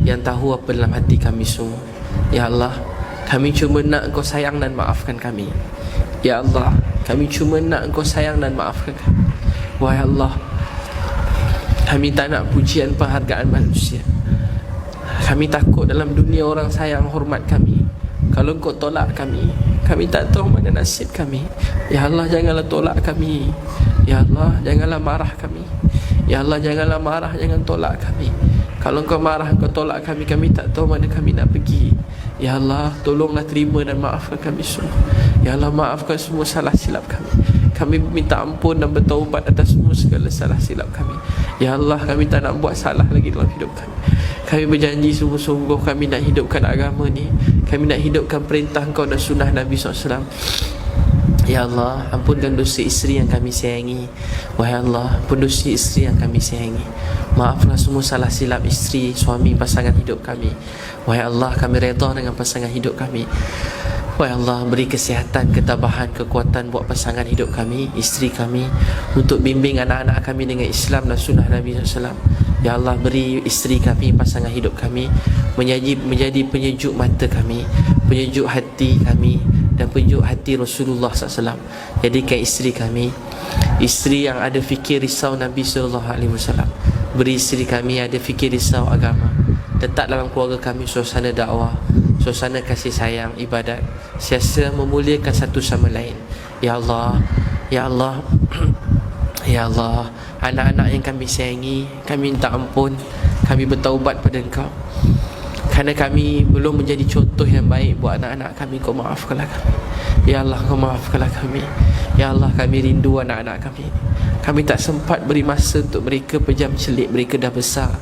yang tahu apa dalam hati kami semua. Ya Allah, kami cuma nak Engkau sayang dan maafkan kami. Ya Allah, kami cuma nak Engkau sayang dan maafkan kami. Wahai Allah, kami tak nak pujian penghargaan manusia. Kami takut dalam dunia orang sayang hormat kami. Kalau Engkau tolak kami, kami tak tahu mana nasib kami. Ya Allah, janganlah tolak kami. Ya Allah, janganlah marah kami. Ya Allah, janganlah marah, jangan tolak kami. Kalau Engkau marah, Engkau tolak kami, kami tak tahu mana kami nak pergi. Ya Allah, tolonglah terima dan maafkan kami semua. Ya Allah, maafkan semua salah silap kami. Kami minta ampun dan bertaubat atas semua segala salah silap kami. Ya Allah, kami tak nak buat salah lagi dalam hidup kami. Kami berjanji sungguh-sungguh kami nak hidupkan agama ni. Kami nak hidupkan perintah Engkau dan sunnah Nabi SAW. Ya Allah, ampunkan dosa isteri yang kami sayangi. Wahai Allah, ampun dosa isteri yang kami sayangi. Maaflah semua salah silap isteri, suami, pasangan hidup kami. Wahai Allah, kami redha dengan pasangan hidup kami. Wahai Allah, beri kesihatan, ketabahan, kekuatan buat pasangan hidup kami, isteri kami, untuk bimbing anak-anak kami dengan Islam dan sunnah Nabi SAW. Ya Allah, beri isteri kami, pasangan hidup kami menjadi penyejuk mata kami, penyejuk hati kami, dan penyejuk hati Rasulullah SAW. Jadikan isteri kami isteri yang ada fikir risau Nabi SAW. Beri isteri kami ada fikir risau agama. Letak dalam keluarga kami suasana dakwah, suasana kasih sayang, ibadat, siasa memuliakan satu sama lain. Ya Allah, Ya Allah, Ya Allah, anak-anak yang kami sayangi, kami minta ampun, kami bertaubat pada Engkau kerana kami belum menjadi contoh yang baik buat anak-anak kami. Kau maafkanlah kami, Ya Allah, Kau maafkanlah kami. Ya Allah, kami rindu anak-anak kami. Kami tak sempat beri masa untuk mereka, pejam celik mereka dah besar.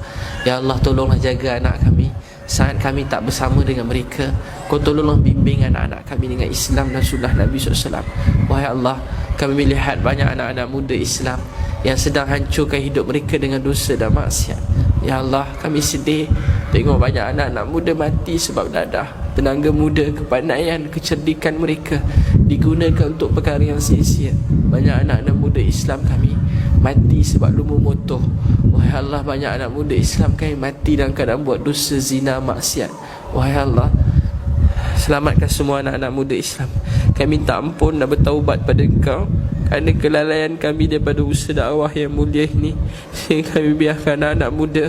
Ya Allah, tolonglah jaga anak kami saat kami tak bersama dengan mereka. Kau tolonglah bimbing anak-anak kami dengan Islam dan sunnah Nabi SAW. Wahai Allah, kami melihat banyak anak-anak muda Islam yang sedang hancurkan hidup mereka dengan dosa dan maksiat. Ya Allah, kami sedih tengok banyak anak-anak muda mati sebab dadah. Tenaga muda, kepandaian, kecerdikan mereka digunakan untuk perkara yang sia-sia. Banyak anak-anak muda Islam kami mati sebab lumur motor. Wahai Allah, banyak anak muda Islam kami mati dalam keadaan buat dosa, zina, maksiat. Wahai Allah, selamatkan semua anak-anak muda Islam. Kami minta ampun dan bertaubat pada Engkau kerana kelalaian kami daripada usaha dakwah yang mulia ini, sehingga kami biarkan anak-anak muda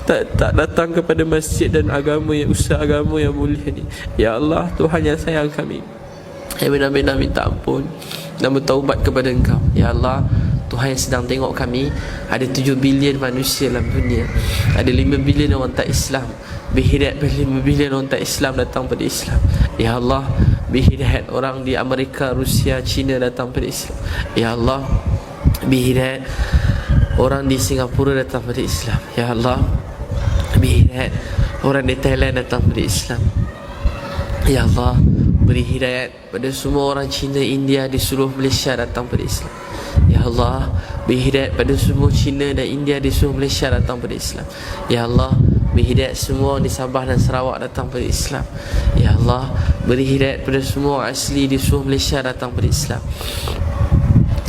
tak datang kepada masjid dan agama yang usaha agama yang mulia ini. Ya Allah, Tuhan yang sayang kami, kami benar-benar minta ampun dan bertaubat kepada Engkau. Ya Allah, Tuhan yang sedang tengok kami, ada 7 bilion manusia dalam dunia, ada 5 bilion orang tak Islam. Berhidayat 5 bilion orang tak Islam datang pada Islam. Ya Allah, berhidayat orang di Amerika, Rusia, China datang pada Islam. Ya Allah, berhidayat orang di Singapura datang pada Islam. Ya Allah, berhidayat orang di Thailand datang pada Islam. Ya Allah, beri hidayat pada semua orang Cina, India, di seluruh Malaysia datang pada Islam. Ya Allah, beri hidayat pada semua Cina dan India di seluruh Malaysia datang pada Islam. Ya Allah, beri hidayat semua di Sabah dan Sarawak datang pada Islam. Ya Allah, beri hidayat pada semua asli di seluruh Malaysia datang pada Islam.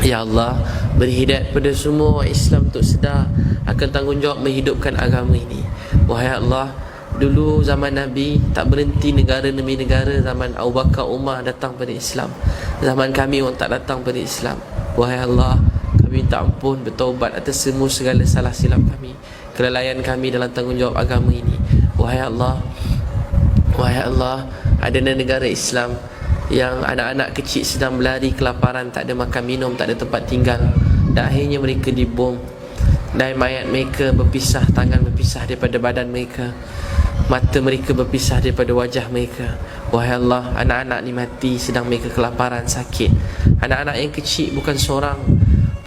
Ya Allah, beri hidayat pada semua Islam untuk sedar akan tanggungjawab menghidupkan agama ini. Wahai Allah, dulu zaman Nabi tak berhenti negara demi negara. Zaman Abu Bakar, Umar datang pada Islam. Zaman kami orang tak datang pada Islam. Wahai Allah, kami minta ampun, bertaubat atas semua segala salah silap kami, kelalaian kami dalam tanggungjawab agama ini. Wahai Allah, Wahai Allah, ada negara Islam yang anak-anak kecil sedang berlari kelaparan, tak ada makan minum, tak ada tempat tinggal, dan akhirnya mereka dibom dan mayat mereka berpisah, tangan berpisah daripada badan mereka, mata mereka berpisah daripada wajah mereka. Wahai Allah, anak-anak ni mati sedang mereka kelaparan, sakit. Anak-anak yang kecil, bukan seorang,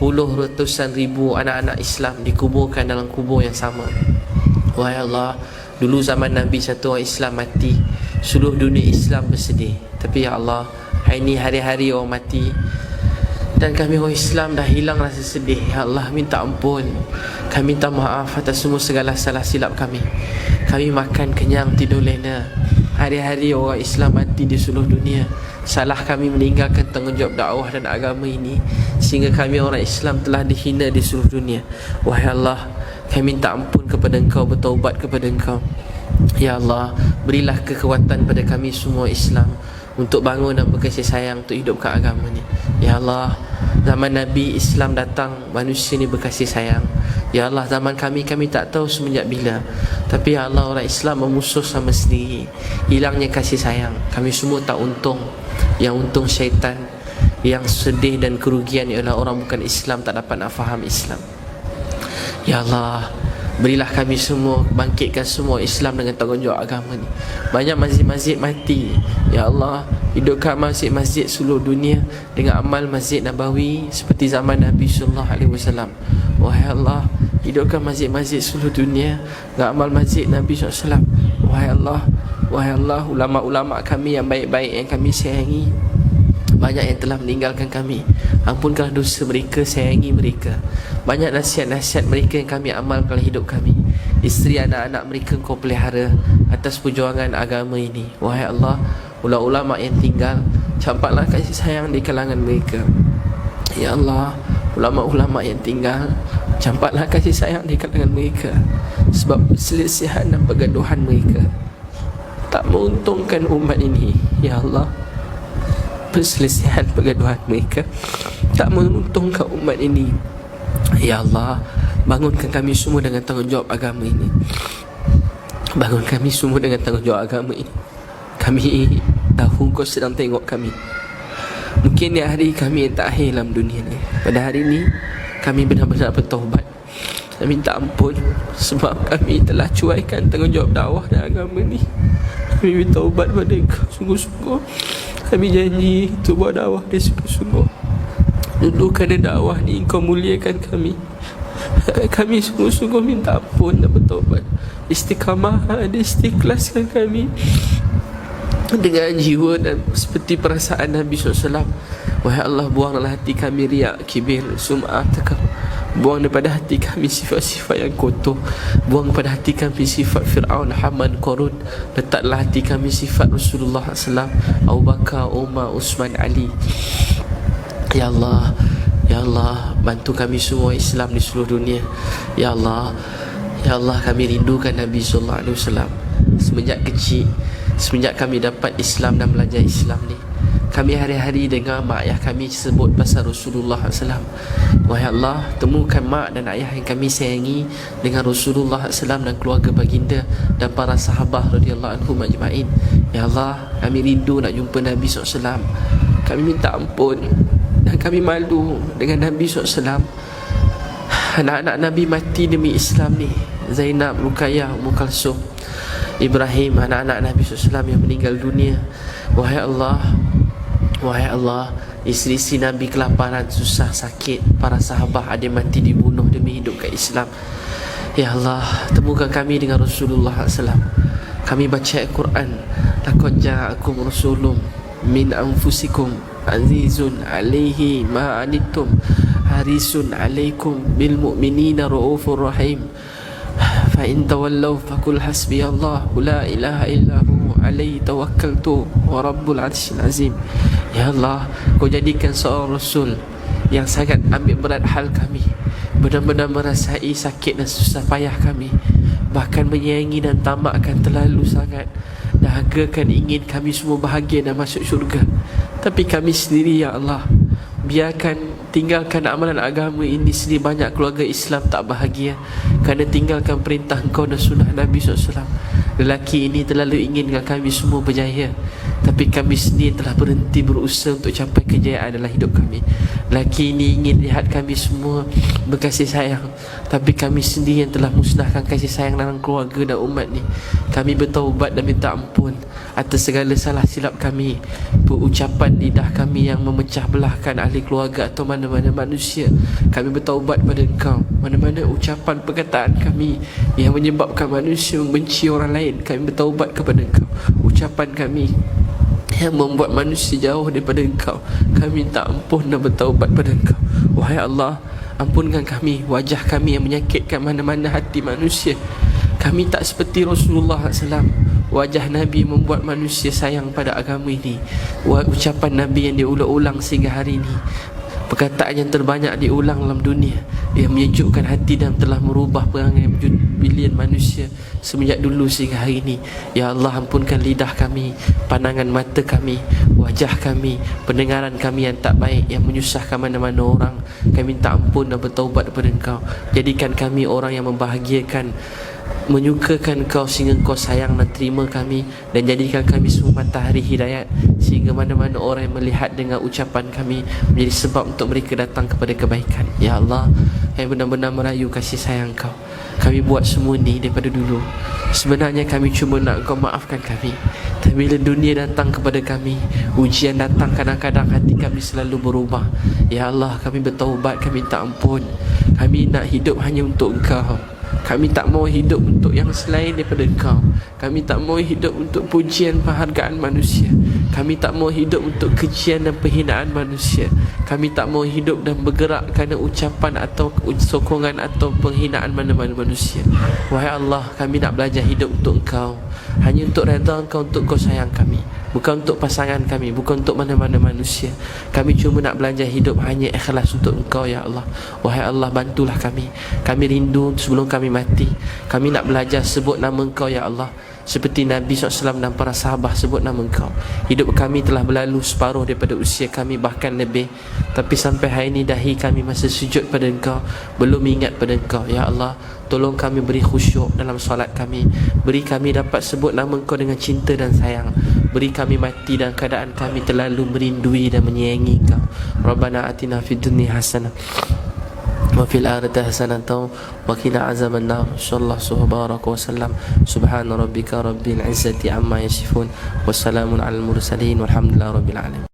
puluh ratusan ribu anak-anak Islam dikuburkan dalam kubur yang sama. Wahai Allah, dulu zaman Nabi satu orang Islam mati, seluruh dunia Islam bersedih. Tapi ya Allah, hari ini hari-hari orang mati dan kami orang Islam dah hilang rasa sedih. Ya Allah, minta ampun, kami minta maaf atas semua segala salah silap kami. Kami makan kenyang, tidur lena. Hari-hari orang Islam mati di seluruh dunia. Salah kami meninggalkan tanggungjawab dakwah dan agama ini, sehingga kami orang Islam telah dihina di seluruh dunia. Wahai Allah, kami minta ampun kepada Engkau, bertaubat kepada Engkau. Ya Allah, berilah kekuatan pada kami semua Islam untuk bangun dan berkasih sayang untuk hidupkan agama ni. Ya Allah, zaman Nabi Islam datang, manusia ni berkasih sayang. Ya Allah, zaman kami tak tahu semenjak bila, tapi ya Allah, orang Islam memusuh sama sendiri. Hilangnya kasih sayang, kami semua tak untung. Yang untung syaitan, yang sedih dan kerugian ialah orang bukan Islam tak dapat nak faham Islam. Ya Allah, berilah kami semua, bangkitkan semua Islam dengan tanggungjawab agama ni. Banyak masjid-masjid mati. Ya Allah, hidupkan masjid-masjid seluruh dunia dengan amal Masjid Nabawi seperti zaman Nabi SAW. Wahai Allah, hidupkan masjid-masjid seluruh dunia dengan amal Masjid Nabi SAW. Wahai Allah, Wahai Allah, ulama-ulama kami yang baik-baik yang kami sayangi, banyak yang telah meninggalkan kami. Ampunkanlah dosa mereka, sayangi mereka. Banyak nasihat-nasihat mereka yang kami amalkan dalam hidup kami. Isteri anak-anak mereka Engkau pelihara atas perjuangan agama ini. Wahai Allah, ulama-ulama yang tinggal, campaklah kasih sayang di kalangan mereka. Ya Allah, ulama-ulama yang tinggal, campaklah kasih sayang di kalangan mereka. Sebab perselisihan dan pergaduhan mereka tak menguntungkan umat ini. Ya Allah, perselisihan pergaduhan mereka tak menguntungkan umat ini. Ya Allah, bangunkan kami semua dengan tanggungjawab agama ini. Bangun kami semua dengan tanggungjawab agama ini. Kami tahu Engkau sedang tengok kami. Mungkin di hari kami yang terakhir dalam dunia ni. Pada hari ini kami benar-benar bertaubat dan minta ampun sebab kami telah cuaikan tanggungjawab dakwah dan agama ni. Kami bertaubat pada Engkau sungguh-sungguh. Kami janji untuk buat dakwah dia sungguh-sungguh. Dulu kerana dakwah ni Engkau muliakan kami. Kami sungguh-sungguh minta ampun dan bertaubat. Istiqamah dan istikhlaskan kami dengan jiwa dan seperti perasaan Nabi SAW. Wahai Allah, buanglah hati kami riak, kibir, sum'ah, takabur. Buang daripada hati kami sifat-sifat yang kotor. Buang daripada hati kami sifat Fir'aun, Haman, Qarun. Letaklah hati kami sifat Rasulullah SAW, Abu Bakar, Umar, Usman, Ali. Ya Allah, Ya Allah, bantu kami semua Islam di seluruh dunia. Ya Allah, Ya Allah, kami rindukan Nabi SAW. Semenjak kecil, semenjak kami dapat Islam dan belajar Islam ni, kami hari-hari dengar mak ayah kami sebut pasal Rasulullah SAW. Wahai Allah, temukan mak dan ayah yang kami sayangi dengan Rasulullah SAW dan keluarga baginda dan para sahabat radhiyallahu anhum ajma'in. Ya Allah, kami rindu nak jumpa Nabi SAW. Kami minta ampun dan kami malu dengan Nabi SAW. Anak-anak Nabi mati demi Islam ni. Zainab, Ruqayyah, Ummu Kalsum, Ibrahim, anak-anak Nabi SAW yang meninggal dunia. Wahai Allah, wahai Allah, isteri-isteri Nabi kelaparan, susah, sakit. Para sahabat ada yang mati dibunuh demi hidup ke Islam. Ya Allah, temukan kami dengan Rasulullah SAW. Kami baca Al-Quran. Laqad ja'akum rasulun min anfusikum azizun alaihi ma anittum harisun alaikum bil mu'minina raufur rahim. Fa in tawallaw faqul hasbiyallahu la ilaha illahu alaihi tawakkaltu wa rabbul arsyil azim. Ya Allah, Kau jadikan seorang Rasul yang sangat ambil berat hal kami, benar-benar merasai sakit dan susah payah kami, bahkan menyayangi dan tamakkan terlalu sangat, dahagakan ingin kami semua bahagia dan masuk syurga. Tapi kami sendiri, Ya Allah, biarkan tinggalkan amalan agama ini sendiri. Banyak keluarga Islam tak bahagia kerana tinggalkan perintah Engkau dan sunnah Nabi SAW. Lelaki ini terlalu ingin dengan kami semua berjaya, tapi kami sendiri telah berhenti berusaha untuk capai kejayaan dalam hidup kami. Lelaki ini ingin lihat kami semua berkasih sayang, tapi kami sendiri yang telah musnahkan kasih sayang dalam keluarga dan umat ni. Kami bertaubat dan minta ampun atas segala salah silap kami, berucapan lidah kami yang memecah belahkan ahli keluarga atau mana-mana manusia. Kami bertaubat pada Engkau. Mana-mana ucapan perkataan kami yang menyebabkan manusia membenci orang lain, kami bertaubat kepada Engkau. Ucapan kami yang membuat manusia jauh daripada Engkau, kami minta ampun dan bertaubat pada Engkau. Wahai Allah, ampunkan kami wajah kami yang menyakitkan mana-mana hati manusia. Kami tak seperti Rasulullah SAW. Wajah Nabi membuat manusia sayang pada agama ini. Ucapan Nabi yang diulang-ulang sehingga hari ini, perkataan yang terbanyak diulang dalam dunia, yang menyejukkan hati dan telah merubah perangai bilion manusia semenjak dulu sehingga hari ini. Ya Allah, ampunkan lidah kami, pandangan mata kami, wajah kami, pendengaran kami yang tak baik, yang menyusahkan mana-mana orang. Kami minta ampun dan bertaubat kepada Engkau. Jadikan kami orang yang membahagiakan, menyukakan Kau sehingga Kau sayang dan terima kami, dan jadikan kami semua matahari hidayat sehingga mana-mana orang yang melihat dengan ucapan kami menjadi sebab untuk mereka datang kepada kebaikan. Ya Allah, yang benar-benar merayu kasih sayang Kau. Kami buat semua ni daripada dulu. Sebenarnya kami cuma nak Kau maafkan kami, tapi bila dunia datang kepada kami, ujian datang, kadang-kadang hati kami selalu berubah. Ya Allah, kami bertaubat, kami minta ampun. Kami nak hidup hanya untuk Engkau. Kami tak mau hidup untuk yang selain daripada Engkau. Kami tak mau hidup untuk pujian penghargaan manusia. Kami tak mau hidup untuk kejian dan penghinaan manusia. Kami tak mau hidup dan bergerak kerana ucapan atau sokongan atau penghinaan mana-mana manusia. Wahai Allah, kami nak belajar hidup untuk Engkau, hanya untuk redha Engkau, untuk Kau sayang kami, bukan untuk pasangan kami, bukan untuk mana-mana manusia. Kami cuma nak belajar hidup hanya ikhlas untuk Engkau, ya Allah. Wahai Allah, bantulah kami. Kami rindu sebelum kami mati, kami nak belajar sebut nama Engkau, ya Allah, seperti Nabi SAW dan para sahabat sebut nama Engkau. Hidup kami telah berlalu separuh daripada usia kami, bahkan lebih, tapi sampai hari ini dahi kami masih sujud pada Engkau, belum ingat pada Engkau. Ya Allah, tolong kami beri khusyuk dalam solat kami. Beri kami dapat sebut nama Engkau dengan cinta dan sayang. Beri kami mati dalam keadaan kami terlalu merindui dan menyayangi Engkau. Rabbana atina fid dunya hasanah wa fil akhirati hasanatan wa qina azaban nar. Sallallahu baraka wa sallam. Subhana rabbika rabbil izzati amma yasifun. Wassalamun alal mursalin walhamdulillahi rabbil alamin.